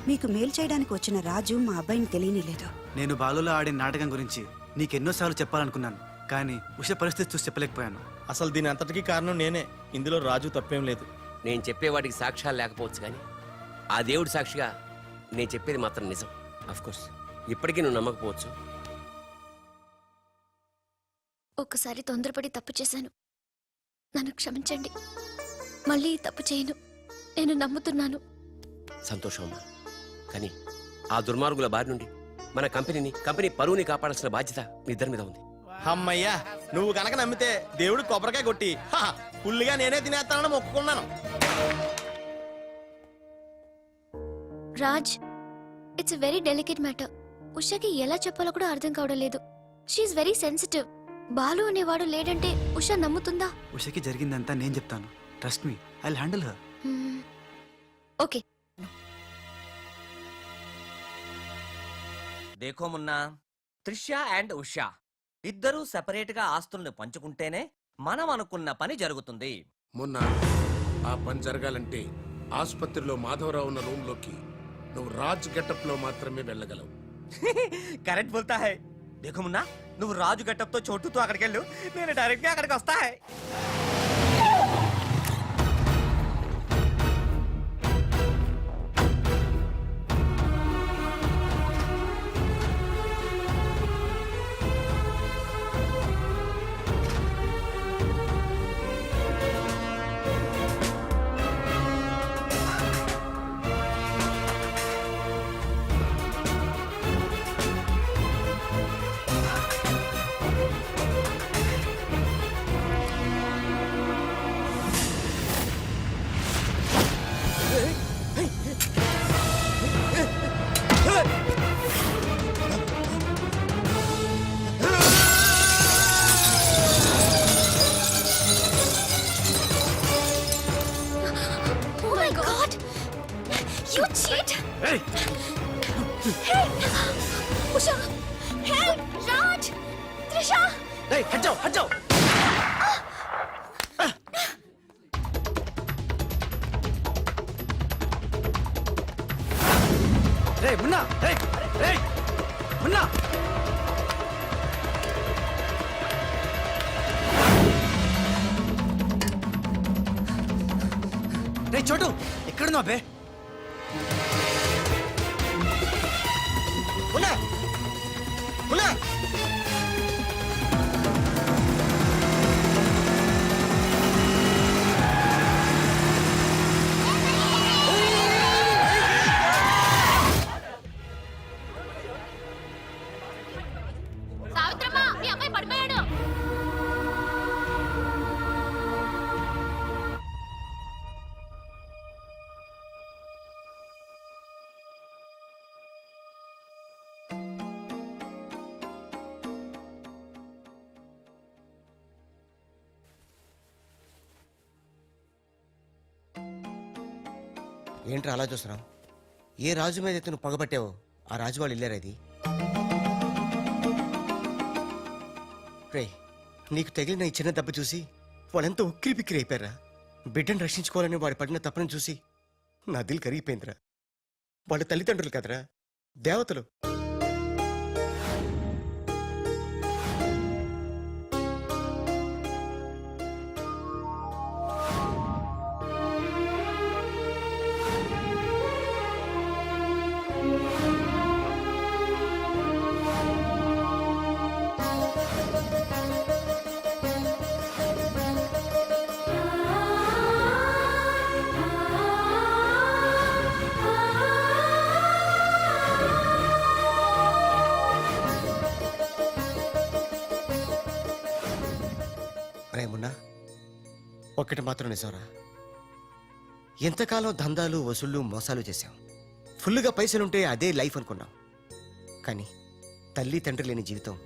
మీకు మేలు చేయడానికి వచ్చిన రాజు మా అబ్బాయిని తెలియనిలేదు నేను బాలులో ఆడిన నాటకం గురించి నీకెన్నోసార్లు చెప్పాలనుకున్నాను కానీ ఉష పరిస్థితి చూసి చెప్పలేకపోయాను అసలు దీని అంతటికీ కారణం నేనే ఇందులో రాజు తప్పేం లేదు నేను చెప్పేవాడికి సాక్ష్యాలు లేకపోవచ్చు కానీ ఆ దేవుడి సాక్షిగా నేను చెప్పేది మాత్రం నిజం కోర్స్ ఇప్పటికీ నువ్వు నమ్మకపోవచ్చు ఒక్కసారి తొందరపడి తప్పు చేశాను నన్ను క్షమించండి మళ్ళీ ఈ తప్పు చేయను నేను నమ్ముతున్నాను సంతోషం అమ్మా కానీ ఆ దుర్మార్గుల బారి నుండి మన కంపెనీ పరువుని కాపాడాల్సిన బాధ్యత మీ ఇద్దరి మీద ఉంది అమ్మయ్యా నువ్వు కనుక నమ్మితే దేవుడు కొబ్బరికాయ కొట్టి ఫుల్గా నేనే తినేస్తానని మొక్కుకున్నాను Raj it's very delicate matter ఉషకి ఎలా చెప్పాలో కూడా అర్థం కావడం లేదు షీఈ్ వెరీ సెన్సిటివ్ బాలు అనేవాడు లేడంటే ఉష నమ్ముతుందా ఉషకి జరిగిందంతా నేను చెప్తాను trust me I will handle her okay దేఖో మున్నా త్రిష అండ్ ఉషా ఇద్దరూ సెపరేట్ గా ఆస్తుల్ని పంచుకుంటేనే మనం అనుకున్న పని జరుగుతుంది మొన్న ఆ పని జరగాలంటే ఆసుపత్రిలో మాధవరావు ఉన్న రూమ్లోకి నువ్వు రాజ్ గెటప్ లో మాత్రమే వెళ్ళగలవు. కరెక్ట్ బోల్తా హై. देखो मुन्ना, నువ్వు రాజు గెటప్ తో చోటుతో అక్కడికి వెళ్ళు, నేను డైరెక్ట్ గా అక్కడికి వస్తా high. Oh my God! You cheat! Hey! Hey! Usha! Help! Raj! Trisha! Hey, हट जाओ, हट जाओ. Hey, Munna, hey, hey, Munna. రే చోటు ఎక్కడున్నావు బే? మున్నా, మున్నా. సావిత్రమ్మ, మీ అబ్బాయి పడిపోయాడు. ఏంట్రా అలా చూస్తున్నావు? ఏ రాజు మీద అయితే నువ్వు పగబట్టావో ఆ రాజు వాళ్ళు ఇల్లారా ఇది? రే, నీకు తగిలిన ఈ చిన్న దెబ్బ చూసి వాళ్ళెంతో ఉక్కిరి బిక్కిరి అయిపోయారా. బిడ్డను రక్షించుకోవాలని వాడి పడిన తప్పని చూసి నా దిల్ కరిగిపోయిందిరా. వాళ్ళ తల్లిదండ్రులు కదరా, దేవతలు. రేమున్నా, ఒక్కటి మాత్రం నిజంరా. ఎంతకాలం దందాలు వసూళ్ళు మోసాలు చేశాం. ఫుల్గా పైసలుంటే అదే లైఫ్ అనుకున్నాం. కానీ తల్లి తండ్రి లేని జీవితం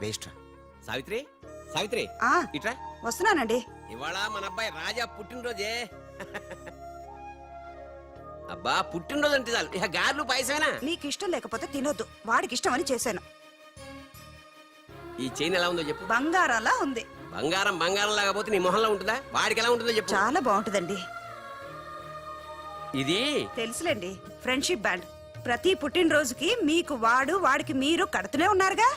వేస్ట్ రా. సావిత్రి, సావిత్రి ఆ, ఇట్రా. వస్తున్నానండి. ఇవాళ మన అబ్బాయి రాజా పుట్టినరోజే. అబ్బా, పుట్టినరోజు అంటే చాలు ఇక గార్లు పాయసమేనా? నీకు ఇష్టం లేకపోతే తినొద్దు, వాడికి ఇష్టం అని చేశాను. ఈ చైన్ ఎలా ఉందో చెప్పు. బంగారంలా ఉంది. బంగారం బంగారం లాగా నీ మొహంలో ఉంటుందా? వాడికి ఎలా ఉంటుందో చెప్పు. చాలా బాగుంటుందండి. ఇది తెలుసులేండి, ఫ్రెండ్షిప్ బ్యాండ్. ప్రతి పుట్టినరోజుకి మీకు వాడు, వాడికి మీరు కడుతూనే ఉన్నారుగా.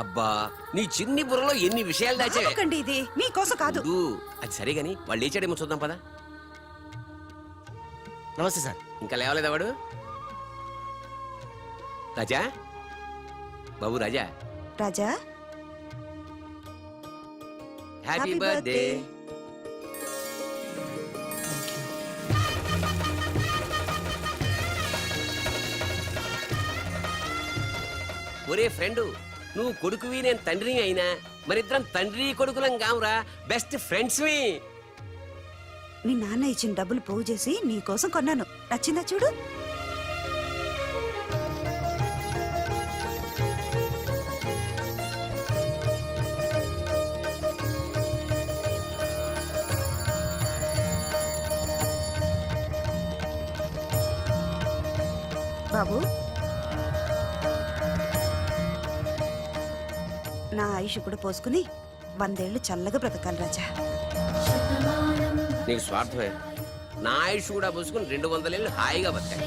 అబ్బా, నీ చిన్ని బుర్రలో ఎన్ని విషయాలు దాచావే. ఎందుకండి ఇది మీకోసం కాదు. ఊ, అది సరే గాని వాళ్ళు లేచాడేమో చూద్దాం పదా. నమస్తే సార్. ఇంకా లేవలేదా వాడు? రాజా, బాబు రాజా. రాజా, హ్యాపీ Happy బర్త్డే. birthday. ఒరే ఫ్రెండు, నువ్వు కొడుకువి నేను తండ్రిని అయినా మరిద్దరం తండ్రి కొడుకులం కావురా, బెస్ట్ ఫ్రెండ్స్. మీ నాన్న ఇచ్చిన డబ్బులు పోగు చేసి నీకోసం కొన్నాను. నచ్చిందా చూడు. బాబు, నా ఆయుష్ కూడా పోసుకుని 100 ఏళ్ళు చల్లగా బ్రతకాలి రాజా. నీకు స్వార్థమే. నా ఆయుష్ కూడా పోసుకుని 200 ఏళ్ళు హాయిగా బతకాలి.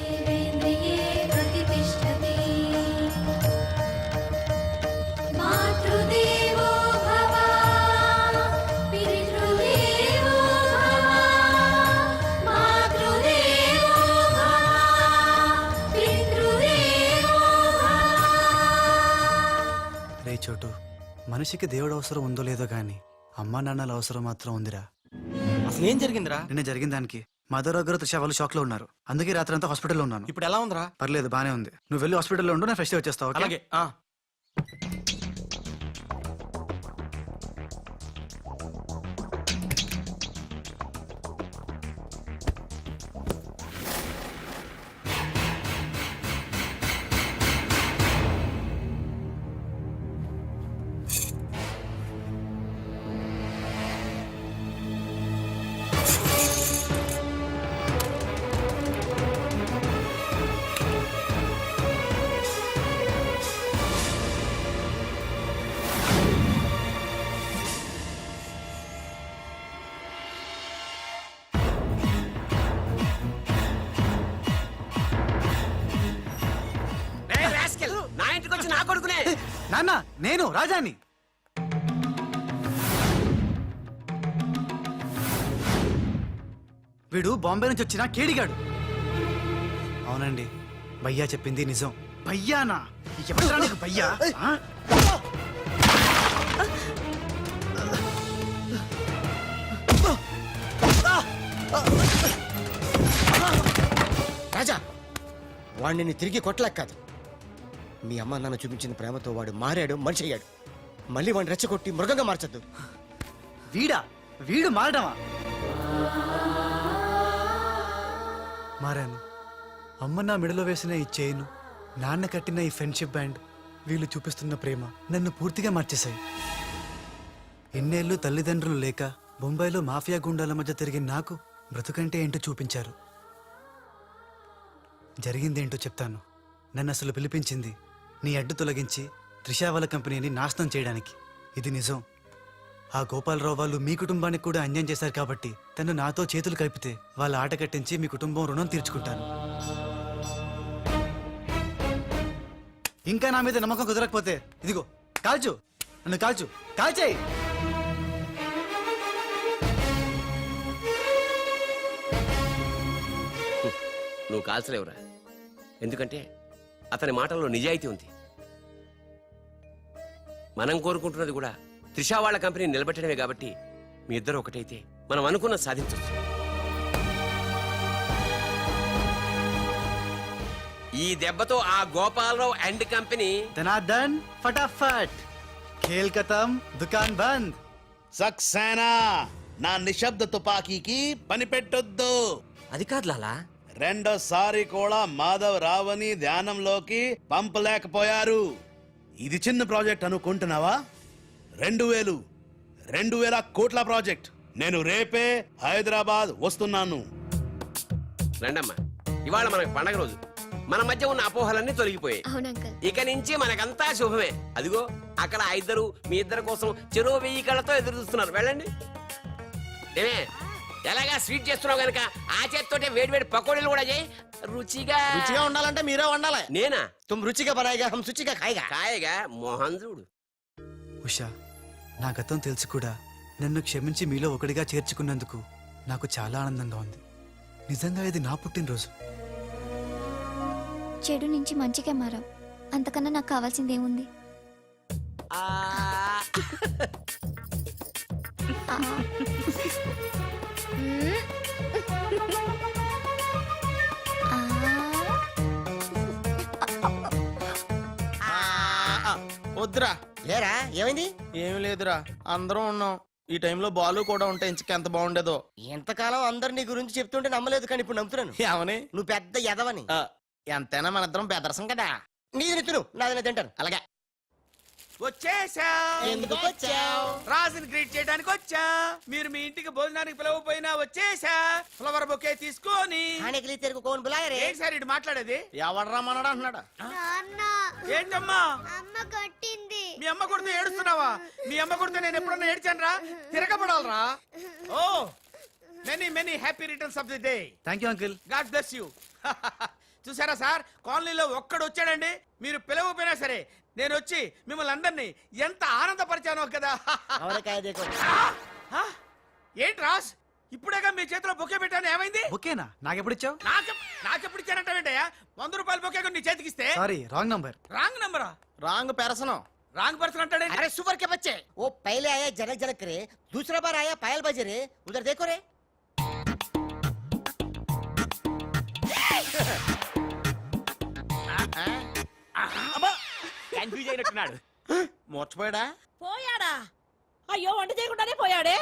రే చోటు, మనిషికి దేవుడు అవసరం ఉందో లేదో గాని అమ్మా నాన్నల అవసరం మాత్రం ఉందిరా. అసలు ఏం జరిగిందిరా? నిన్న జరిగిన దానికి మాధవరావు గారు త్రిష వాళ్ళు షాక్ లో ఉన్నారు. అందుకే రాత్రి అంతా హాస్పిటల్లో ఉన్నాను. ఇప్పుడు ఎలా ఉందిరా? పర్లేదు, బానే ఉంది. నువ్వు వెళ్ళి హాస్పిటల్లో ఉండు, నేను ఫ్రెష్ వచ్చేస్తావు. అలాగే. రేయ్ rascal, నా ఇంటికి వచ్చి నా కొడుకునే. నాన్న, నేను రాజాని. వీడు బాంబే నుంచి వచ్చిన కేడిగాడు. అవునండి, భయ్యా చెప్పింది నిజం. భయ్యానా? ఎవరా నీకు భయ్యా? ఆ? రాజా, వాడిని తిరిగి కొట్టలేక కాదు. మీ అమ్మ నాన్న చూపించిన ప్రేమతో వాడు మారాడు, మనిషి అయ్యాడు. మళ్ళీ వాడిని రెచ్చగొట్టి మృగంగా మార్చద్దు. వీడు మారడమా? మారాను. అమ్మ నా మెడలో వేసిన ఈ చైను, నాన్న కట్టిన ఈ ఫ్రెండ్షిప్ బ్యాండ్, వీళ్ళు చూపిస్తున్న ప్రేమ నన్ను పూర్తిగా మార్చేశాయి. ఎన్నేళ్ళు తల్లిదండ్రులు లేక బొంబాయిలో మాఫియా గుండాల మధ్య తిరిగి నాకు బ్రతుకంటే ఏంటో చూపించారు. జరిగిందేంటో చెప్తాను. నన్ను అసలు పిలిపించింది నీ అడ్డు తొలగించి త్రిషా వాళ్ళ కంపెనీని నాశనం చేయడానికి. ఇది నిజం. ఆ గోపాలరావు వాళ్ళు మీ కుటుంబానికి కూడా అన్యాయం చేశారు కాబట్టి తను నాతో చేతులు కలిపితే వాళ్ళ ఆట కట్టించి మీ కుటుంబం రుణం తీర్చుకుంటాను. ఇంకా నా మీద నమ్మకం కుదరకపోతే ఇదిగో కాల్చు, నన్ను కాల్చు, కాల్చేయి. నువ్వు కాల్చలేవురా, ఎందుకంటే అతని మాటల్లో నిజాయితీ ఉంది. మనం కోరుకుంటున్నది కూడా త్రిషా వాళ్ళ కంపెనీ నిలబెట్టడమే కాబట్టి మీ ఇద్దరు ఒకటైతే మనం అనుకున్న సాధించవచ్చు. ఈ దెబ్బతో ఆ గోపాలరావు అండ్ కంపెనీ ధనార్దన్ ఫటాఫట్, ఖేల్ ఖతం, దుకాన్ బంద్. సక్సేనా, నా నిశ్శబ్ద తుపాకీకి పని పెట్టొద్దు. అది కాదు లాలా. రెండోసారి కూడా మాధవ్ రావని ధ్యానంలోకి పంపలేకపోయారు. ఇది చిన్న ప్రాజెక్ట్ అనుకుంటున్నావా? 2000 కోట్ల ప్రాజెక్ట్. నేను రేపే హైదరాబాద్ వస్తున్నాను. రండమ్మా, ఇవాళ మనకి పండగ రోజు. మన మధ్య ఉన్న అపోహలన్నీ తొలగిపోయాయి. అవును అంకుల్. ఇక నుంచి మనకంతా శుభమే. అదిగో అక్కడ ఆ ఇద్దరు మీ ఇద్దరి కోసం చెరో 1000 కళ్ళతో ఎదురు చూస్తున్నారు. వెళ్ళండి. ఏమే, ఎలాగా స్వీట్ చేస్తున్నావు గనక ఆ చేత్తోటే వేడి పకోడీలు కూడా చేయి. రుచిగా రుచిగా ఉండాలంటే మీరే వండాలి. నేనా? తుమ్ రుచిగా బనాయిగా హమ్ శుచిగా ఖాయిగా. కాయగా మోహన్ చూడు. ఉషా, నా గతం తెలుసు కూడా నన్ను క్షమించి మీలో ఒకటిగా చేర్చుకున్నందుకు నాకు చాలా ఆనందంగా ఉంది. నిజంగా ఇది నా పుట్టినరోజు. చెడు నుంచి మంచిగా మారాం. అంతకన్నా నాకు కావాల్సింది ఏముంది? ఆ, వద్దురా. లేరా, ఏమైంది? ఏమి లేదురా, అందరం ఉన్నాం. ఈ టైంలో బాలు కూడా ఉంటే ఇంచక ఎంత బాగుండేదో. ఎంతకాలం అందరు నీ గురించి చెప్తుంటే నమ్మలేదు, కానీ ఇప్పుడు నమ్ముతున్నాను. ఏమని? నువ్వు పెద్ద ఎదవని. ఎంతైనా మన ఇద్దరం బెదరసం కదా. నీది తిను, నాది తింటాను. అలాగే. వచ్చేసా. ఎందుకు వచ్చావు? రాజుని గ్రీట్ చేయడానికి వచ్చా. మీరు మీ ఇంటికి భోజనానికి పిలవపోయినా వచ్చేసా. ఫ్లవర్ బొకే తీసుకొని. ఏంటి సార్ ఇటు మాట్లాడేది? ఎవడరా మనడా అంటున్నాడా? ఏంటమ్మా? మీ అమ్మ కొడుతూ ఏడుస్తున్నావా? మీ అమ్మ కొడుతూ నేను ఎప్పుడన్నా ఏడ్చాను రా? తిరగబడాలరా? ఓ, many many happy returns of the day. Thank you uncle. God bless you. చూసారా సార్, కాలనీలో ఒక్కడు వచ్చాడండి, మీరు పిలవపోయినా సరే నేను వచ్చి మిమ్మల్ని అందరినీ ఎంత ఆనందపరిచానో కదా. ఆ? ఏంటి రాస్, ఇప్పుడేగా మీ చేతిలో బొకే పెట్టాను, ఏమైంది? ఓకేనా? నాకెప్పుడు ఇచ్చావు? నాకెప్పుడు ఇచ్చానంటావేంటయ్యా? 100 రూపాయలు బొకే నీ చేతికిస్తే. Sorry, wrong number. రాంగ్ నంబరా? రాంగ్ పెరసనం. రాంగ్ పర్సన్ అంటాడేంటి? अरे सुपर के बच्चे, वो पहले आया जनक जनक रे, दूसरा बार आया पायल बजे रे, उधर देखो रे. కన్ఫ్యూజ్ అయినట్టున్నాడు. మోర్చిపోయాడా? పోయాడా? అయ్యో, వంట చేయకుండానే పోయాడే.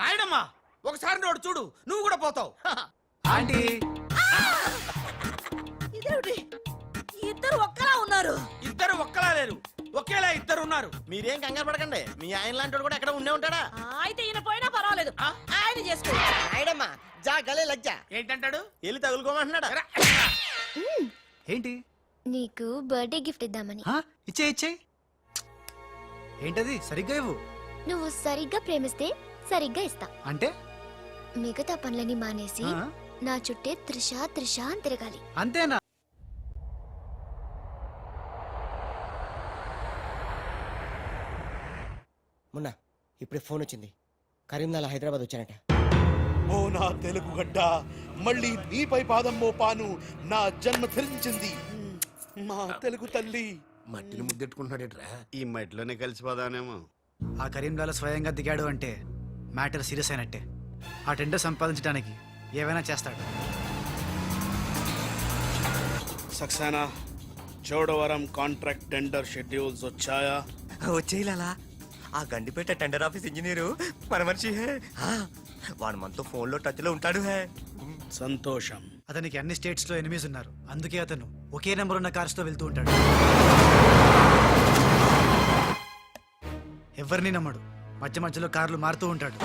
నాయుడమ్మా, ఒకసారి నోడు చూడు, నువ్వు కూడా పోతావు. ఆంటీ, ఇదేమిటి, ఇద్దరు ఒక్కలా ఉన్నారు. ఇద్దరు ఒక్కలా లేరు, ఒకేలా ఇద్దరు ఉన్నారు. మీరేం కంగారు పడకండి, మీ ఆయన లాంటి కూడా ఎక్కడ ఉండే ఉంటాడా? అయితే ఈయన పోయినా పర్వాలేదు, ఆయన చేసుకో. नायडम्मा, जा गले लग जा. ఏంటంటాడు? వెళ్ళి తగులుకోమంటున్నాడా? ఏంటి? నీకు బర్త్డే గిఫ్ట్ ఇద్దామని. ఇచ్చే ఇచ్చే. ఏంటది? సరిగ్గా ఇవ్వు. నువ్వు సరిగ్గా ప్రేమిస్తే సరిగ్గా ఇస్తా. అంటే మిగతా పనులని మానేసి ఆ? నా చుట్టే త్రిష త్రిష అని తిరగాలి. అంతేనా? మొన్న ఇప్పుడే ఫోన్ వచ్చింది, కరీంనాలా హైదరాబాద్ వచ్చానట. ఓ నా తెలుగు గడ్డ, మళ్ళీ నీపై పాదం మోపాను, నా జన్మ ధరించింది మా తెలుగు తల్లి. మట్టిని ముద్దెట్టుకుంటున్నాడేట్రా? ఈ మట్టిలోనే కలిసిపోదానేమో. ఆ కరీంలాల స్వయంగా దిగాడు అంటే మ్యాటర్ సీరియస్ అయినట్టే. ఆ టెండర్ సంపాదించడానికి ఏవైనా చేస్తాడు. Saxena, Chodavaram contract tender schedules వచ్చాయా? వచ్చేయాలా? ఆ గండిపేట టెండర్ ఆఫీస్ ఇంజనీరు మన మనిషి హే. వాడు మనతో ఫోన్ లో టచ్ లో ఉంటాడు హే. సంతోషం. అతనికి అన్ని స్టేట్స్ లో ఎనిమీస్ ఉన్నారు, అందుకే అతను ఒకే నెంబర్ ఉన్న కార్స్ తో వెళ్తూ ఉంటాడు. ఎవరిని నమ్మడు, మధ్య మధ్యలో కార్లు మారుతూ ఉంటాడు.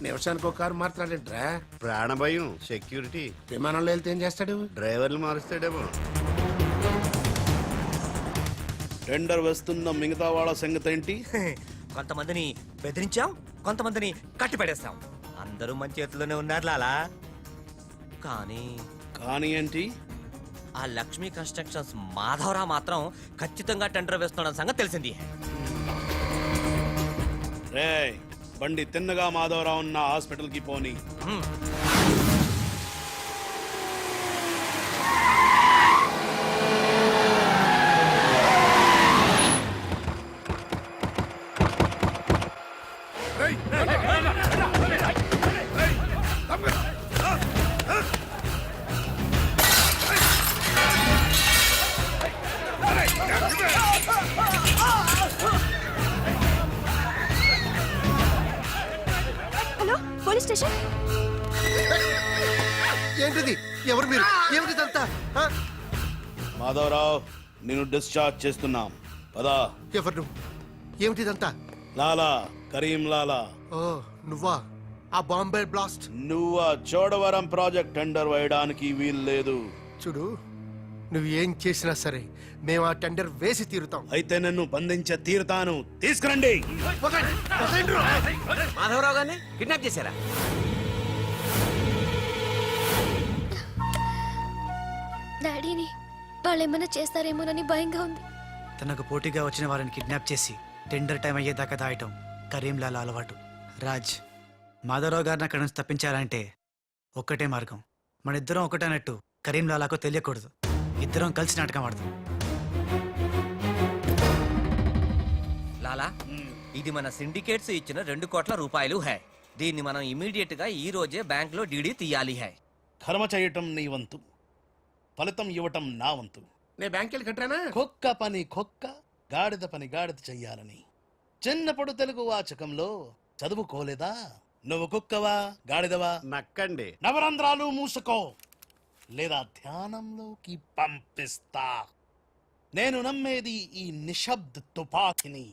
నిమిషానికి ఒక కారు మాట్లాడేట్రా? ప్రాణభయం, సెక్యూరిటీ. విమానంలో వెళ్తే ఏం చేస్తాడు? డ్రైవర్లు మారుస్తాడేమో. టెండర్ వేస్తున్న మిగతా వాళ్ళ సంగతి ఏంటి? కొంతమందిని బెదిరించాం, కొంతమందిని కట్టి పడేస్తాం. అందరూ మన చేతిలోనే ఉన్నారు లాలా. కానీ కానీ ఏంటి? ఆ లక్ష్మీ కన్స్ట్రక్షన్స్ మాధవరావు మాత్రం ఖచ్చితంగా టెండర్ వేస్తున్న సంగతి తెలిసింది. రే, బండి తిన్నగా మాధవరావు ఉన్న హాస్పిటల్ కి పోని. హ్మ్. Hello, police station. ఏంటిది? ఎవరు మీరు? ఏమిటిదంతా? మాధవరావు, నేను డిశ్చార్జ్ చేస్తున్నాం. పదా. ఎవరు నువ్వు? ఏమిటిదంతా? లాలా, కరీం లాలా. ఓ, నువ్వా? ఆ బాంబే బ్లాస్ట్. నువ్వు ఆ చోడవరం ప్రాజెక్ట్ టెండర్ వేయడానికి వీలు లేదు. చూడు, నువ్వు ఏం చేసినా సరే మేము ఆ టెండర్ వేసి తీరుతాం. అయితే నన్ను బంధించ తీరుతాను. తీసుకురండి. మాధవరావు గారిని కిడ్నాప్ చేశారా? డాడీని వాళ్ళు ఏమైనా చేస్తారేమోనని భయంగా ఉంది. తనకు పోటీగా వచ్చిన వారిని కిడ్నాప్ చేసి టెండర్ టైం అయ్యేదాకా దాయటం కరీంలాల అలవాటు. రాజ్, మాధవరావు గారిని అక్కడి నుంచి తప్పించాలంటే ఒక్కటే మార్గం. మన ఇద్దరం ఒకటన్నట్టు కరీంలాలాకు తెలియకూడదు. ఇద్దరం కలిసి నాటకం ఆడదాం. లాలా, ఇది మన సిండికేట్స్ ఇచ్చిన 2 కోట్ల రూపాయలు హై. దీన్ని మనం ఇమీడియట్ గా ఈ రోజే బ్యాంక్ లో డీడీ తీయాలి హై. కర్మ చేయటం నీ వంతు, ఫలితం ఇవ్వటం నా వంతు. నేను బ్యాంక్ వెళ్ళి కట్టానా? కుక్క పని కుక్క, గాడిద పని గాడిద చెయ్యాలని చిన్నప్పుడు తెలుగు వాచకంలో చదువుకోలేదా? నువ్వు కుక్కవా గాడిదవా? నక్కండి. నవరంధ్రాలు మూసుకో, లేదా ధ్యానంలోకి పంపిస్తా. నేను నమ్మేది ఈ నిశ్శబ్ద తుపాకిని,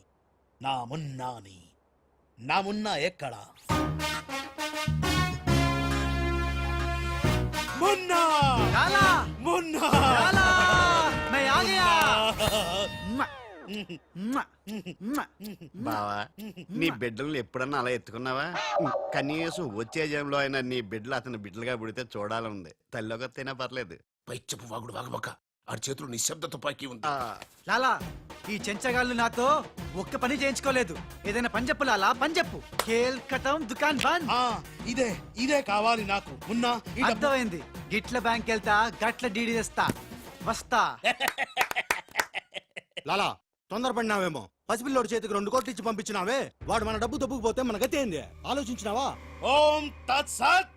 నా మున్నాని. నా మున్నా ఎక్కడా? మున్నా! మున్నా! मैं आ गया। బావా నీ బిడ్డలను ఎప్పుడన్నా అలా ఎత్తుకున్నావా కనీసం వచ్చే జంలో అయినా నీ బిడ్డలు అతని బిడ్డలుగా పుడితే చూడాలనుంది తల్లిలోకొత్తైనా పర్లేదు పైచ్చపు వాగుడు వాగబక్క ఆడి చేతులు నిశ్శబ్ద తుపాకీ ఉంది లాలా ఈ చెంచగాళ్ళు నాతో ఒక్క పని చేయించుకోలేదు. ఏదైనా పని చెప్పు లాలా, పని చెప్పు. కేల్ కటం దుకాన్ బంద్. ఇదే కావాలి నాకు. అర్థమైంది. గిట్ల బ్యాంక్ వెళ్తా, గట్ల డీడీ తెస్తా, వస్తా. లాలా తొందరపడినావేమో. పసిపిల్లోడి చేతికి 2 కోట్లు ఇచ్చి పంపించినావే, వాడు మన డబ్బు దొబ్బుకుపోతే మన గతి ఏంది ఆలోచించినావా? ఓం తత్సత్.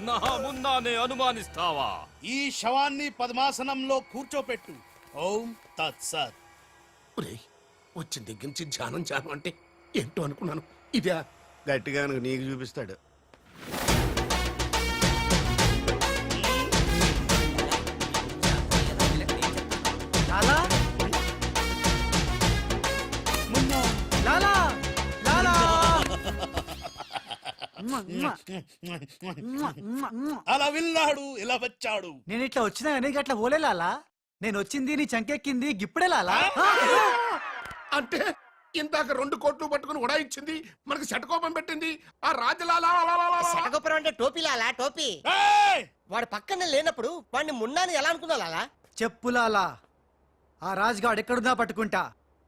నా ముందానే అనుమానిస్తావా? ఈ శవాన్ని పద్మాసనంలో కూర్చోపెట్టు. ఓం తత్సత్. ఒరేయ్, వచ్చిన దగ్గర నుంచి ధ్యానం ధ్యానం అంటే ఏంటో అనుకున్నాను. ఇదే గట్టిగా నీకు చూపిస్తాడు. లాలా లాలా లాలా. అలా వెళ్ళాడు, ఇలా వచ్చాడు. నేను ఇట్లా వచ్చినా కానీ గట్ల పోలే లాలా. నేను వచ్చింది నీ చంకెక్కింది గిప్పుడే లాలా. అంటే ఇందాక 2 కోట్లు పట్టుకుని ఉడాయించింది, మనకు శటకోపం పెట్టింది ఆ రాజలాలా. శటగొప్పరం అంటే టోపీ లాలా, టోపీ. వాడు పక్కనే లేనప్పుడు వాడిని మున్నాని ఎలా అనుకున్నా లాలా? చెప్పు లాలా. ఆ రాజుగాడు ఎక్కడున్నా పట్టుకుంటా.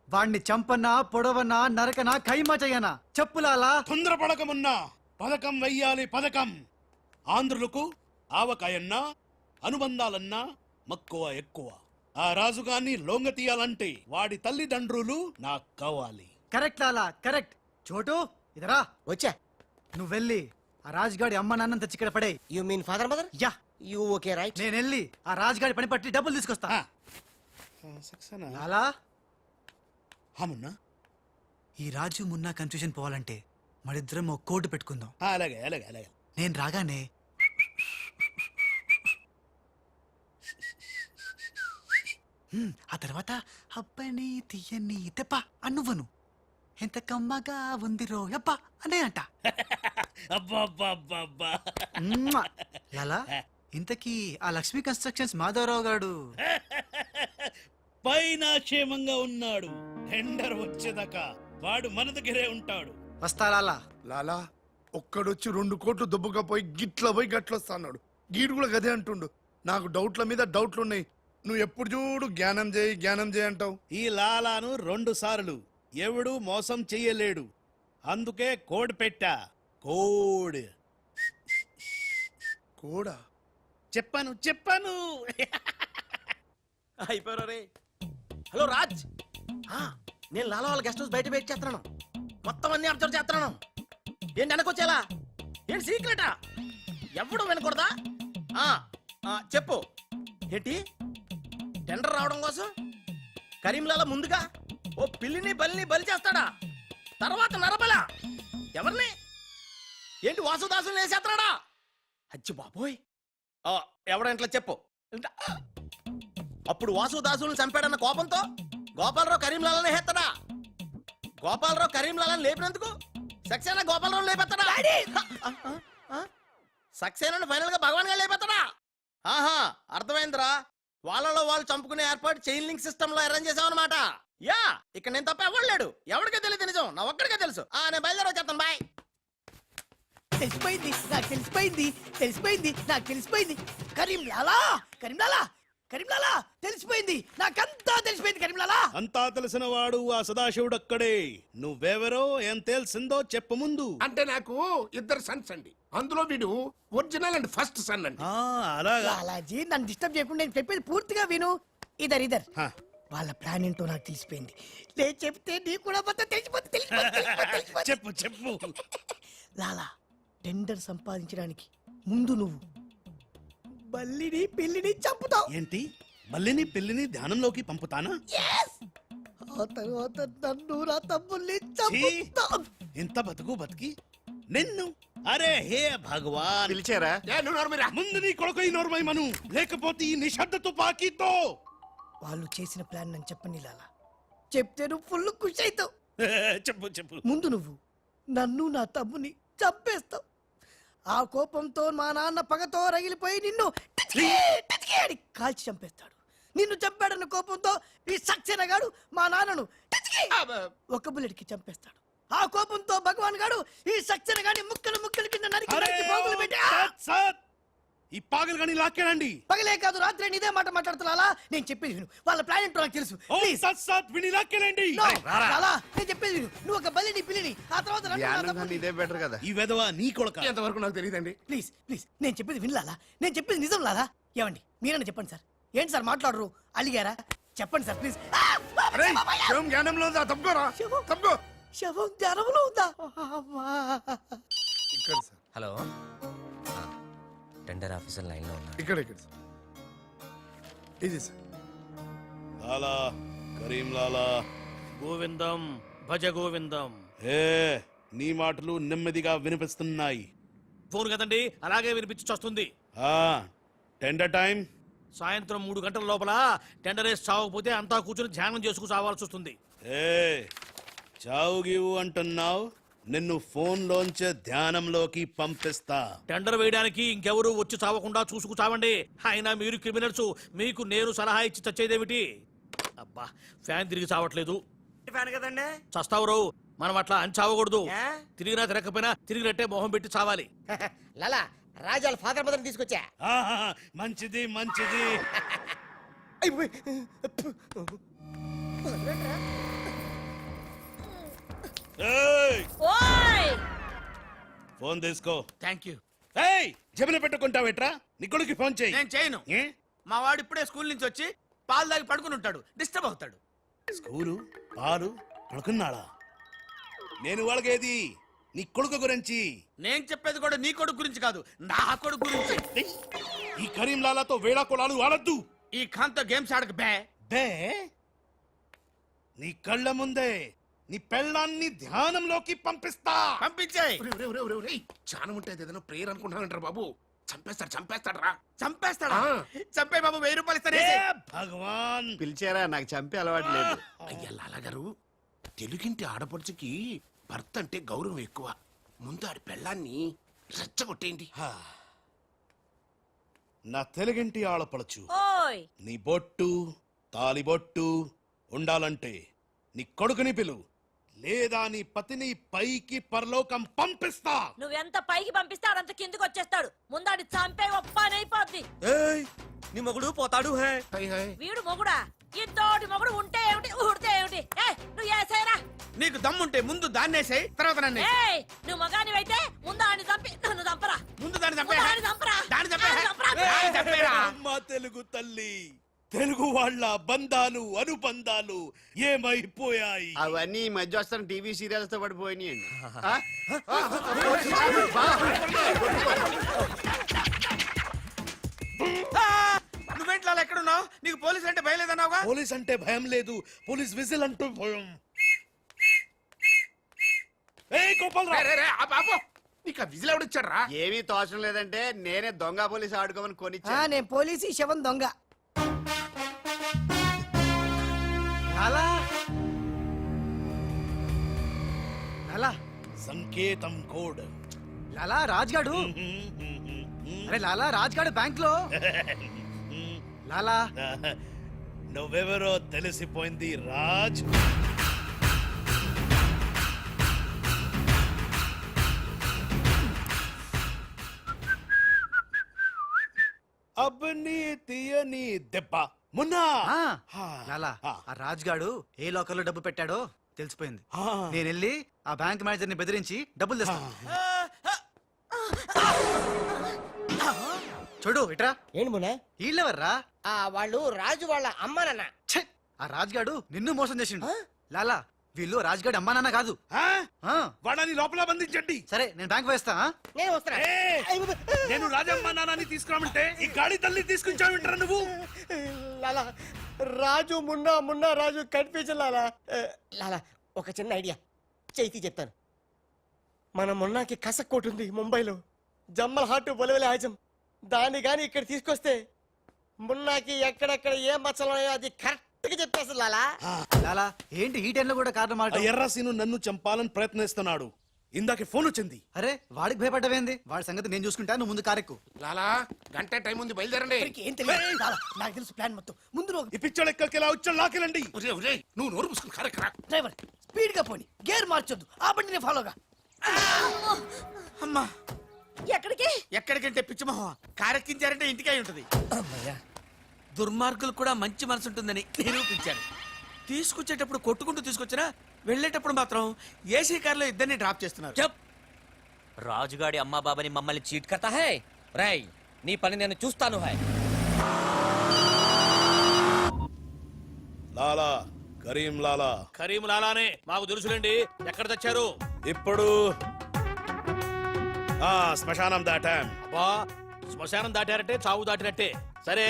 వాణ్ణి చంపన్నా, పొడవన్నా, నరకనా, ఖైమా చెయ్యనా. చెప్పు లాలా. తొందరపడకమున్నా పథకం వెయ్యాలి, పథకం. ఆంధ్రులకు ఆవకాయన్నా అనుబంధాలన్నా మక్కువ ఎక్కువ. ఆ రాజుగాన్ని లొంగ తీయాలంటే వాడి తల్లిదండ్రులు నాకు కావాలి. కరెక్ట్ లాలా, కరెక్ట్. చోటు ఇదరా. వచ్చా. నువ్వు వెళ్ళి ఆ రాజుగాడి అమ్మ నాన్న తెచ్చి ఇక్కడ పడే. You mean father mother? Yeah. You okay right. నేను వెళ్ళి ఆ రాజుగాడి పని పట్టి డబ్బులు తీసుకొస్తా. లాలా, మున్నా ఈ రాజు మున్నా కన్ఫ్యూజన్ పోవాలంటే మరిద్దరం ఒక కోడ్ పెట్టుకుందాం. అలాగే అలాగే అలాగే. నేను రాగానే ఆ తర్వాత అబ్బని తీయని తెప్ప అన్నువ్వను. ఎంత కమ్మగా ఉంది రోయప్ప అనే అంట. లాలా, ఇంతకీ ఆ లక్ష్మీ కన్స్ట్రక్షన్స్ మాధవరావు గారు పైన క్షేమంగా ఉన్నాడు. టెండర్ వచ్చేదాకా వాడు మన దగ్గరే ఉంటాడు. వస్తా లాలా. లాలా ఒక్కడొచ్చి 2 కోట్లు దుబ్బకపోయి గిట్ల పోయి గట్లొస్తాడు. గీడు కూడా గదే అంటుండు. నాకు డౌట్ల మీద డౌట్లున్నాయి. నువ్వు ఎప్పుడు చూడు జ్ఞానం చేయి జ్ఞానం చేయి అంటావు. ఈ లాలాను 2 సార్లు ఎవడు మోసం చెయ్యలేడు. అందుకే కోడ్ పెట్టా. కోడ్ కూడా చెప్పాను చెప్పాను. అయిపోయారు రే. హలో రాజ్, నేను లాలా వాళ్ళ గెస్ట్ హౌస్ బయట వెయిట్ చేస్తున్నాను. మొత్తం అన్ని అబ్జర్వ్ చేస్తున్నాను. ఏంటి వెనకొచ్చేలా? ఏంటి సీక్రెటా? ఎవడు వినకూడదా? చెప్పు. ఏంటి టెండర్ రావడం కోసం కరీంలాలా ముందుగా ఓ పిల్లిని బలిని బలి చేస్తాడా? తర్వాత నరబల ఎవరిని? ఏంటి వాసుదాసుని వేసేస్తాడా? అచ్చి బాబోయ్. ఎవడంట్లా చెప్పు. అప్పుడు వాసుదాసులను చంపాడన్న కోపంతో గోపాలరావు కరీంలాలని హేత్తడా? గోపాలరావు కరీంలాలని లేపినందుకు సక్సేనా గోపాలరావు లేపెత్తడా? సక్సేనాను ఫైనల్ గా భగవాన్ గా లేపెత్తడా? ఆహా, అర్థమైందిరా. వాళ్ళలో వాళ్ళు చంపుకునే ఏర్పాటు చైన్ లింక్ సిస్టమ్ లో అరేంజ్ చేసామన్నమాట. యా, ఇక్కడ నేను తప్ప ఎవరు లేడు. ఎవరికే తెలియదు నిజం, నా ఒక్కడికే తెలుసు. నేను బయలుదేరి వచ్చేస్తాను. బాయ్. తెలిసిపోయింది నాకు, తెలిసిపోయింది తెలిసిపోయింది నాకు, తెలిసిపోయింది. కరీంలాలా కరీంలాలా కరీంలాలా తెలిసిపోయింది నాకంతా తెలిసిపోయింది. కరీంలాలా అంతా తెలిసిన వాడు ఆ సదాశివుడు అక్కడే. నువ్వెవరో ఏం తెలిసిందో చెప్పు ముందు. అంటే నాకు 2 సన్స్ అండి. అందులో వీడు ఒరిజినల్ అండ్ ఫస్ట్ సన్ అండి. అలాగా. లాలాజీ నన్ను డిస్టర్బ్ చేయకుండా నేను చెప్పేది పూర్తిగా విను. ఇదర్ వాళ్ళ ప్లాన్ ఏంటో నాకు తెలిసిపోయింది. నేను చెప్తే నీకు కూడా మొత్తం తెలిసిపోతుంది. చెప్పు చెప్పు. లాలా, టెండర్ సంపాదించడానికి ముందు నువ్వు బల్లిని పిల్లిని చంపుతావు. ఏంటి మల్లిని పిల్లిని ధ్యానంలోకి పంపుతానా? ఆ తర్వాత నన్ను నా తమ్ముల్ని చంపుతావు. ఇంత బతికి నిన్ను. అరే హే భగవాన్. పిలిచారా? ముందు నీ కొడుకు నోర్మై మను, లేకపోతే ఈ నిశ్శబ్ద తుపాకీతో. వాళ్ళు చేసిన ప్లాన్ నన్ను చెప్పండి లాలా. చెప్తే నువ్వు ఫుల్ ఖుషి అవుతావు. చెప్పు చెప్పు. ముందు నువ్వు నన్ను నా తమ్ముని చంపేస్తావు. ఆ కోపంతో మా నాన్న పగతో రగిలిపోయి నిన్ను టిచికి టిచికి అని కాల్చి చంపేస్తాడు. నిన్ను చంపాడన్న కోపంతో ఈ సక్సేనా గాడు మా నాన్నను టిచ్కి ఒక బుల్లెట్ కి చంపేస్తాడు. ఆ కోపంతో భగవాన్ గాడు ఈ సక్సేనా గాని ముక్కలు ముక్కలు కింద నరికి నరికి పోగులు పెట్టి ఈ పాగలు కానీ లాక్కేనండి. పగలే కాదు రాత్రి ఇదే మాట మాట్లాడుతున్నా. నేను చెప్పేది విను, వాళ్ళ ప్లాన్ ఏంటో నాకు తెలుసు. Please. లాక్కేనండి. No, లాలా, నేను చెప్పేది విను. నువ్వు ఒక బలిని పిల్లిని ఆ తర్వాత నన్ను నా జ్ఞానం తమ్ముడిని. కన్నా ఇదే బెటర్ కదా. ఈ వెధవ నీ కొడక. ఎంతవరకు నాకు తెలియదండి. ప్లీజ్ ప్లీజ్ నేను చెప్పేది వినలాలా, నేను చెప్పేది నిజం లాలా. ఏమండి మీరన్నా చెప్పండి సార్. ఏంటి సార్ మాట్లాడరు, అలిగారా? చెప్పండి సార్ ప్లీజ్. అరే శివం జ్ఞానంలో ఉందా? తప్పుకోరా, తప్పుకో. శవం జ్వరంలో ఉందా? అమ్మా. ఇక్కడ sir, hello tender officer line లో ఉన్నారు. ఇక్కడ ఇక్కడ సార్. ఇది సార్. లాలా కరీం లాలా. గోవిందం భజ గోవిందం. ఏ నీ మాటలు నెమ్మదిగా వినిపిస్తున్నాయి. ఫోన్ కదండి, అలాగే వినిపించి వస్తుంది. ఆ టెండర్ టైం సాయంత్రం 3 గంటల లోపల టెండర్ వేసి చావకపోతే అంతా కూర్చొని ధ్యానం చేసుకు చావాల్సి వస్తుంది. ఏ చావు గీవు అంటున్నావు, నిన్ను ఫోన్ లోంచే ధ్యానంలోకి పంపిస్తా. టెండర్ వేయడానికి ఇంకెవరు వచ్చి చావకుండా చూసుకు చావండి. అయినా మీరు క్రిమినల్స్, మీకు నేను సలహా ఇచ్చి చచ్చేదేమిటి? అబ్బా ఫ్యాన్ తిరిగి చావట్లేదు. ఫ్యాన్ కదండి. చస్తావు మనం అట్లా అని చావకూడదు. తిరిగినా తిరగకపోయినా తిరిగినట్టే మొహం పెట్టి చావాలి. లాలా రాజాల ఫాదర్ మదర్ తీసుకొచ్చా. మంచిది మంచిది. ఏయ్, ఓయ్ ఫోన్ తీసుకో. Thank you. ఏయ్ జబిన పెట్టుకుంటావేట్రా? నీ కొడుకు ఫోన్ చేయి. నేను చేయను. ఏ? మా వాడు ఇప్పుడే స్కూల్ నుంచి వచ్చి పాలు తాగి పడుకుని ఉంటాడు, డిస్టర్బ్ అవుతాడు. స్కూలు పాలు పడుకున్నాడా? నేను వాళ్ళకేది నీ కొడుకు గురించి. నేను చెప్పేది కూడా నీ కొడుకు గురించి కాదు, నా కొడుకు గురించి. ఈ కరీం లాలాతో వేళా కొలాలు ఆడద్దు. ఈ ఖాన్తో గేమ్స్ ఆడక బే. బే నీ కళ్ళ ముందే నీ పెళ్ళాన్ని ధ్యానంలోకి పంపిస్తా. పంపించేయ్. చాలా ఉంటుంది ఏదైనా ప్రేయర్ అనుకుంటానంటారు బాబు. చంపేస్తాడు రా. చంపేస్తాడా? చంపే బాబు 1000 రూపాయలు ఇస్తానే. ఏ భగవాన్ పిలిచారా? నాకు చంపే అలవాటు లేదు. అయ్యా లాలగారు, తెలుగింటి ఆడపడుచుకి భర్త అంటే గౌరవం ఎక్కువ. ముందు ఆడి పెళ్ళాన్ని రెచ్చగొట్టేయండి. నా తెలుగింటి ఆడపడచ్చు ఓయ్ నీ బొట్టు తాలిబొట్టు ఉండాలంటే నీ కొడుకుని పిలు, లేదా నీ పతిని పైకి పరలోకం పంపిస్తా. నువ్వెంత పైకి పంపిస్తాడంత కిందకి వచ్చేస్తాడు. ముందాడి చంపే ఒప్పనైపోద్ది. నీ మొగుడు పోతాడు హే. వీడు మొగుడా? ఇంతోటి మొగుడు ఉంటే ఏమిటి, ఊడితే ఏమిటి? నువ్వు ఏసేరా. నీకు దమ్ముంటే ముందు దాన్నేసేయ్, తర్వాత నన్ను. నువ్వు మగానివైతే ముందు ఆడిని చంపి నన్ను చంపరా. ముందు దాన్ని చంపే. ముందు ఆడిని చంపరా. దాన్ని చంపే. ఆడిని చంపరా. దాన్ని చంపేరా. అమ్మ తెలుగు తల్లి, తెలుగు వాళ్ళ బంధాలు అనుబంధాలు ఏమైపోయాయి? అవన్నీ ఈ మధ్య వస్తున్న టీవీ సీరియల్స్ తో పడిపోయినాయండి. నువ్వేంట్లో ఎక్కడున్నావు? నీకు పోలీస్ అంటే భయలేదన్నావుగా. పోలీస్ అంటే భయం లేదు, పోలీస్ విజిల్ అంటూ భయం. ఏయ్ గోపాలరావు, బాబు నీకు ఆ విజిల్ ఎవడిచ్చాడు రా? ఏమీ తోచడం లేదంటే నేనే దొంగ పోలీస్ ఆడుకోమని కొనిచ్చా. నేను పోలీసు, ఈ శవం దొంగ. లాలా లాలా సంకేతం కోడ్. లాలా రాజ్గాడు. అరే లాలా రాజ్గాడు బ్యాంక్ లో. లాలా నువ్వెవరో తెలిసిపోయింది రాజ్. అబ్బని తీయని దెబ్బ మున్నా. లాలా ఆ రాజ్గాడు ఏ లోకల్లో డబ్బు పెట్టాడో తెలిసిపోయింది. ఆ. నేను వెళ్ళి ఆ బ్యాంక్ మేనేజర్ ని బెదిరించి డబ్బులు తెస్తాను. చూడు ఇట్రా. ఏంటి మున్నా? వీళ్ళెవర్రా? వాళ్ళు రాజు వాళ్ళ అమ్మానన్న. ఛే! ఆ రాజ్గాడు నిన్ను మోసం చేసిండు. లాలా వీళ్ళు రాజ్గాడు అమ్మా నాన్న కాదు. వాళ్ళని లోపల బంధించండి. సరే నేను బ్యాంక్ వేస్తా. నేను వస్తా. నేను రాజమ్మ నాన్నని తీసుకురామంటే ఈ గాడి తల్లి తీసుకొచ్చావింటరా నువ్వు? లాలా రాజు మున్నా, మున్నా రాజు కన్ఫ్యూజన్ లాలా. లాలా ఒక చిన్న ఐడియా చేతి చెప్తాను. మన మున్నాకి కసక్కోటు ఉంది ముంబైలో, జమ్మల్ హాటు బొలవెల హాజం. దాన్ని గాని ఇక్కడ తీసుకొస్తే మున్నాకి ఎక్కడెక్కడ ఏ మచ్చలున్నాయో అది కరెక్ట్ గా చెప్పేస్తుంది లాలా. లాలా ఏంటి ఈ టైంలో కూడా కారణం మాట? ఎర్రసీను నన్ను చంపాలని ప్రయత్నిస్తున్నాడు. ఇందాకే ఫోన్ వచ్చింది. అరే వాడికి భయపడ్డవేంది? వాడి సంగతి నేను చూసుకుంటా, నువ్వు ముందు కారెక్కు. లాలా గంట టైం ఉంది, బయలుదేరండి. ఇక్కడికి ఏం తెలియదు లాలా, నాకు తెలుసు ప్లాన్ మొత్తం. ముందు నువ్వు ఈ పిచ్చోళ్ళు ఎక్కడికి ఎలా వచ్చాడు లాకెళ్ళండి. ఒరేయ్, ఒరేయ్, నువ్వు నోరు పుసుకుని కరెక్ట్. డ్రైవర్ స్పీడ్ గా పోని, గేర్ మార్చొద్దు, ఆ బండిని ఫాలోగా. అమ్మా ఎక్కడికి? ఎక్కడికంటే పిచ్చి మొహం, కారెక్కించారంటే ఇంటికే ఉంటది. దుర్మార్గులు కూడా మంచి మనసు ఉంటుందని నిరూపించారు. తీసుకొచ్చేటప్పుడు కొట్టుకుంటూ తీసుకొచ్చినా వెళ్ళేటప్పుడు మాత్రం ఏసీ కార్లో ఇద్దరిని డ్రాప్ చేస్తున్నారు. చెప్ రాజుగాడి అమ్మా బాబాని మమ్మల్ని చీట్ కర్తా హై. రై నీ పని నేను చూస్తాను హై. లాలా కరీం లాలా. కరీం లాలానే మాకు తెలుసులేండి. ఎక్కడ తెచ్చారు? ఇప్పుడు శ్మశానం దాటాం. అబ్బా శ్మశానం దాటారంటే చావు దాటినట్టే. సరే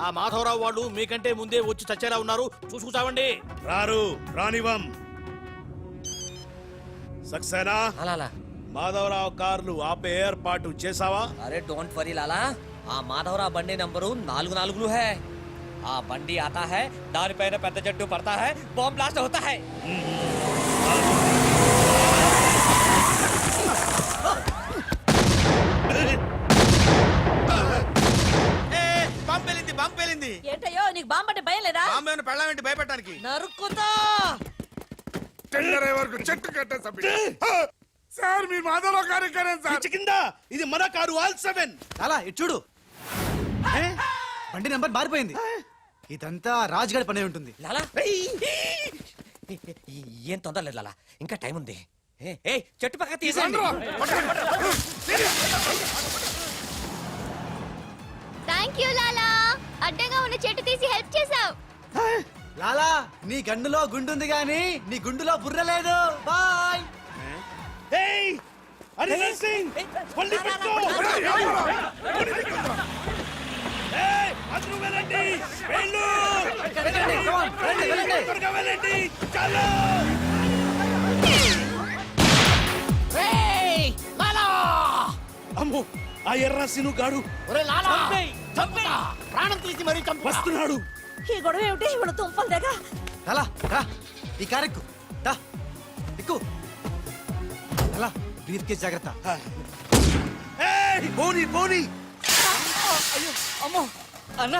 ఆ మాధవరావు వాళ్ళు మీకంటే ముందే వచ్చి చచ్చేలా ఉన్నారు, చూసుకుతావండి. రారు రానివం. సక్సేనా లాలా మాధవరావు కార్లు ఆపే ఏర్పాటు చేసావా? అరే డోంట్ వరీ లాలా, ఆ మాధవరావు బండి నంబరు 44 హై. ఆ బండి ఆతా హై, దానిపైన పెద్ద జట్టు పడతా హై, బాంబ్ బ్లాస్ట్ హోతా హై. బాంబు పేలింది, బాంబు పేలింది. ఏంటయ్యో నీకు బాంబు అంటే భయం లేదా? బాంబు ఏమైనా పెళ్ళామేంటి భయపెట్టడానికి? నరుకుతా. టెండర్ వరకు చెట్టు కట్టేసా సార్. మీ మాధవరావు కార్యక్రమం సార్. పిచ్చి కింద ఇది మన కారు ఆల్ 7. అలా ఇటు చూడు, ఏ? బండి నెంబర్ మారిపోయింది. ఇదంతా రాజుగాడి పనే ఉంటుంది. లాలా ఏం తొందర లేదు లాలా, ఇంకా టైం ఉంది. ఏ చెట్టు పక్క తీసండి. థ్యాంక్ యూ లాలా, అడ్డంగా ఉన్న చెట్టు తీసి హెల్ప్ చేసావు. లాలా నీ గన్నులో గుండుంది గాని నీ గుండులో బుర్ర లేదు. బాయ్. ఏయ్ హరిహర్ సింగ్ పల్లి పెట్టు. ఏయ్ అందరూ వెళ్ళండి, వెళ్ళు. త్వరగా వెళ్ళండి, చలో. అమ్మో ఆ ఎర్రసిను గాడు ప్రాణం తీసి మరీ చంపు. వస్తున్నాడు. ఈ గొడవ ఏమిటి? ఇప్పుడు తుంపలు దగ్గ. లాలా రా, ఈ కారెక్కు దా, ఎక్కు. లాలా బ్రీఫ్ కేస్ జాగ్రత్త. ఏయ్ పోనీ పోనీ. అమ్మో అన్న,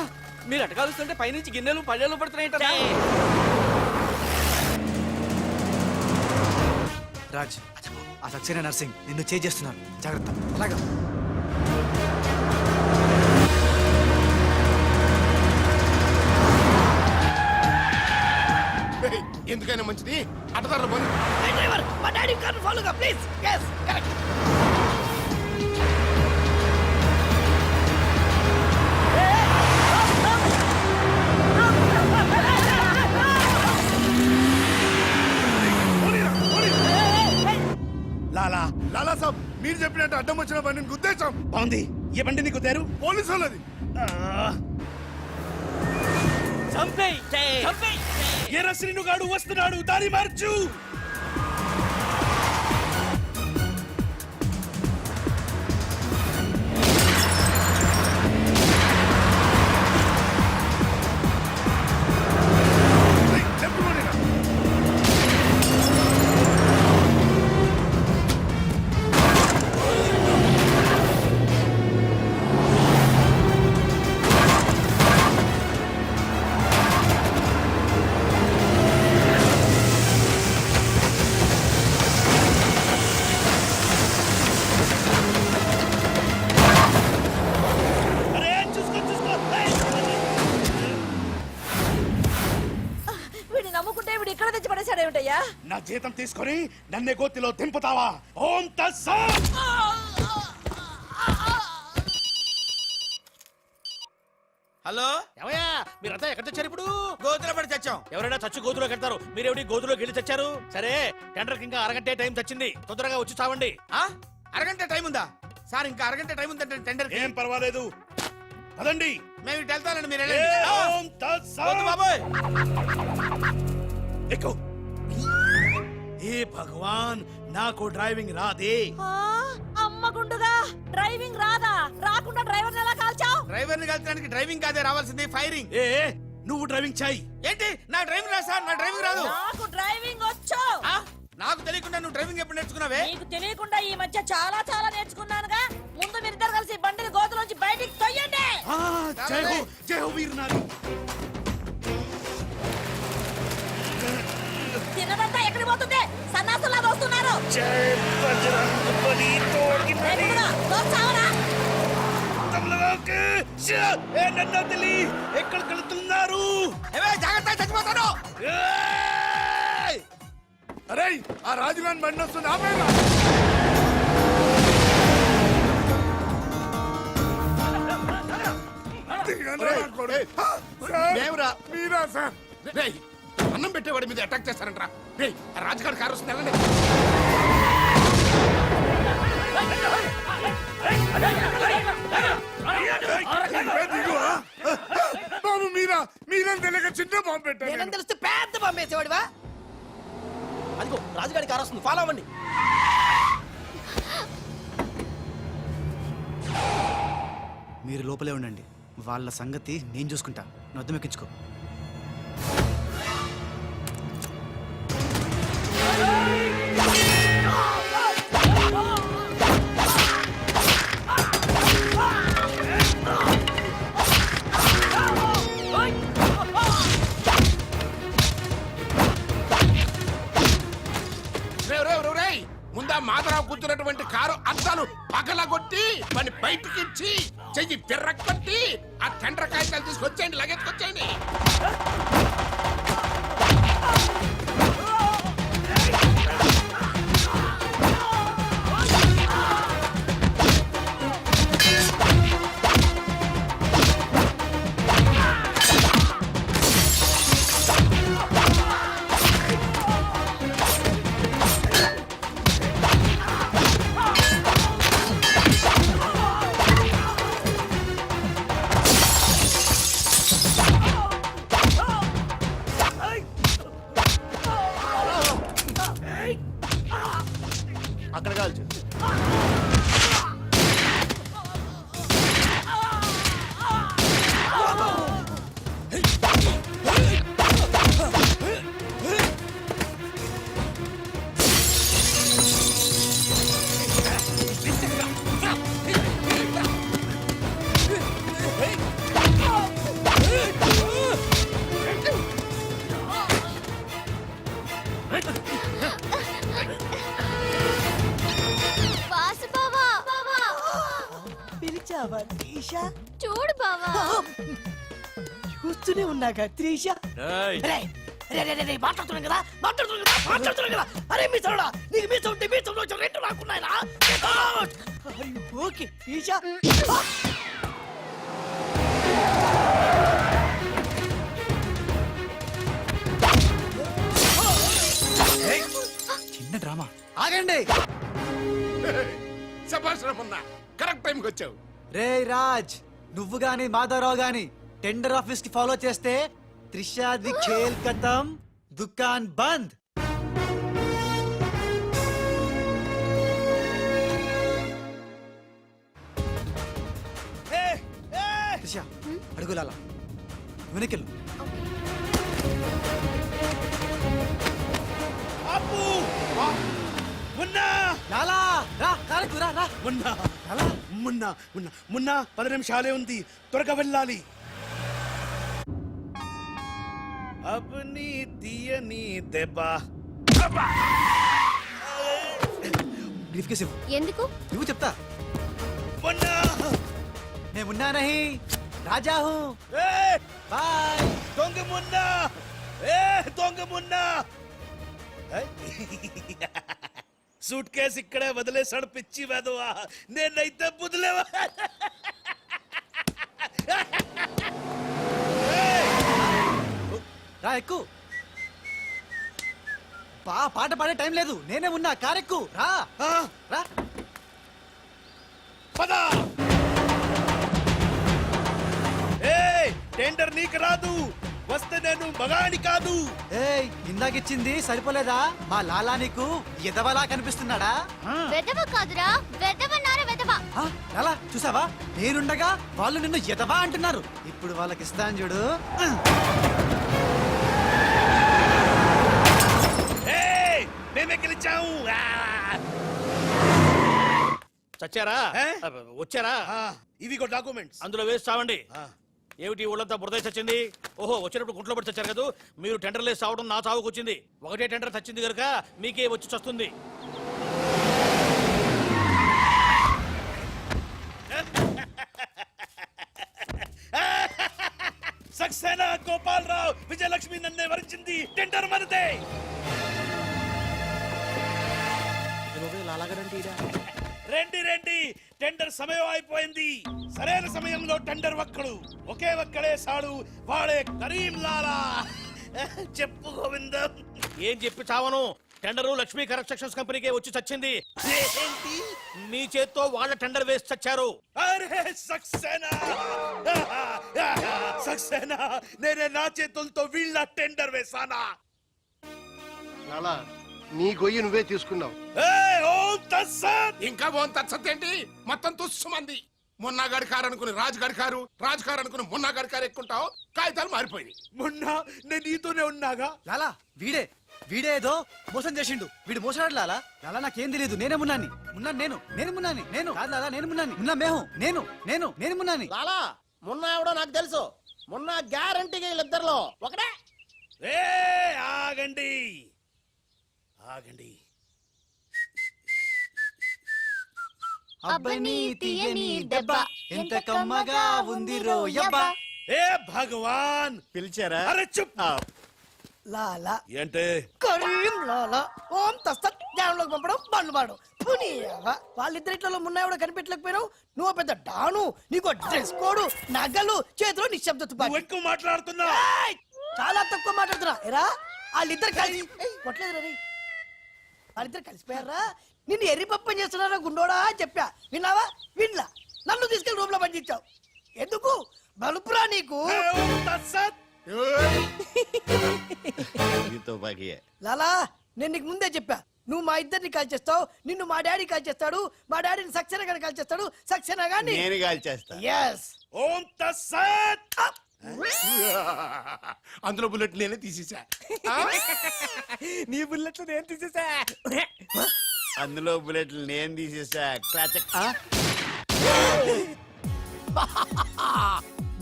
మీరు అటకాలుస్తుంటే పైనుంచి గిన్నెలు పళ్ళెలు పడుతున్నాయి. రాజ్, ఆ సక్సేనా నర్సింగ్ నిన్ను చేస్తున్నారు, జాగ్రత్త. అలాగా ఎందుకైనా మంచిది అడ్డదారులు పోనీ. డ్రైవర్ మా డాడీ కార్ ఫాలోగా please. yes correct. Lala Lala సాబ్, మీరు చెప్పినట్టు అడ్డం వచ్చిన బండిని గుద్దేశాం. బాగుంది. ఏ బండి నీకు తేరు? పోలీసు వాళ్ళది. ఎర్రసిను గాడు వస్తున్నాడు, దారి మార్చు. అరే చూసుకో చూసుకో. వీడిని నమ్ముకుంటే వీడు ఇక్కడ తెచ్చి పడేశాడేమిటయ్యా? నా జీతం తీసుకొని నన్నే గోతిలో దింపుతావా? ఓం తస్సత్. హలో ఏమయ్యా, మీరంతా ఎక్కడ తెచ్చారు? ఇప్పుడు గోతులో పడి తెచ్చాం. ఎవరైనా చచ్చి గోతులో కడతారు, మీరేమిటి గోతులోకి వెళ్ళి తెచ్చారు? సరే టెండర్కి ఇంకా అరగంటే టైం తెచ్చింది, తొందరగా వచ్చి చావండి. అరగంట టైం ఉందా సార్? ఇంకా అరగంట టైం ఉందంటే టెండర్. ఏం పర్వాలేదు, పదండి. మేము ఇటు వెళ్తానండి, మీరు ఏ వెళ్ళండి. ఓం తస్సత్. వద్దు బాబోయ్. ఎక్కు. ఏ భగవాన్, నాకు డ్రైవింగ్ రాదే. ఆ, అమ్మ గుండుగా డ్రైవింగ్ రాదా? రాకుండా డ్రైవర్ ఎలా కాల్చావు? డ్రైవర్ని కలిసడానికి డ్రైవింగ్ కాదే రావాల్సింది, ఫైరింగ్. ఏ నువ్వు డ్రైవింగ్ చేయి. ఏంటి నా డ్రైవింగ్ రాదు సార్? నా డ్రైవింగ్ రాదు. నాకు డ్రైవింగ్ వచ్చు. నాకు తెలియకుండా నువ్వు డ్రైవింగ్ ఎప్పుడు నేర్చుకున్నావే? నీకు తెలియకుండా ఈ మధ్య చాలా చాలా నేర్చుకున్నానుగా. ముందు మీరిద్దరు కలిసి బండిని గోతులోంచి బయటికి తొయ్యండి. జై హో వీర్ నారి. తిన్నదంతా ఎక్కడికి పోతుంది? సన్నాసులాగా వస్తున్నారు. ఎక్కడ? తోస్తావరా? ఎక్కడికి వెళ్తున్నారు? జాగ్రత్త, చచ్చిపోతాను. అరే ఆ రాజుగాని బండి వస్తుంది ఆపేరా. మీరా సార్? రేయ్, అన్నం పెట్టేవాడి మీద అటాక్ చేస్తారంట్రా. రేయ్, ఆ రాజుగారి కారు వస్తుంది, వెళ్ళండి. బాబు మీరా తెలియక చిన్న బాంబు పెట్టారు. నేనేం తెలిస్తే పెద్ద పంపేసేవాడివా? అదిగో రాజుగారి కారు వస్తుంది, ఫాలో అవ్వండి. మీరు లోపలే ఉండండి, వాళ్ళ సంగతి నేను చూసుకుంటా. నొద్దం ఎక్కించుకో. ముందా మాధవరావు కూర్చున్నటువంటి కారు అద్దాలు పగలగొట్టి వాడిని బయటికి ఇచ్చి చెయ్యి తిర్రక్కొట్టి ఆ టెండర్ కాగితాలు తీసుకొచ్చేయండి, లగెత్తుకొచ్చేయండి. అక్కడ కాల్చు. వాసు బావా, పిలిచావా త్రీషా? చూడు బావా. చూస్తూనే ఉన్నాగా త్రీషా. మాట్లాడుతున్నాం కదా. అరే మీ చోడా, నీకు మీ చోటి మీ చోటు రెండు రాకున్నాయరా. ఓకే త్రీషా. చిన్న డ్రామా. ఆగండి. శభాష్ రమణ, కరెక్ట్ టైంకి వచ్చావు. రే రాజ్, నువ్వు గాని మాధవరావు గాని టెండర్ ఆఫీస్ కి ఫాలో చేస్తే త్రిషాది ఖేల్ ఖతం, దుకాన్ బంద్. త్రిష అడుగులాలా వెనకెళ్ళు. లాలా రా, కారకు రా రా. మున్నా 10 నిమిషాలే ఉంది, త్వరగా వెళ్ళాలి. అబ్ని తీయని దెబ్బ. బ్రీఫ్ కేస్ ఇవ్వు. ఎందుకు? నువ్వు చెప్తా. మున్నా मैं मुन्ना नहीं राजा हूँ. बाय. దొంగ మున్నా, దొంగ మున్నా. సూట్ కేసు ఇక్కడే వదిలేసాడు పిచ్చి వెదవా. నేనైతే బుదిలేవా. రా ఎక్కు. పాట పాడే టైం లేదు, నేనే ఉన్నా. కారెక్కు రా రా. పద. టెండర్ నీకు రాదు, వస్తే నేను మగాడి కాదు. ఏయ్, ఇందాకిచ్చింది సరిపోలేదా? మా లాలా నీకు ఎదవలా కనిపిస్తున్నాడా? వెదవ కాదురా, వెదవన్నారా వెదవ. లాలా చూసావా, నేనుండగా వాళ్ళు నిన్ను ఎదవా అంటున్నారు. ఇప్పుడు వాళ్ళకి ఇస్తాను చూడు. మేము మనమే గెలిచాము చచ్చారా వచ్చారా ఇవిగో డాక్యుమెంట్స్ అందులో వేసి చావండి ఏమిటి ఊళ్ళంతా బురద చచ్చింది ఓహో వచ్చినప్పుడు గుంట్లో పడి చచ్చారు కదా మీరు టెండర్ లేసి చావడం నా చావుకు వచ్చింది ఒకటే టెండర్ చచ్చింది కనుక మీకే వచ్చి చస్తుంది సక్సేనా గోపాలరావు విజయలక్ష్మి నన్నే వరించింది టెండర్ మనదే రండి రండి టెండర్ సమయం అయిపోయింది సరైన సమయంలో టెండర్ ఒక్కడు ఒకే ఒక్కడే సాడు వాడే కరీం లాలా చెప్పు గోవిందం ఏం చెప్పి చావను టెండరు లక్ష్మీ కన్స్ట్రక్షన్స్ కంపెనీకే వచ్చి చచ్చింది ఏంటి మీ చేత్తో వాళ్ళ టెండర్ వేసి చచ్చారు అరే సక్సేనా సక్సేనా నేనే నా చేతులతో వీళ్ళ టెండర్ వేసానా లాలా నీ గొయ్యి నువ్వే తీసుకున్నావు ఇంకా ఓన్ తత్సత్ ఏంటి మొత్తం తుస్సుమంది మున్నాగాడి కారు అనుకుని రాజుగాడి కారు రాజుగారు అనుకుని మున్నాగాడి కారు ఎక్కుంటావు కాగితాలు మారిపోయింది మొన్న నేను నీతోనే ఉన్నాగా లాలా వీడే ఏదో మోసం చేసిండు వీడు మోసడాడు లాలా లాలా నాకేం తెలియదు నేనే మున్నాని నేను మున్నాని నేను కాదు లాలా నేను మున్నాని మున్నా మేహు నేను మున్నాని లాలా మొన్న ఎవడో నాకు తెలుసు మొన్న గ్యారంటీగా వీళ్ళిద్దరిలో ఒకటే ఆగండి ఆగండి అబ్బని తీయని దెబ్బ ఎంత కమ్మగా ఉంది రోయబ్బా ఏ భగవాన్ పిలిచారా అరే చుప్ లాలా ఏంటే కరీం లాలా ఓం తస్తత్ జ్ఞానంలోకి పంపడం బండ్లు పాడు వాళ్ళిద్దరిట్లలో మున్నాయి కనిపెట్టలేకపోయినావు నువ్వు పెద్ద డాను నీకు డ్రెస్ కోడు నగలు చేతిలో నిశ్శబ్ద తుపాకీ. నువ్వు ఎక్కువ మాట్లాడుతున్నా ఏయ్! చాలా తక్కువ మాట్లాడుతున్నా ఎరా వాళ్ళిద్దరు కలిసి కొట్టలేదు రీ వాళ్ళిద్దరు కలిసిపోయారా నిన్ను ఎర్రి పప్పని చేస్తున్నారా గుండోడా అని చెప్పా విన్నావా వినలా నన్ను తీసుకెళ్లి రూమ్ లో పండించావు ఎందుకు బలుపురా నీకు లాలా నేను నీకు ముందే చెప్పా నువ్వు మా ఇద్దరిని కాల్ చేస్తావు నిన్ను మా డాడీ కాల్ చేస్తాడు మా డాడీని సక్సేనా గాని కాల్ చేస్తాడు సక్సేనా గాని నేను కాల్చేస్తా ఎస్ ఓం తస్సత్ అందులో బుల్లెట్ నేనే తీసేసా నీ బుల్లెట్లు నేను తీసేసా అందులో బుల్లెట్లు నేను తీసేసా క్లాచక్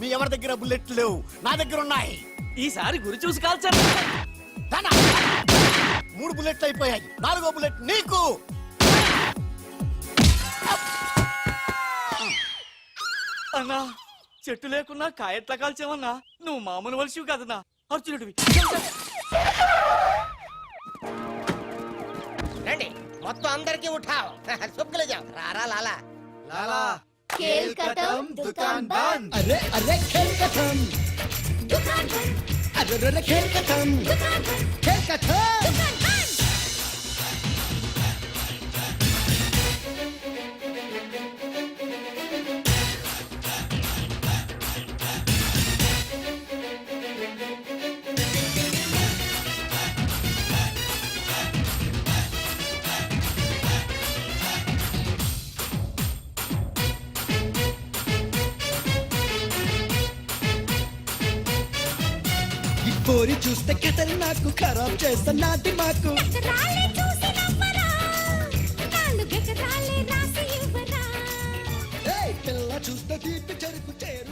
మీ ఎవరి దగ్గర బుల్లెట్లు లేవు నా దగ్గర ఉన్నాయి ఈసారి గురి చూసి కాల్చారు 3 బుల్లెట్లు అయిపోయాయి 4వ బుల్లెట్ నీకు అన్నా చెట్టు లేకున్నా కాయట్లా కాల్చావన్నా నువ్వు మామూలు వలసివి కదన్నా అర్జునుడివి రండి మొత్తం అందరికి ఉఠావు సుబ్బులు జావ్ రారా లాలా లాలా खेल खत्म दुकान बंद అరే అరే ఖేల్ ఖతం दुकान बंद అరే అరే ఖేల్ ఖతం दुकान बंद ఖేల్ ఖతం दुकान बंद పోరి చూస్తే కథలు నాకు ఖరాబ్ చేస్తా నాటి మాకు రాలే చూసి నమ్మరా నాలుగు రాలే రాసి ఇవ్వరా పిల్ల చూస్తే తీపి చెరుకు